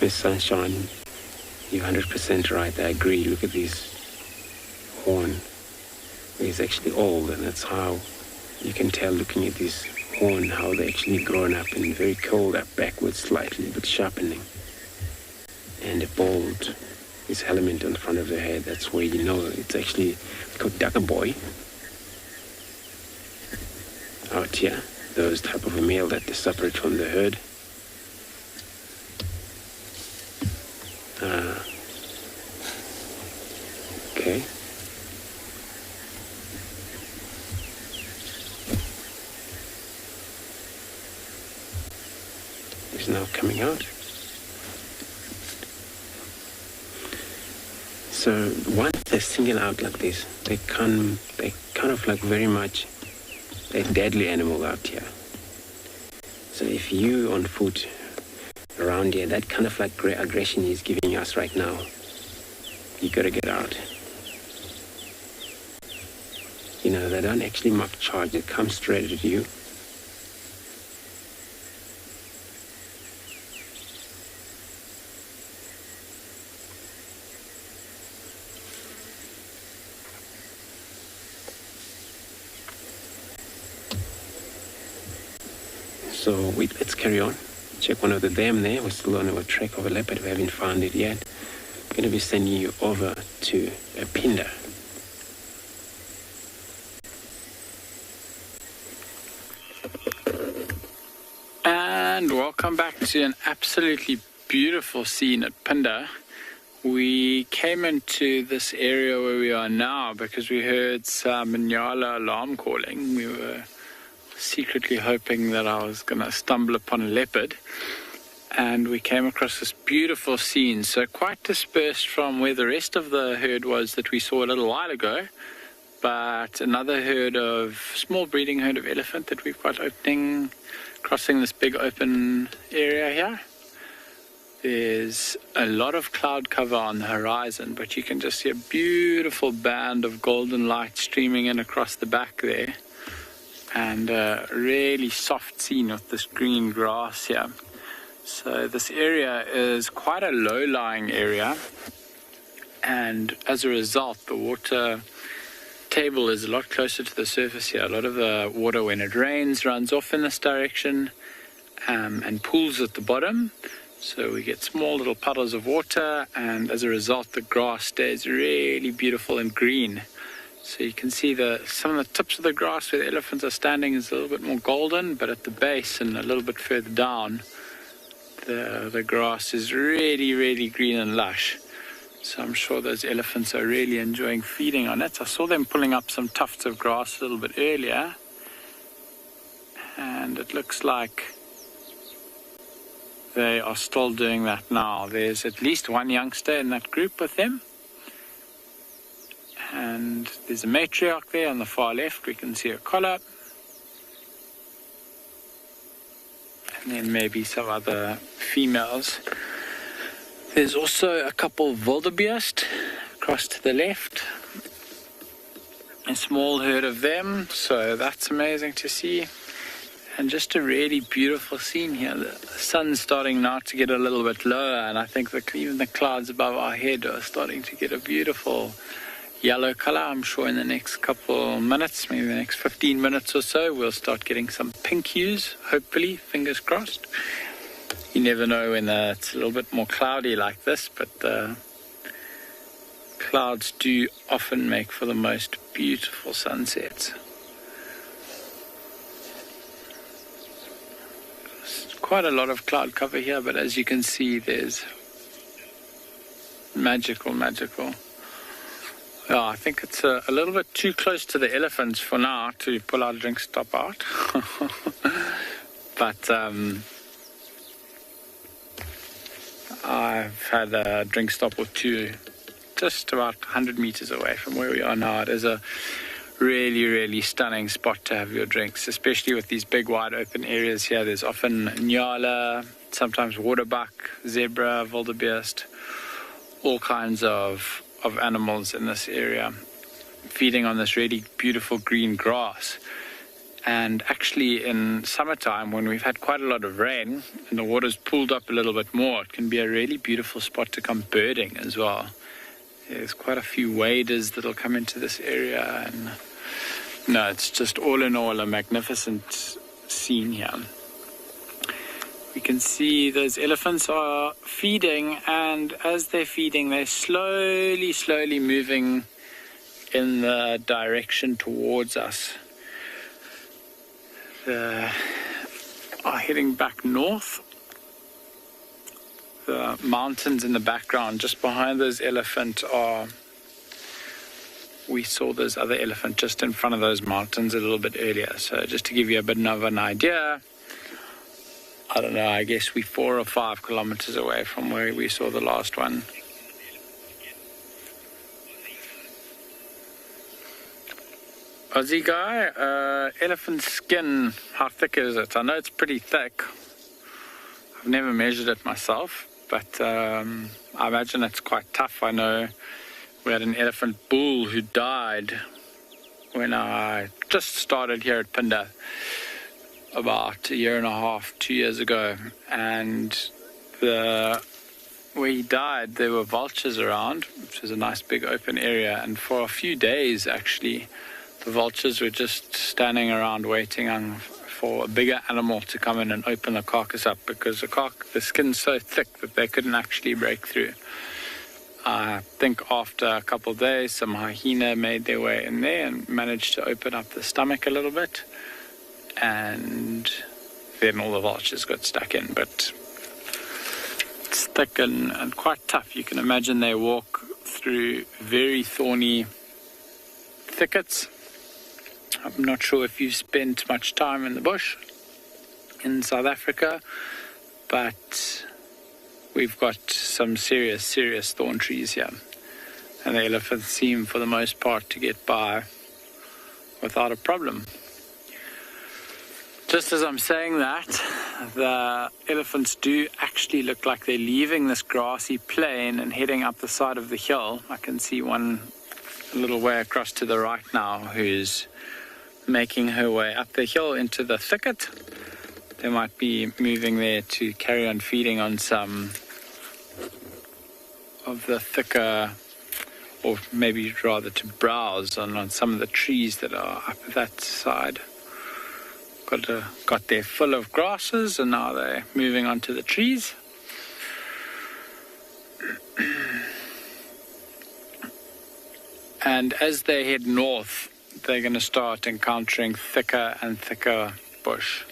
Miss Sunshine, you're 100% right. I agree. Look at this horn. It's actually old, and that's how you can tell looking at this horn how they actually grown up and very curled up backwards slightly, but sharpening. And a bald, this element on the front of the head. That's where it's actually called Dagger Boy. Out here, those type of a male that they separate from the herd. Okay. It's now coming out. So once they single out like this, they kind of like very much a deadly animal out here. So if you on foot around here, that kind of like aggression he's giving us right now, you gotta get out. They don't actually mock charge, they come straight at you. So let's carry on. Check one of the dam there. We're still on our track of a leopard. We haven't found it yet. I'm going to be sending you over to a Pinda. And welcome back to an absolutely beautiful scene at Pinda, We came into this area where we are now because we heard some Nyala alarm calling. We were secretly hoping that I was going to stumble upon a leopard. And we came across this beautiful scene, so quite dispersed from where the rest of the herd was that we saw a little while ago. But another small breeding herd of elephant that we've got crossing this big open area here. There's a lot of cloud cover on the horizon, but you can just see a beautiful band of golden light streaming in across the back there. And a really soft scene with this green grass here. So this area is quite a low-lying area, and as a result, the water table is a lot closer to the surface here. A lot of the water, when it rains, runs off in this direction and pools at the bottom. So we get small little puddles of water, and as a result, the grass stays really beautiful and green. So you can see some of the tips of the grass where the elephants are standing is a little bit more golden, but at the base and a little bit further down, the grass is really, really green and lush. So I'm sure those elephants are really enjoying feeding on it. I saw them pulling up some tufts of grass a little bit earlier, and it looks like they are still doing that now. There's at least one youngster in that group with them, and there's a matriarch there on the far left. We can see a collar. And then maybe some other females. There's also a couple wildebeest across to the left. A small herd of them, so that's amazing to see. And just a really beautiful scene here. The sun's starting now to get a little bit lower, and I think even the clouds above our head are starting to get a beautiful yellow color. I'm sure in the next couple minutes, maybe the next 15 minutes or so, we'll start getting some pink hues, hopefully, fingers crossed. You never know when it's a little bit more cloudy like this, but the clouds do often make for the most beautiful sunsets. There's quite a lot of cloud cover here, but as you can see, there's magical. Yeah, I think it's a little bit too close to the elephants for now to pull our drink stop out. But I've had a drink stop or two just about 100 meters away from where we are now. It is a really, really stunning spot to have your drinks, especially with these big wide open areas here. There's often nyala, sometimes waterbuck, zebra, wildebeest, all kinds of animals in this area feeding on this really beautiful green grass. And actually in summertime, when we've had quite a lot of rain and the water's pooled up a little bit more, it can be a really beautiful spot to come birding as well. There's quite a few waders that'll come into this area, and no, it's just all in all a magnificent scene here. We can see those elephants are feeding, and as they're feeding, they're slowly moving in the direction towards us. They are heading back north. The mountains in the background just behind those elephant we saw this other elephant just in front of those mountains a little bit earlier. So just to give you a bit of an idea, I don't know, I guess we're 4 or 5 kilometers away from where we saw the last one. Aussie guy, elephant skin, how thick is it? I know it's pretty thick. I've never measured it myself, but I imagine it's quite tough. I know we had an elephant bull who died when I just started here at Pinda about 1.5 years, 2 years ago, and where he died there were vultures around, which is a nice big open area, and for a few days actually the vultures were just standing around waiting for a bigger animal to come in and open the carcass up, because the skin's so thick that they couldn't actually break through. I think after a couple of days some hyena made their way in there and managed to open up the stomach a little bit, and then all the vultures got stuck in. But it's thick and quite tough. You can imagine they walk through very thorny thickets. I'm not sure if you've spent much time in the bush in South Africa, but we've got some serious thorn trees here. And the elephants seem, for the most part, to get by without a problem. Just as I'm saying that, the elephants do actually look like they're leaving this grassy plain and heading up the side of the hill. I can see one a little way across to the right now who's making her way up the hill into the thicket. They might be moving there to carry on feeding on some of the thicker, or maybe rather to browse on some of the trees that are up that side. Got there full of grasses, and now they're moving on to the trees. And as they head north, they're going to start encountering thicker and thicker bush.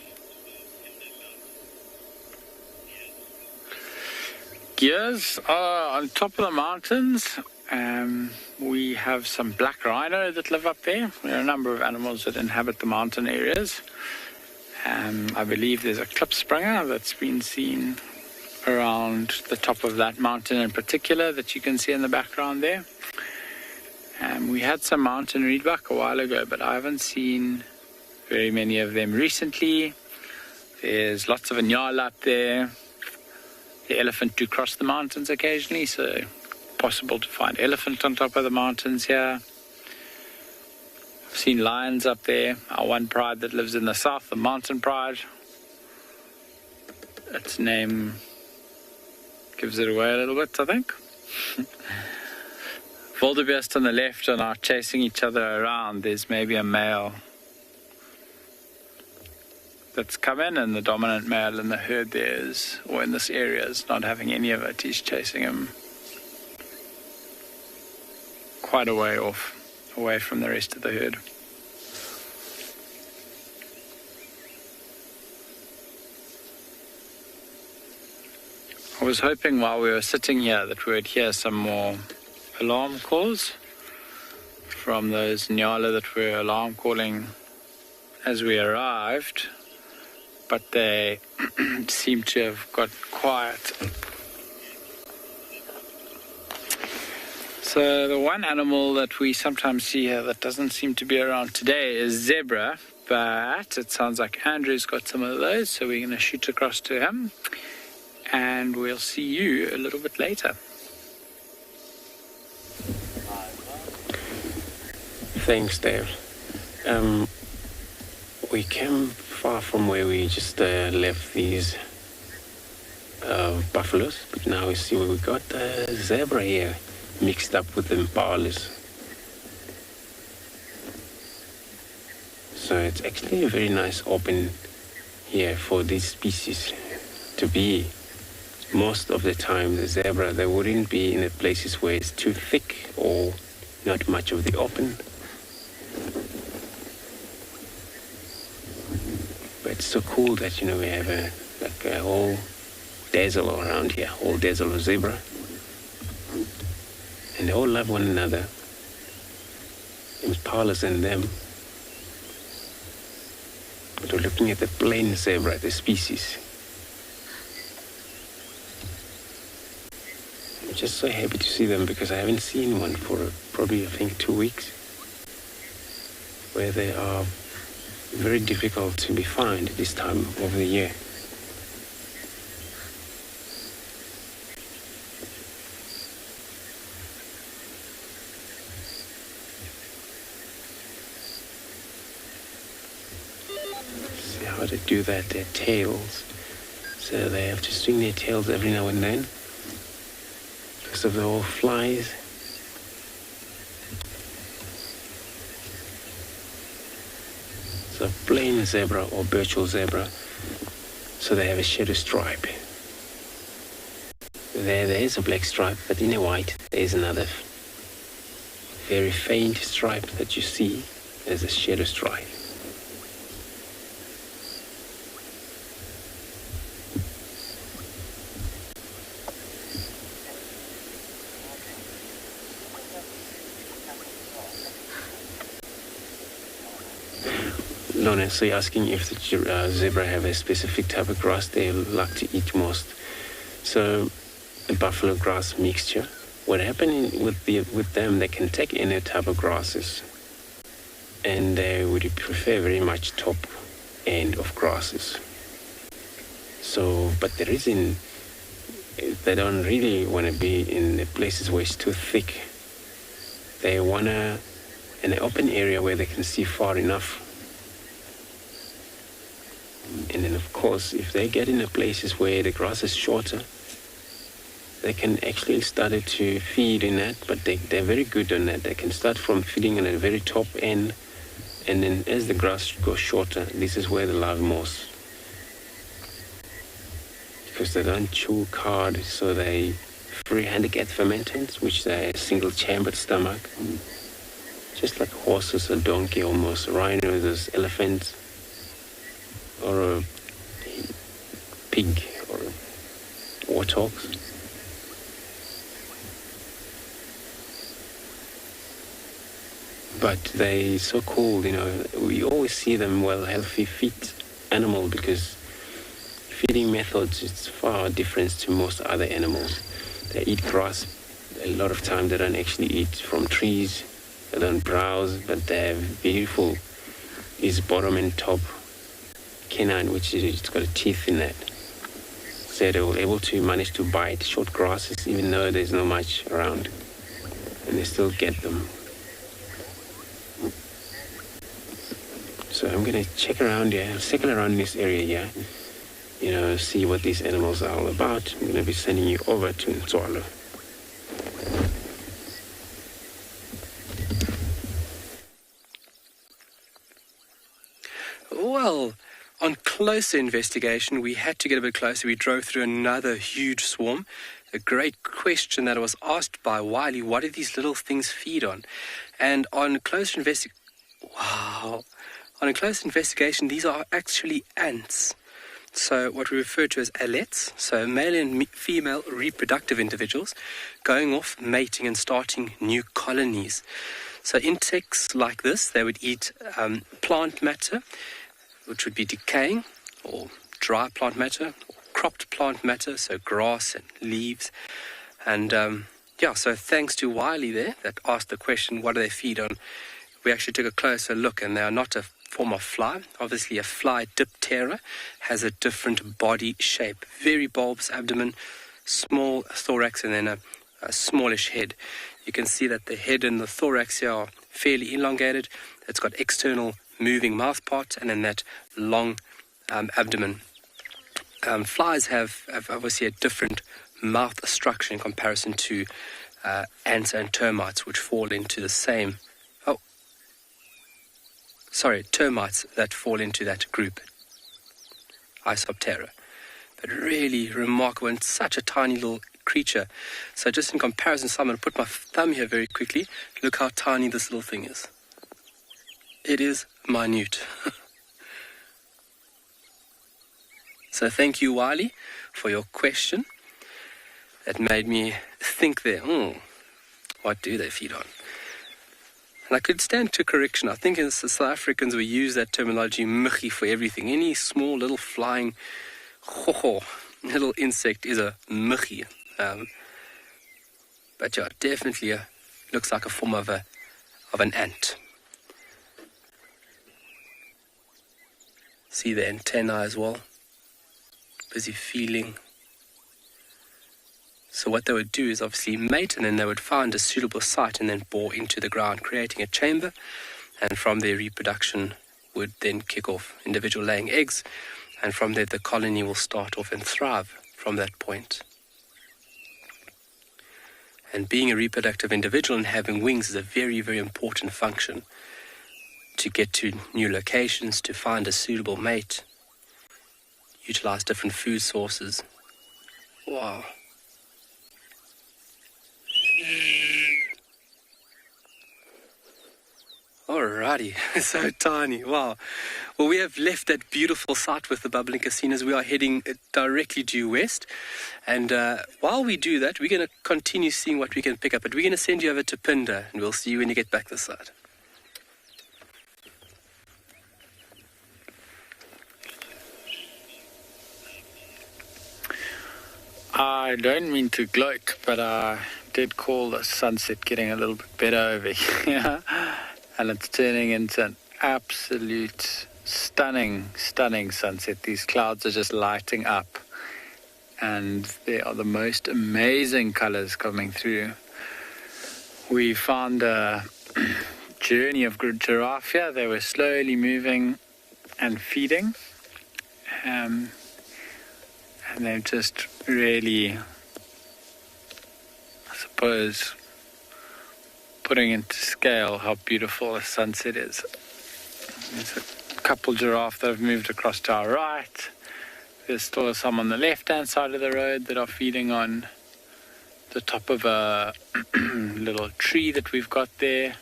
Gears are on top of the mountains. We have some black rhino that live up there. There are a number of animals that inhabit the mountain areas. I believe there's a klipspringer that's been seen around the top of that mountain in particular that you can see in the background there. We had some mountain reedbuck a while ago, but I haven't seen very many of them recently. There's lots of inyala up there. The elephant do cross the mountains occasionally, so possible to find elephant on top of the mountains here. I've seen lions up there. Our one pride that lives in the south, the mountain pride. Its name gives it away a little bit, I think. Wildebeest on the left are now chasing each other around. There's maybe a male that's come in, and the dominant male in the herd there is, or in this area, is not having any of it. He's chasing him quite a way off, away from the rest of the herd. I was hoping while we were sitting here that we would hear some more alarm calls from those nyala that were alarm calling as we arrived, but they seem to have got quiet. So the one animal that we sometimes see here that doesn't seem to be around today is zebra, but it sounds like Andrew's got some of those, so we're going to shoot across to him, and we'll see you a little bit later. Thanks, Dave. We came far from where we just left these buffaloes, but now we see we got the zebra here mixed up with the impalas. So it's actually a very nice open here for these species to be. Most of the time the zebra, they wouldn't be in the places where it's too thick or not much of the open. But it's so cool that, you know, we have a whole desert around here, whole desert of zebra. And they all love one another. Impalas and them. But we're looking at the plain zebra, the species. I'm just so happy to see them because I haven't seen one for probably, I think, 2 weeks. Where they are very difficult to be found this time of the year. See how they do that, their tails. So they have to swing their tails every now and then because of the whole flies. So plain zebra or virtual zebra, so they have a shadow stripe. There is a black stripe, but in a white there is another very faint stripe that you see as a shadow stripe. Lorna, so you're asking if the zebra have a specific type of grass they like to eat most. So a buffalo grass mixture. What happens with them, they can take any type of grasses, and they would prefer very much top end of grasses. So, but the reason they don't really want to be in the places where it's too thick. They want to in an open area where they can see far enough. And then, of course, if they get in the places where the grass is shorter, they can actually start to feed in that, but they're very good on that. They can start from feeding on the very top end, and then as the grass goes shorter, this is where they live most. Because they don't chew hard, so they free handicap fermentants, which are a single-chambered stomach. Just like horses, a donkey almost, rhinos, elephants, or a pig, or warthogs. But they so cool, we always see them healthy, fit animal, because feeding methods is far different to most other animals. They eat grass. A lot of time they don't actually eat from trees. They don't browse, but they have beautiful, is bottom and top canine, which is it's got a teeth in that. So they were able to manage to bite short grasses even though there's not much around, and they still get them. So I'm gonna check around here, circle around this area here, see what these animals are all about. I'm gonna be sending you over to Tswalu. Well, on closer investigation, we had to get a bit closer. We drove through another huge swarm. A great question that was asked by Wiley, what do these little things feed on? And on closer investigation, these are actually ants. So what we refer to as allets, so male and female reproductive individuals going off, mating and starting new colonies. So insects like this, they would eat plant matter, which would be decaying, or dry plant matter, or cropped plant matter, so grass and leaves. And so thanks to Wiley there that asked the question, what do they feed on? We actually took a closer look, and they are not a form of fly. Obviously, a fly diptera has a different body shape. Very bulbous abdomen, small thorax, and then a smallish head. You can see that the head and the thorax here are fairly elongated. It's got external moving mouth part, and then that long abdomen. Flies have obviously a different mouth structure in comparison to ants and termites, which fall into the same. Termites that fall into that group, Isoptera. But really remarkable, and such a tiny little creature. So just in comparison, so I'm going to put my thumb here very quickly. Look how tiny this little thing is. It is minute. So thank you, Wiley, for your question. That made me think there, what do they feed on? And I could stand to correction. I think as South Africans we use that terminology, muggie, for everything. Any small little flying little insect is a muggie. But yeah, definitely looks like a form of an ant. See the antennae as well. Busy feeling. So what they would do is obviously mate, and then they would find a suitable site and then bore into the ground, creating a chamber. And from there, reproduction would then kick off, individual laying eggs. And from there, the colony will start off and thrive from that point. And being a reproductive individual and having wings is a very, very important function to get to new locations, to find a suitable mate, utilize different food sources. Wow. Alrighty, so tiny, wow. Well, we have left that beautiful site with the bubbling casinos. We are heading directly due west. And while we do that, we're going to continue seeing what we can pick up. But we're going to send you over to Pinda, and we'll see you when you get back this side. I don't mean to gloat, but I did call the sunset getting a little bit better over here. And it's turning into an absolute stunning sunset. These clouds are just lighting up. And there are the most amazing colors coming through. We found a journey of giraffe here. They were slowly moving and feeding. And they're just really, I suppose, putting into scale how beautiful the sunset is. There's a couple giraffe that have moved across to our right. There's still some on the left-hand side of the road that are feeding on the top of a little tree that we've got there.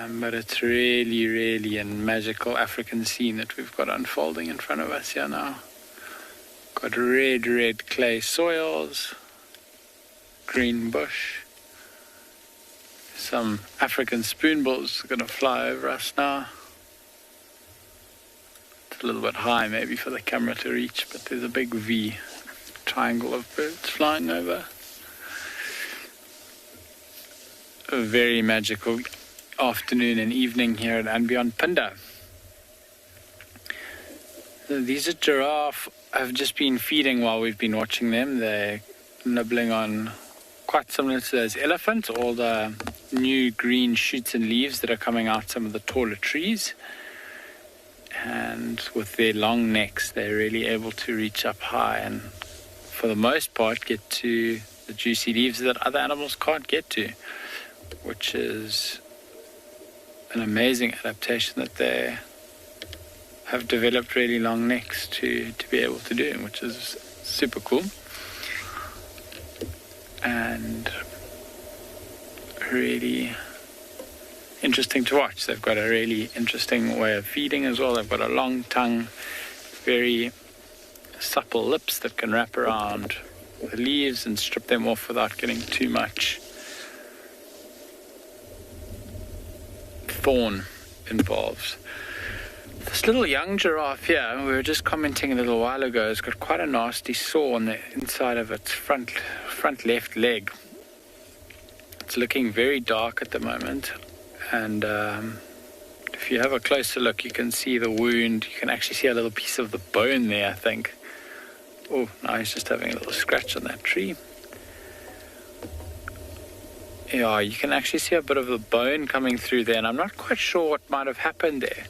But it's really a magical African scene that we've got unfolding in front of us here now. Got red clay soils, green bush. Some African spoonbills are going to fly over us now. It's a little bit high maybe for the camera to reach, but there's a big V triangle of birds flying over. A very magical afternoon and evening here and beyond Punda. These giraffe have just been feeding while we've been watching them. They're nibbling on, quite similar to those elephants, all the new green shoots and leaves that are coming out some of the taller trees. And with their long necks, they're really able to reach up high and for the most part get to the juicy leaves that other animals can't get to, which is an amazing adaptation that they have developed really long necks to be able to do, which is super cool and really interesting to watch. They've got a really interesting way of feeding as well. They've got a long tongue, very supple lips that can wrap around the leaves and strip them off without getting too much thorn involved. This little young giraffe here, we were just commenting a little while ago, has got quite a nasty sore on the inside of its front left leg. It's looking very dark at the moment, and if you have a closer look, you can see the wound. You can actually see a little piece of the bone there, I think. Oh, now he's just having a little scratch on that tree. Yeah, you can actually see a bit of the bone coming through there, and I'm not quite sure what might have happened there.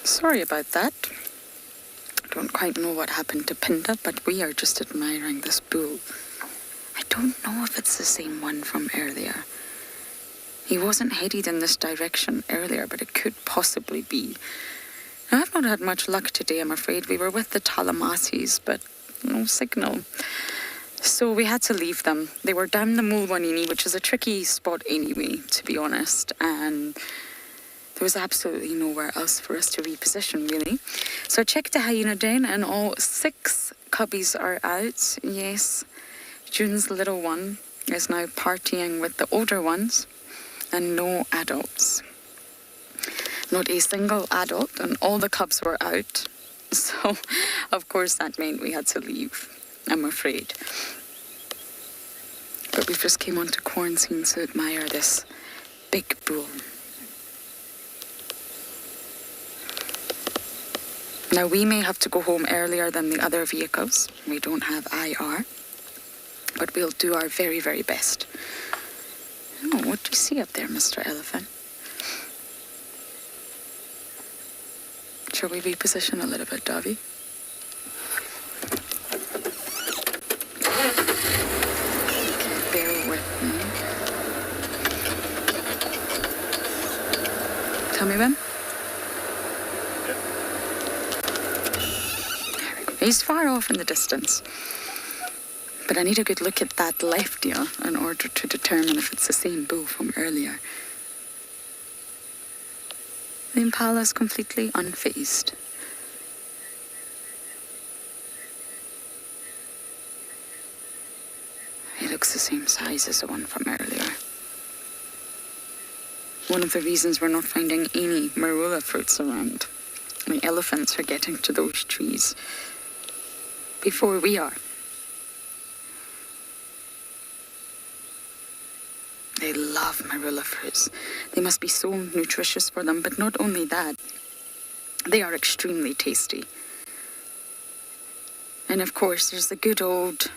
Sorry about that. I don't quite know what happened to Pinda, but we are just admiring this bull. I don't know if it's the same one from earlier. He wasn't headed in this direction earlier, but it could possibly be. Now, I've not had much luck today, I'm afraid. We were with the Talamatis, but no signal. So we had to leave them. They were down the Mulwanini, which is a tricky spot anyway, to be honest, and there was absolutely nowhere else for us to reposition, really. So I checked the hyena den, and all 6 cubbies are out. Yes, June's little one is now partying with the older ones, and no adults. Not a single adult, and all the cubs were out. So, of course, that meant we had to leave, I'm afraid. But we just came onto quarantine to admire this big bull. Now, we may have to go home earlier than the other vehicles. We don't have IR. But we'll do our very, very best. Oh, what do you see up there, Mr. Elephant? Shall we reposition a little bit, Davi? Okay, bear with me. Tell me when? There we go. He's far off in the distance. But I need a good look at that left ear in order to determine if it's the same bull from earlier. The impala is completely unfazed. looks the same size as the one from earlier. One of the reasons we're not finding any marula fruits around. The elephants are getting to those trees before we are. They love marula fruits. They must be so nutritious for them, but not only that, they are extremely tasty. And of course, there's the good old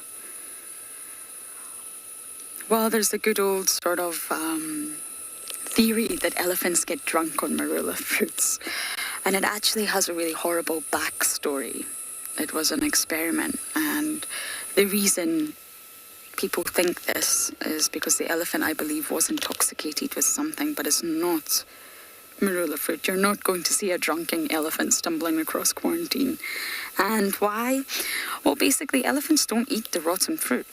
sort of theory that elephants get drunk on marula fruits. And it actually has a really horrible backstory. It was an experiment, and the reason people think this is because the elephant, I believe, was intoxicated with something, but it's not marula fruit. You're not going to see a drunken elephant stumbling across quarantine. And why? Well, basically, elephants don't eat the rotten fruit.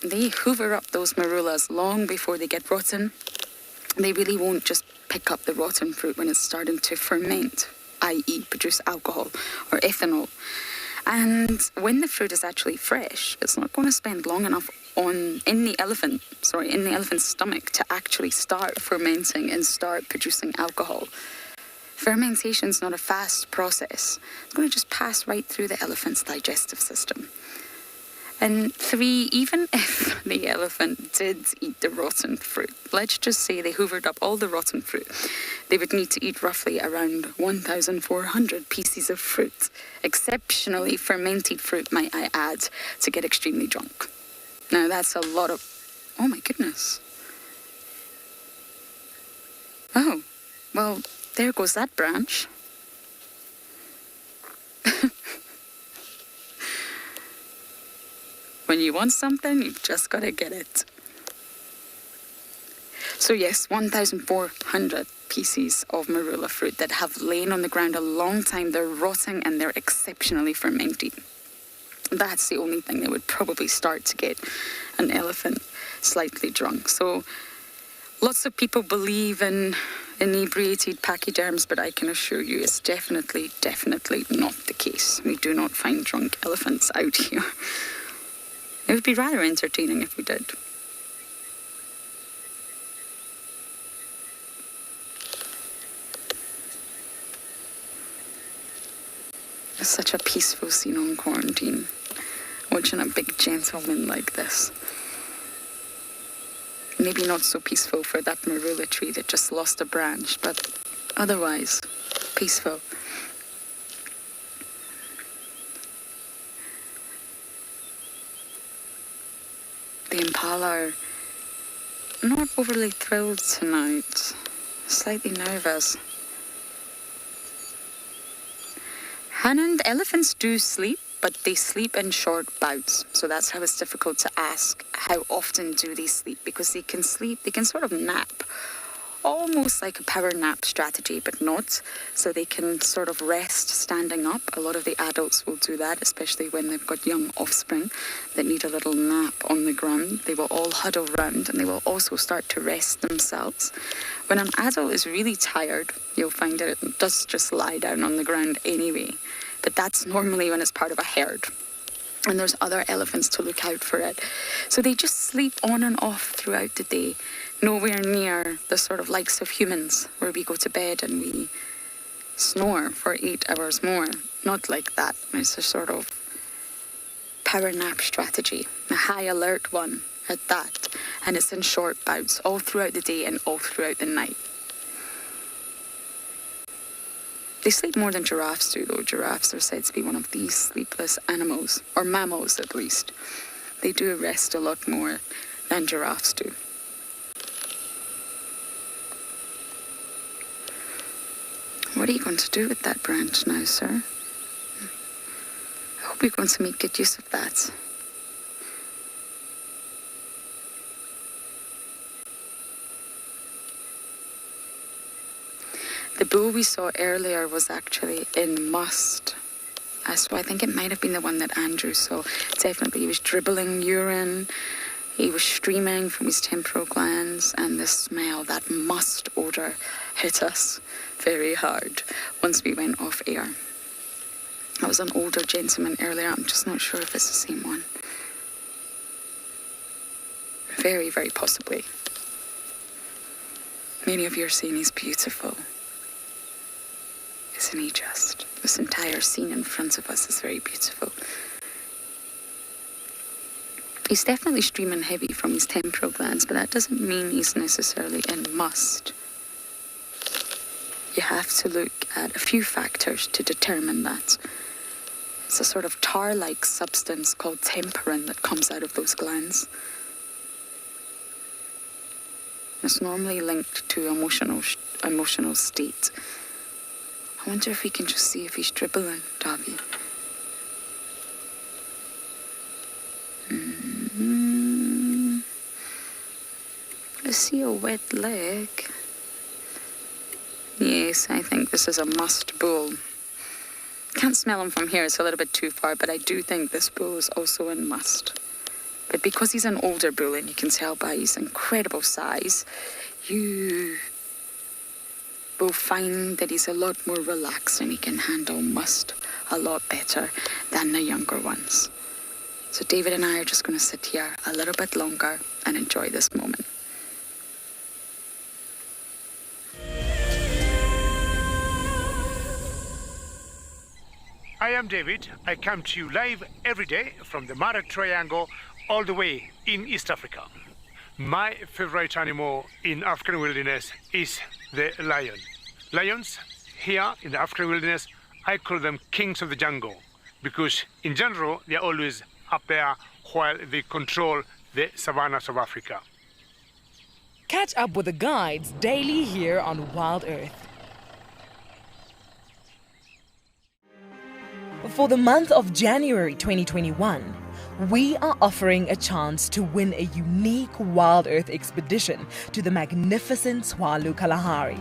They hoover up those marulas long before they get rotten. They really won't just pick up the rotten fruit when it's starting to ferment, i.e. produce alcohol or ethanol. And when the fruit is actually fresh, it's not going to spend long enough in the elephant's stomach to actually start fermenting and start producing alcohol. Fermentation is not a fast process. It's going to just pass right through the elephant's digestive system. And 3, even if the elephant did eat the rotten fruit, let's just say they hoovered up all the rotten fruit, they would need to eat roughly around 1,400 pieces of fruit. Exceptionally fermented fruit, might I add, to get extremely drunk. Now that's a lot of... Oh my goodness. Oh, well, there goes that branch. When you want something, you've just got to get it. So yes, 1,400 pieces of marula fruit that have lain on the ground a long time. They're rotting and they're exceptionally fermented. That's the only thing that would probably start to get an elephant slightly drunk. So lots of people believe in inebriated pachyderms, but I can assure you it's definitely not the case. We do not find drunk elephants out here. It would be rather entertaining if we did. It's such a peaceful scene on quarantine, watching a big gentleman like this. Maybe not so peaceful for that marilla tree that just lost a branch, but otherwise peaceful. The impala are not overly thrilled tonight, slightly nervous. And elephants do sleep, but they sleep in short bouts. So that's how it's difficult to ask how often do they sleep, because they can sort of nap. Almost like a power nap strategy, but not. So they can sort of rest standing up. A lot of the adults will do that, especially when they've got young offspring that need a little nap on the ground. They will all huddle round and they will also start to rest themselves. When an adult is really tired, you'll find that it does just lie down on the ground anyway. But that's normally when it's part of a herd. And there's other elephants to look out for it. So they just sleep on and off throughout the day. Nowhere near the sort of likes of humans where we go to bed and we snore for 8 hours more. Not like that. It's a sort of power nap strategy, a high alert one at that. And it's in short bouts all throughout the day and all throughout the night. They sleep more than giraffes do, though. Giraffes are said to be one of these sleepless animals, or mammals at least. They do rest a lot more than giraffes do. What are you going to do with that branch now, sir? I hope you're going to make good use of that. The bull we saw earlier was actually in must. So I think it might have been the one that Andrew saw. Definitely, he was dribbling urine. He was streaming from his temporal glands, and the smell, that must odour, hit us very hard once we went off air. That was an older gentleman earlier. I'm just not sure if it's the same one. Very, very possibly. Many of you are saying he's beautiful. Isn't he just? This entire scene in front of us is very beautiful. He's definitely streaming heavy from his temporal glands, but that doesn't mean he's necessarily in must. You have to look at a few factors to determine that. It's a sort of tar-like substance called temperin that comes out of those glands. It's normally linked to emotional state. I wonder if we can just see if he's dribbling, Davy. I see a wet leg. Yes, I think this is a must bull. Can't smell him from here, it's a little bit too far, but I do think this bull is also in must. But because he's an older bull, and you can tell by his incredible size, you will find that he's a lot more relaxed and he can handle must a lot better than the younger ones. So David and I are just going to sit here a little bit longer and enjoy this moment. I am David. I come to you live every day from the Marilla Triangle all the way in East Africa. My favorite animal in African wilderness is the lion. Lions, here in the African wilderness, I call them kings of the jungle because in general, they are always up there while they control the savannas of Africa. Catch up with the guides daily here on Wild Earth. For the month of January 2021, we are offering a chance to win a unique Wild Earth expedition to the magnificent Tswalu Kalahari.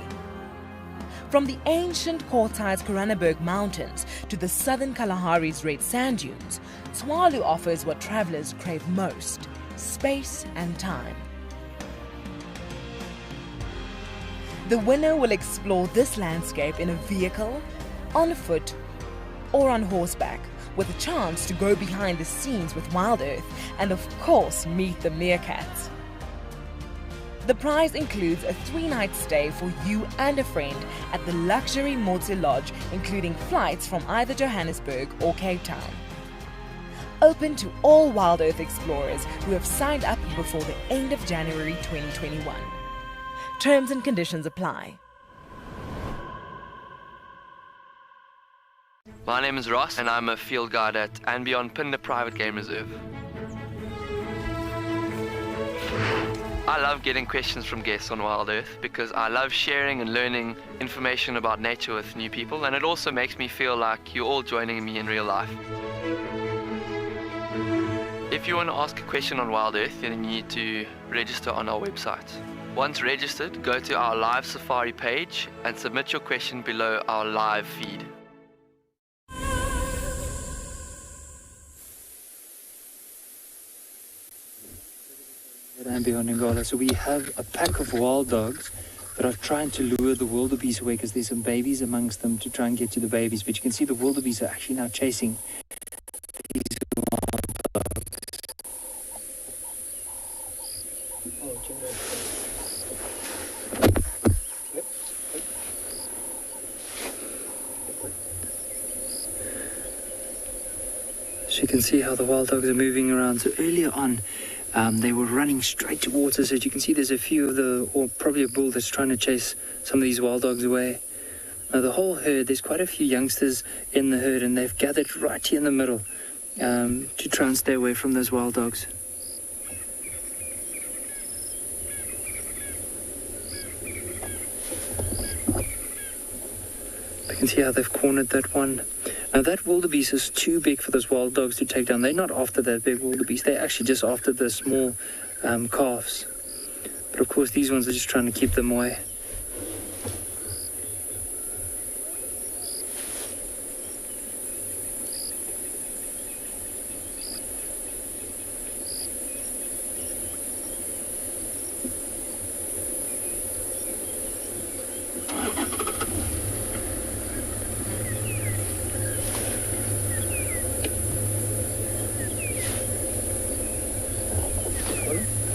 From the ancient Kortai's Koranenberg Mountains to the southern Kalahari's red sand dunes, Tswalu offers what travelers crave most: space and time. The winner will explore this landscape in a vehicle, on foot, or on horseback, with a chance to go behind the scenes with Wild Earth and of course meet the meerkats. The prize includes a 3-night stay for you and a friend at the luxury Motse Lodge, including flights from either Johannesburg or Cape Town. Open to all Wild Earth explorers who have signed up before the end of January 2021. Terms and conditions apply. My name is Ross and I'm a field guide at and beyond Pinda Private Game Reserve. I love getting questions from guests on Wild Earth because I love sharing and learning information about nature with new people, and it also makes me feel like you're all joining me in real life. If you want to ask a question on Wild Earth, then you need to register on our website. Once registered, go to our live safari page and submit your question below our live feed. And beyond Angola, so we have a pack of wild dogs that are trying to lure the wildebeest away because there's some babies amongst them to try and get to the babies. But you can see the wildebeest are actually now chasing these wild dogs. So you can see how the wild dogs are moving around. So earlier on, they were running straight towards us. As you can see, there's a few of or probably a bull that's trying to chase some of these wild dogs away. Now the whole herd, there's quite a few youngsters in the herd, and they've gathered right here in the middle to try and stay away from those wild dogs. You can see how they've cornered that one. Now that wildebeest is too big for those wild dogs to take down. They're not after that big wildebeest. They're actually just after the small calves. But of course these ones are just trying to keep them away.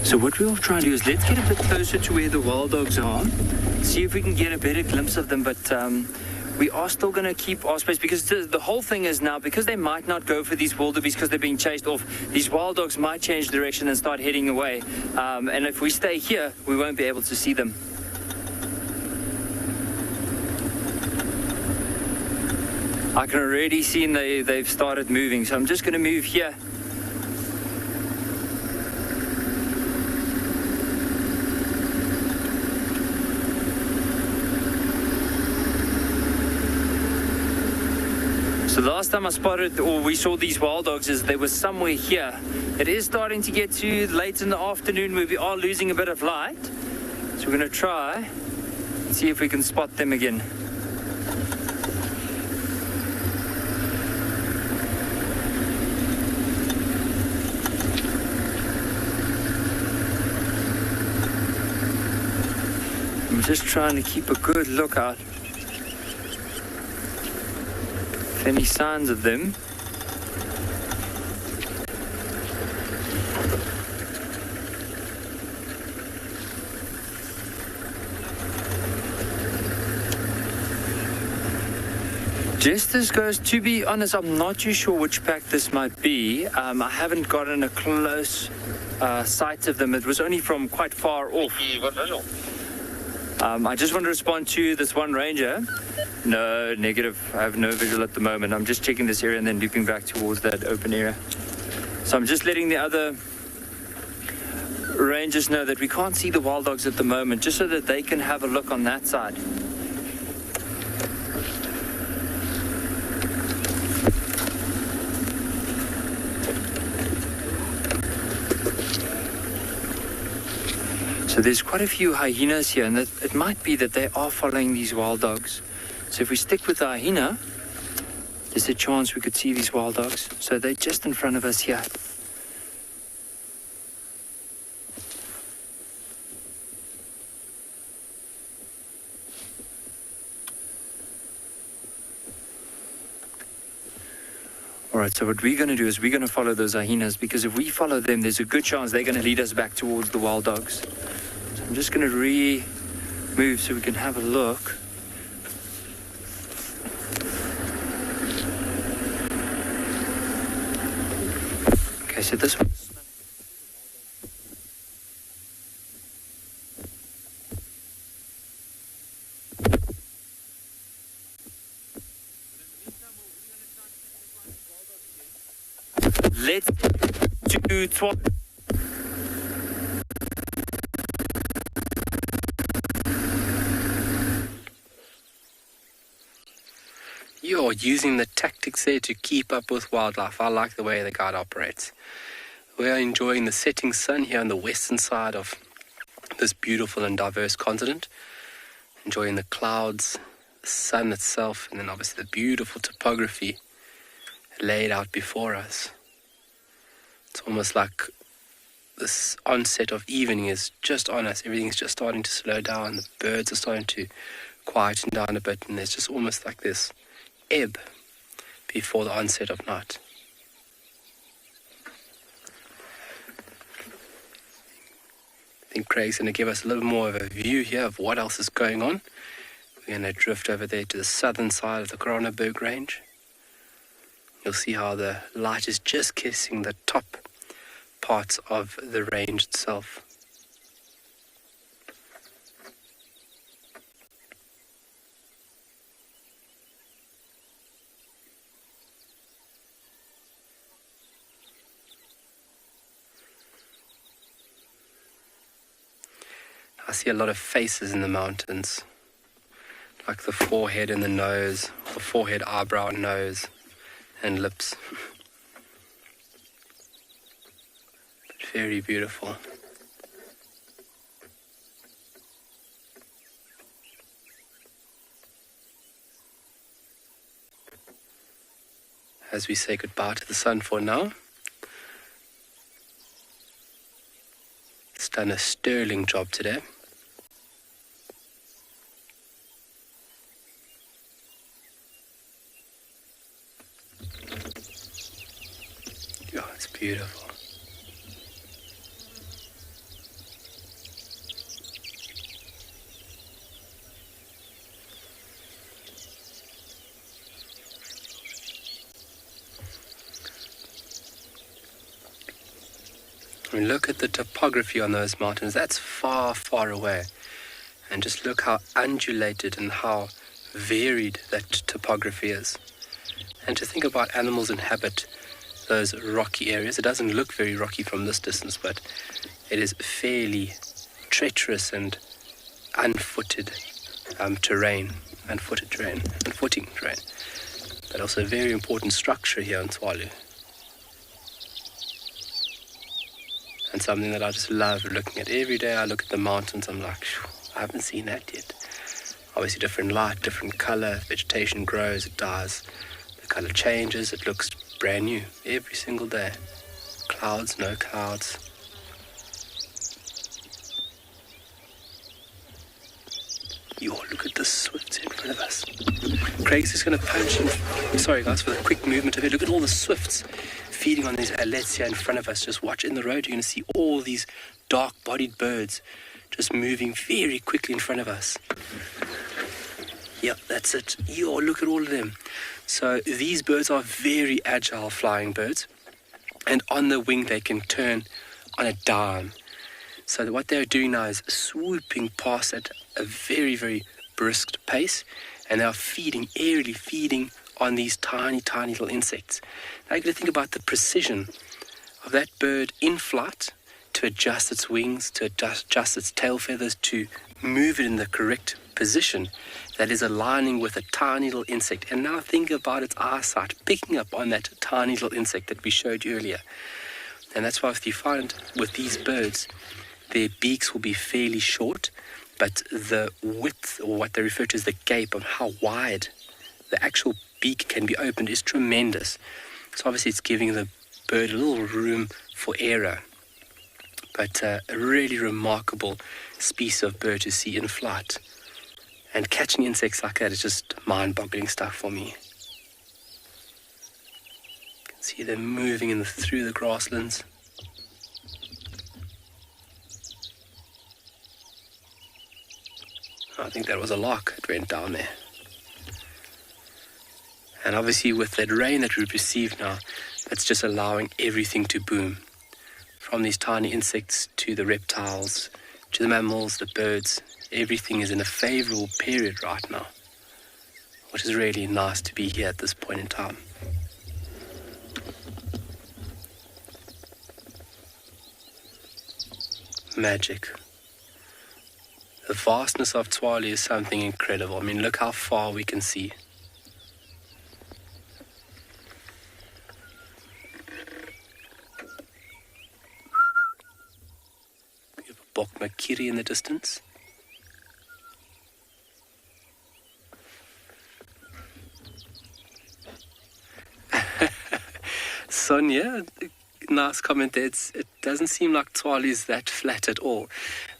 So what we'll try and do is let's get a bit closer to where the wild dogs are, see if we can get a better glimpse of them, but we are still going to keep our space, because the whole thing is now, because they might not go for these wildebeest because they're being chased off, these wild dogs might change direction and start heading away. And if we stay here, we won't be able to see them. I can already see they've started moving, so I'm just going to move here. So the last time I spotted, or we saw these wild dogs, is they were somewhere here. It is starting to get to late in the afternoon where we are losing a bit of light. So we're going to try and see if we can spot them again. I'm just trying to keep a good lookout. Any signs of them. Just this goes, to be honest, I'm not too sure which pack this might be. I haven't gotten a close sight of them. It was only from quite far off. I just want to respond to this one ranger. No, negative. I have no visual at the moment. I'm just checking this area and then looping back towards that open area. So I'm just letting the other rangers know that we can't see the wild dogs at the moment, just so that they can have a look on that side. So there's quite a few hyenas here, and it might be that they are following these wild dogs. So if we stick with the hyena, there's a chance we could see these wild dogs. So they're just in front of us here. All right, so what we're going to do is we're going to follow those hyenas, because if we follow them, there's a good chance they're going to lead us back towards the wild dogs. So I'm just going to re-move so we can have a look. Okay, so this one. Let's do Tswalu. You're using the tactics there to keep up with wildlife. I like the way the guide operates. We are enjoying the setting sun here on the western side of this beautiful and diverse continent. Enjoying the clouds, the sun itself, and then obviously the beautiful topography laid out before us. It's almost like this onset of evening is just on us. Everything's just starting to slow down. The birds are starting to quieten down a bit, and there's just almost like this ebb before the onset of night. I think Craig's going to give us a little more of a view here of what else is going on. We're going to drift over there to the southern side of the Kronenberg range. You'll see how the light is just kissing the top parts of the range itself. I see a lot of faces in the mountains, like the forehead and the nose, the forehead, eyebrow, nose, and lips. Very beautiful. As we say goodbye to the sun for now, it's done a sterling job today. Yeah, it's beautiful. I mean, look at the topography on those mountains. That's far, far away. And just look how undulated and how varied that topography is. And to think about animals inhabit those rocky areas. It doesn't look very rocky from this distance, but it is fairly treacherous and unfooting terrain. But also a very important structure here in Tswalu. And something that I just love looking at every day. I look at the mountains, I'm like, I haven't seen that yet. Obviously different light, different color, vegetation grows, it dies. The color changes, it looks brand new every single day. Clouds, no clouds. Yo, look at the swifts in front of us. Craig's just going to punch in. Sorry guys for the quick movement of it. Look at all the swifts feeding on these allets here in front of us. Just watch in the road, you're going to see all these dark-bodied birds just moving very quickly in front of us. Yep, that's it. Yo, look at all of them. So these birds are very agile flying birds, and on the wing they can turn on a dime. So what they're doing now is swooping past at a very, very brisk pace, and they are feeding, airily feeding on these tiny, tiny little insects. Now you've got to think about the precision of that bird in flight to adjust its wings, to adjust its tail feathers, to move it in the correct position that is aligning with a tiny little insect. And now think about its eyesight picking up on that tiny little insect that we showed you earlier. And that's why if you find with these birds, their beaks will be fairly short, but the width, or what they refer to as the gape, of how wide the actual beak can be opened is tremendous. So obviously it's giving the bird a little room for error. But a really remarkable species of bird to see in flight. And catching insects like that is just mind-boggling stuff for me. You can see them moving through the grasslands. I think that was a lark that went down there. And obviously with that rain that we've received now, that's just allowing everything to boom. From these tiny insects to the reptiles, to the mammals, the birds, everything is in a favorable period right now, which is really nice to be here at this point in time. Magic. The vastness of Tswalu is something incredible. I mean, look how far we can see. We have a bok makiri in the distance. Sonia, nice comment there. It doesn't seem like Tswalu is that flat at all.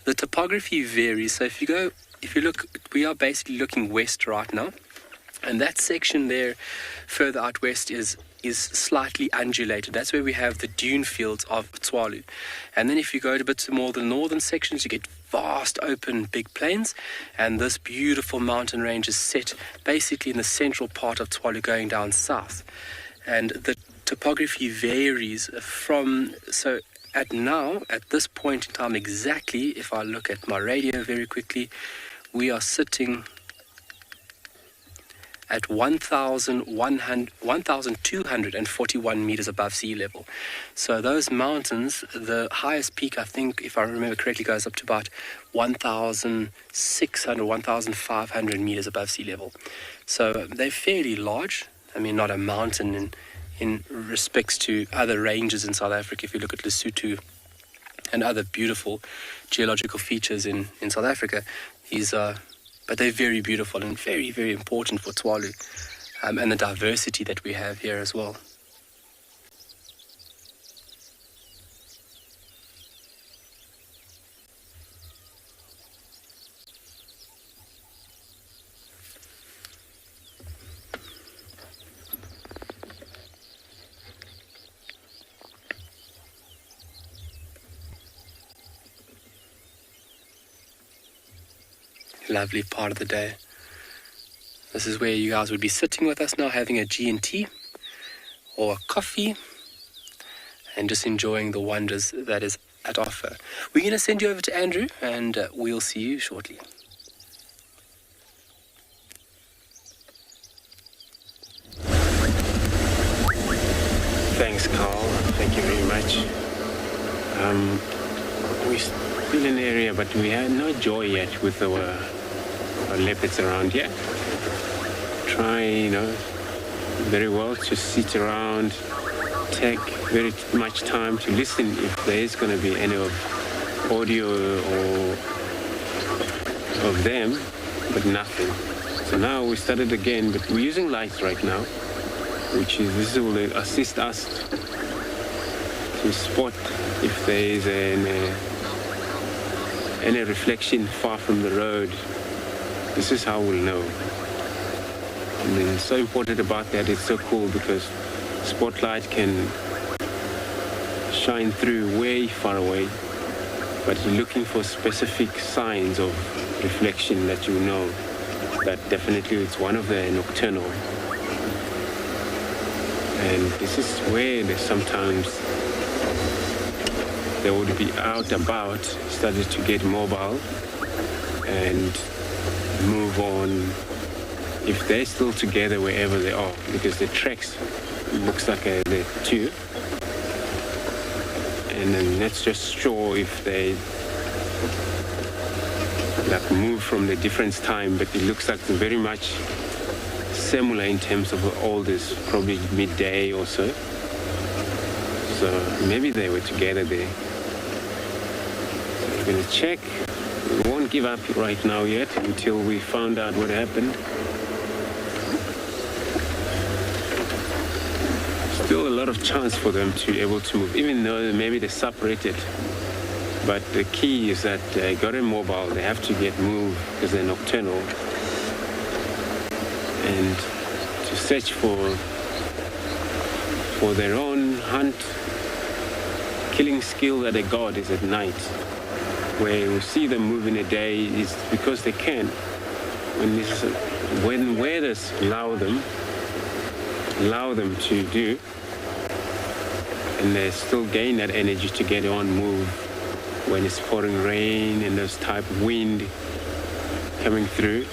The topography varies. So if you look, we are basically looking west right now, and that section there, further out west, is slightly undulated. That's where we have the dune fields of Tswalu. And then if you go to a bit more the northern sections, you get vast open big plains, and this beautiful mountain range is set basically in the central part of Tswalu going down south. And the topography varies from, so at this point in time exactly, if I look at my radio very quickly, we are sitting at 1,241 meters above sea level. So those mountains, the highest peak, I think, if I remember correctly, goes up to about 1,600, 1,500 meters above sea level. So they're fairly large. I mean, not a mountain in respects to other ranges in South Africa. If you look at Lesotho and other beautiful geological features in South Africa, but they're very beautiful and very, very important for Tswalu, and the diversity that we have here as well. Lovely part of the day. This is where you guys would be sitting with us now, having a G&T or a coffee, and just enjoying the wonders that is at offer. We're going to send you over to Andrew, and we'll see you shortly. Thanks, Carl. Thank you very much. We're still in the area, but we had no joy yet with our leopards around here. Try, very well to sit around, take very much time to listen if there is going to be any audio or of them, but nothing. So now we started again, but we're using lights right now, this will assist us to spot if there is any reflection far from the road. This is how we'll know. And then so important about that, it's so cool because spotlight can shine through way far away, but you're looking for specific signs of reflection that you know that definitely it's one of the nocturnal. And this is where sometimes they would be out about, started to get mobile and move on if they're still together wherever they are, because the tracks looks like they're two. And then let's just show if they move from the different time, but it looks like they're very much similar in terms of oldest, probably midday or so. So maybe they were together there. So we're gonna check. We won't give up right now yet until we found out what happened. Still a lot of chance for them to be able to move, even though maybe they're separated. But the key is that they got a mobile, they have to get moved because they're nocturnal. And to search for their own hunt, killing skill that they got is at night. Where we see them move in the day is because they can. When weathers allow them to do, and they still gain that energy to get on move when it's pouring rain and those type of wind coming through,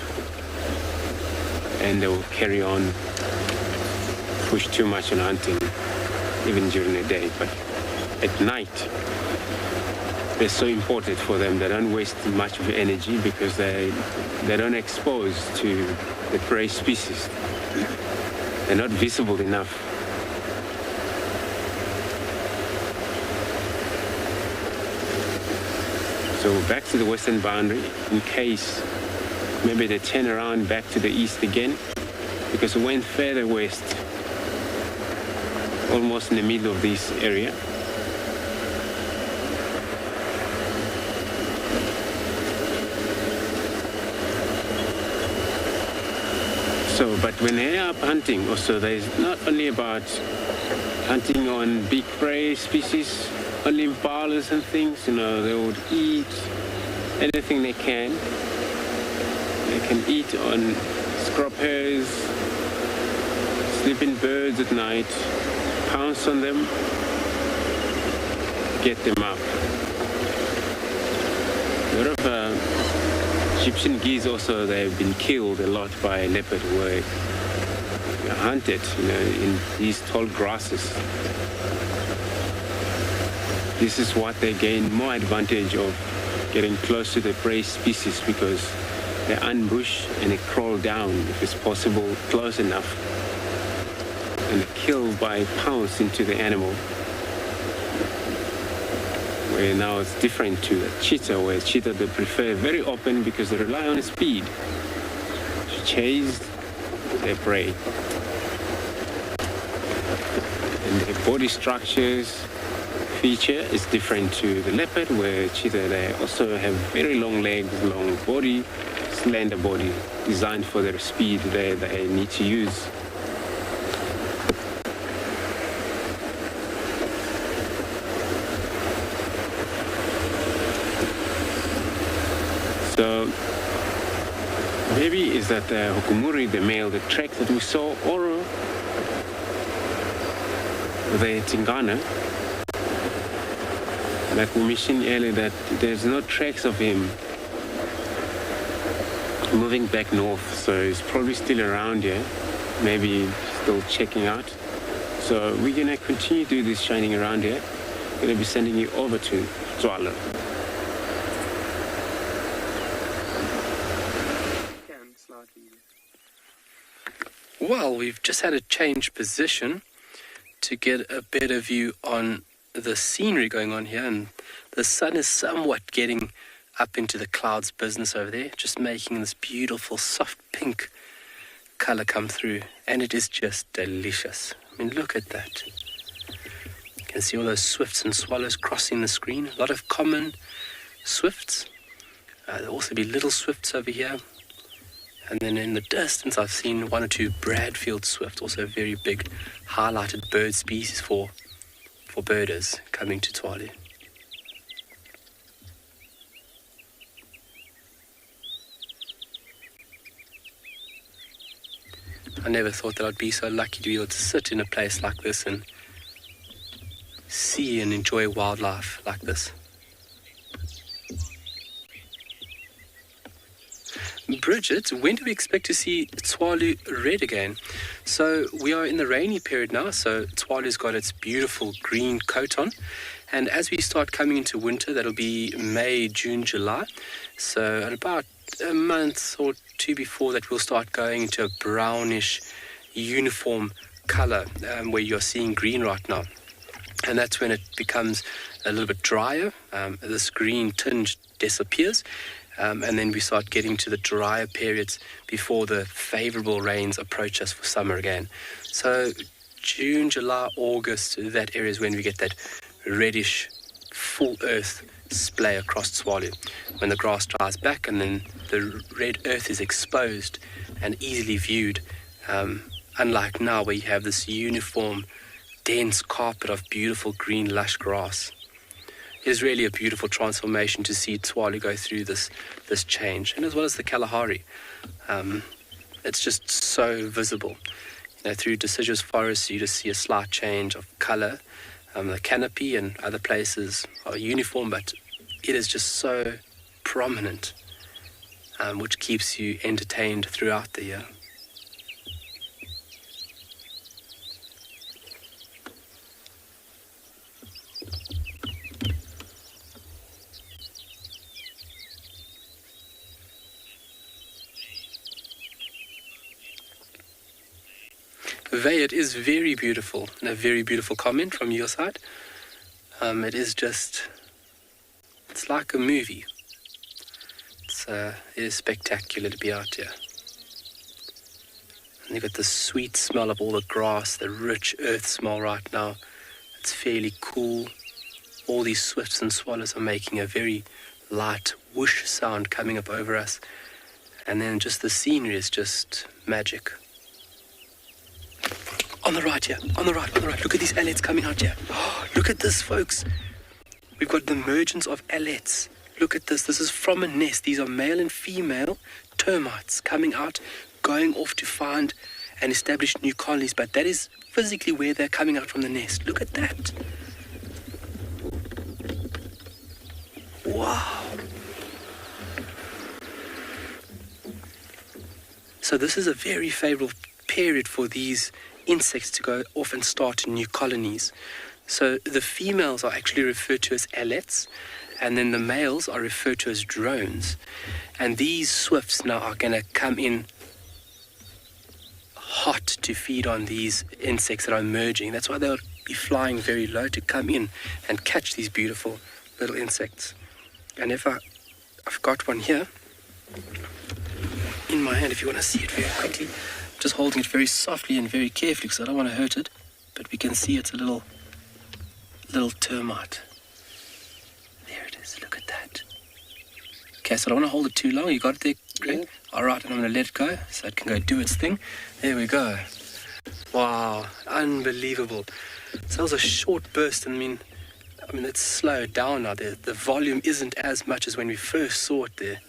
and they will carry on, push too much on hunting even during the day. But at night they're so important for them. They don't waste much of energy because they don't expose to the prey species. They're not visible enough. So back to the western boundary, in case maybe they turn around back to the east again, because we went further west, almost in the middle of this area. So, but when they're up hunting also, there's not only about hunting on big prey species, only impalas and things, they would eat anything they can. They can eat on scrub hares, sleeping birds at night, pounce on them, get them up. A lot of Egyptian geese also, they've been killed a lot by leopard, were hunted, in these tall grasses. This is what they gain more advantage of, getting close to the prey species, because they ambush and they crawl down, if it's possible, close enough, and they kill by pounce into the animal. Where now it's different to a cheetah, where cheetah they prefer very open because they rely on speed to chase their prey. And their body structures feature is different to the leopard, where cheetah they also have very long legs, long body, slender body, designed for their speed they need to use. So maybe is that the Hukumuri, the male, the track that we saw, or the Tingana, like we mentioned earlier, that there's no tracks of him moving back north, so he's probably still around here, maybe still checking out. So we're gonna continue to do this shining around here. We're gonna be sending you over to Tswalu. Well, we've just had to change position to get a better view on the scenery going on here, and the sun is somewhat getting up into the clouds business over there, just making this beautiful soft pink color come through, and it is just delicious. I mean, look at that. You can see all those swifts and swallows crossing the screen. A lot of common swifts. There'll also be little swifts over here. And then in the distance, I've seen one or two Bradfield swift, also a very big highlighted bird species for birders coming to Tswalu. I never thought that I'd be so lucky to be able to sit in a place like this and see and enjoy wildlife like this. Bridget, when do we expect to see Tswalu red again? So we are in the rainy period now, so Tswalu's got its beautiful green coat on. And as we start coming into winter, that'll be May, June, July. So at about a month or two before that, we'll start going into a brownish uniform color where you're seeing green right now. And that's when it becomes a little bit drier. This green tinge disappears. And then we start getting to the drier periods before the favorable rains approach us for summer again. So June, July, August, that area is when we get that reddish, full earth splay across Tswalu, when the grass dries back and then the red earth is exposed and easily viewed, unlike now where you have this uniform, dense carpet of beautiful green, lush grass. It is really a beautiful transformation to see Tswalu go through this change, and as well as the Kalahari. It's just so visible. You know, through deciduous forests, you just see a slight change of color. The canopy and other places are uniform, but it is just so prominent, which keeps you entertained throughout the year. Vey, it is very beautiful, and a very beautiful comment from your side. It is like a movie. It is spectacular to be out here. And you've got the sweet smell of all the grass, the rich earth smell right now. It's fairly cool. All these swifts and swallows are making a very light whoosh sound coming up over us. And then just the scenery is just magic. On the right here, on the right. Look at these allets coming out here. Oh, look at this, folks. We've got the emergence of allets. Look at this. This is from a nest. These are male and female termites coming out, going off to find and establish new colonies. But that is physically where they're coming out from the nest. Look at that. Wow. So this is a very favorable period for these insects to go off and start new colonies. So the females are actually referred to as allets, and then the males are referred to as drones. And these swifts now are going to come in hot to feed on these insects that are emerging. That's why they'll be flying very low to come in and catch these beautiful little insects. And if I've got one here in my hand, if you want to see it very quickly. Just holding it very softly and very carefully because I don't want to hurt it, but we can see it's a little termite. There it is, look at that. Okay, so I don't want to hold it too long. You got it there, Greg? Yeah. All right, and I'm going to let it go so it can go do its thing. There we go. Wow, unbelievable. So that was a short burst, and I mean, it's slowed down now. The volume isn't as much as when we first saw it there.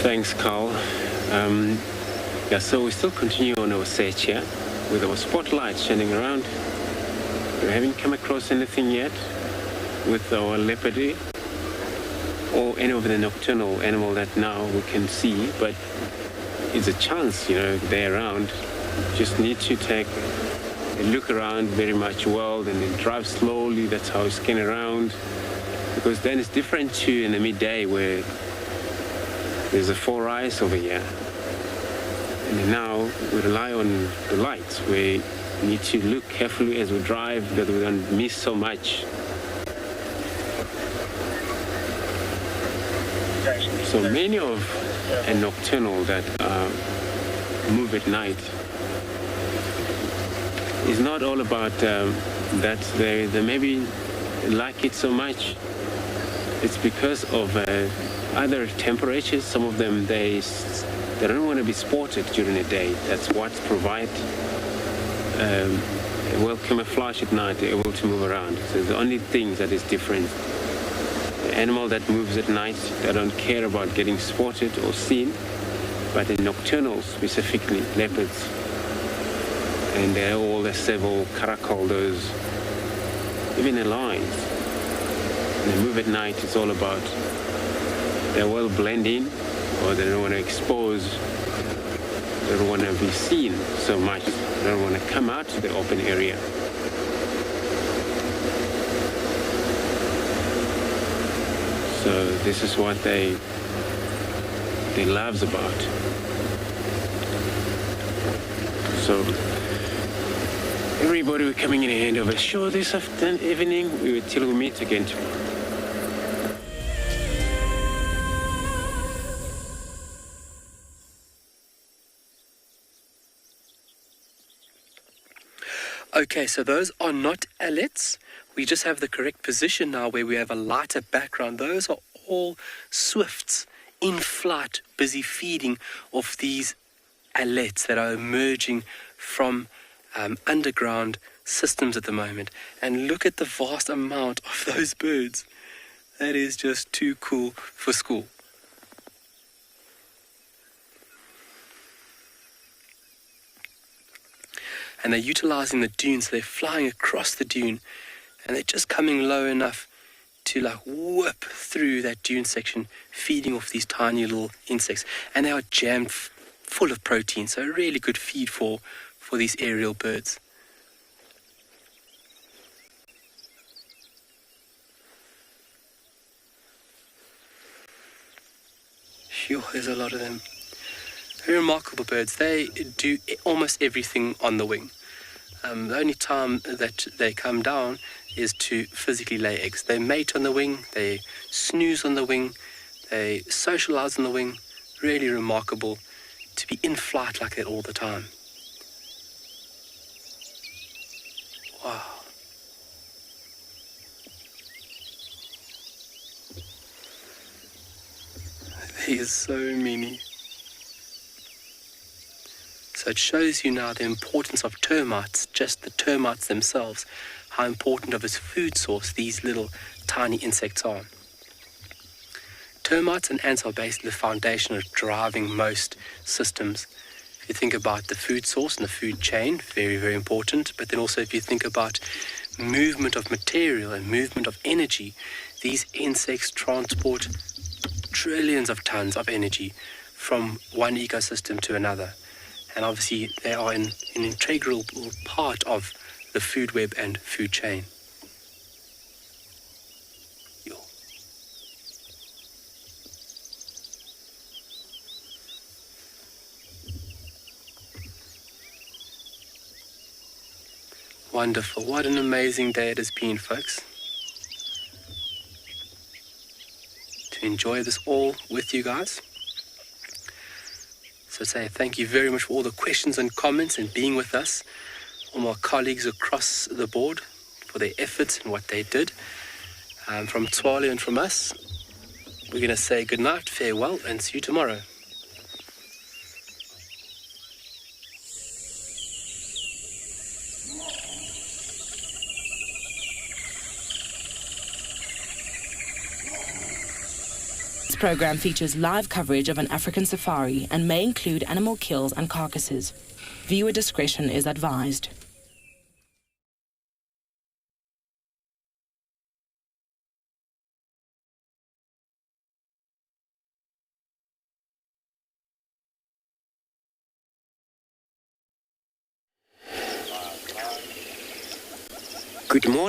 Thanks, Carl. So we still continue on our search here with our spotlight shining around. We haven't come across anything yet with our leopardy or any of the nocturnal animal that now we can see, but it's a chance, they're around. Just need to take a look around very much well and then drive slowly. That's how we scan around, because then it's different to in the midday where there's a four eyes over here. And then now we rely on the lights. We need to look carefully as we drive that we don't miss so much. So many of a nocturnal that move at night is not all about that they maybe like it so much. It's because of other temperatures. Some of them, they don't want to be spotted during the day. That's what provides well camouflage at night. They're able to move around. So the only thing that is different, the animal that moves at night, they don't care about getting spotted or seen, but the nocturnals, specifically leopards, and they're all the several caracal, those, even the lions, when they move at night, it's all about they will blend in, or they don't want to expose, they don't want to be seen so much, they don't want to come out to the open area. So this is what they loves about. So everybody will coming in the end of a show this evening. We will till we meet again tomorrow. Okay, so those are not allets. We just have the correct position now where we have a lighter background. Those are all swifts in flight, busy feeding off these allets that are emerging from underground systems at the moment. And look at the vast amount of those birds. That is just too cool for school. And they're utilizing the dune, so they're flying across the dune, and they're just coming low enough to whip through that dune section, feeding off these tiny little insects. And they are jammed full of protein, so a really good feed for these aerial birds. Sure, there's a lot of them. Very remarkable birds. They do almost everything on the wing. The only time that they come down is to physically lay eggs. They mate on the wing, they snooze on the wing, they socialize on the wing. Really remarkable to be in flight like that all the time. Wow. There's so many. So it shows you now the importance of termites, just the termites themselves, how important of a food source these little tiny insects are. Termites and ants are basically the foundation of driving most systems. If you think about the food source and the food chain, very, very important. But then also if you think about movement of material and movement of energy, these insects transport trillions of tons of energy from one ecosystem to another. And obviously they are an integral part of the food web and food chain. Wonderful. What an amazing day it has been, folks. To enjoy this all with you guys. So say thank you very much for all the questions and comments and being with us. All my colleagues across the board for their efforts and what they did. From Tswalu and from us, we're going to say good night, farewell, and see you tomorrow. program features live coverage of an African safari and may include animal kills and carcasses. Viewer discretion is advised. Good morning.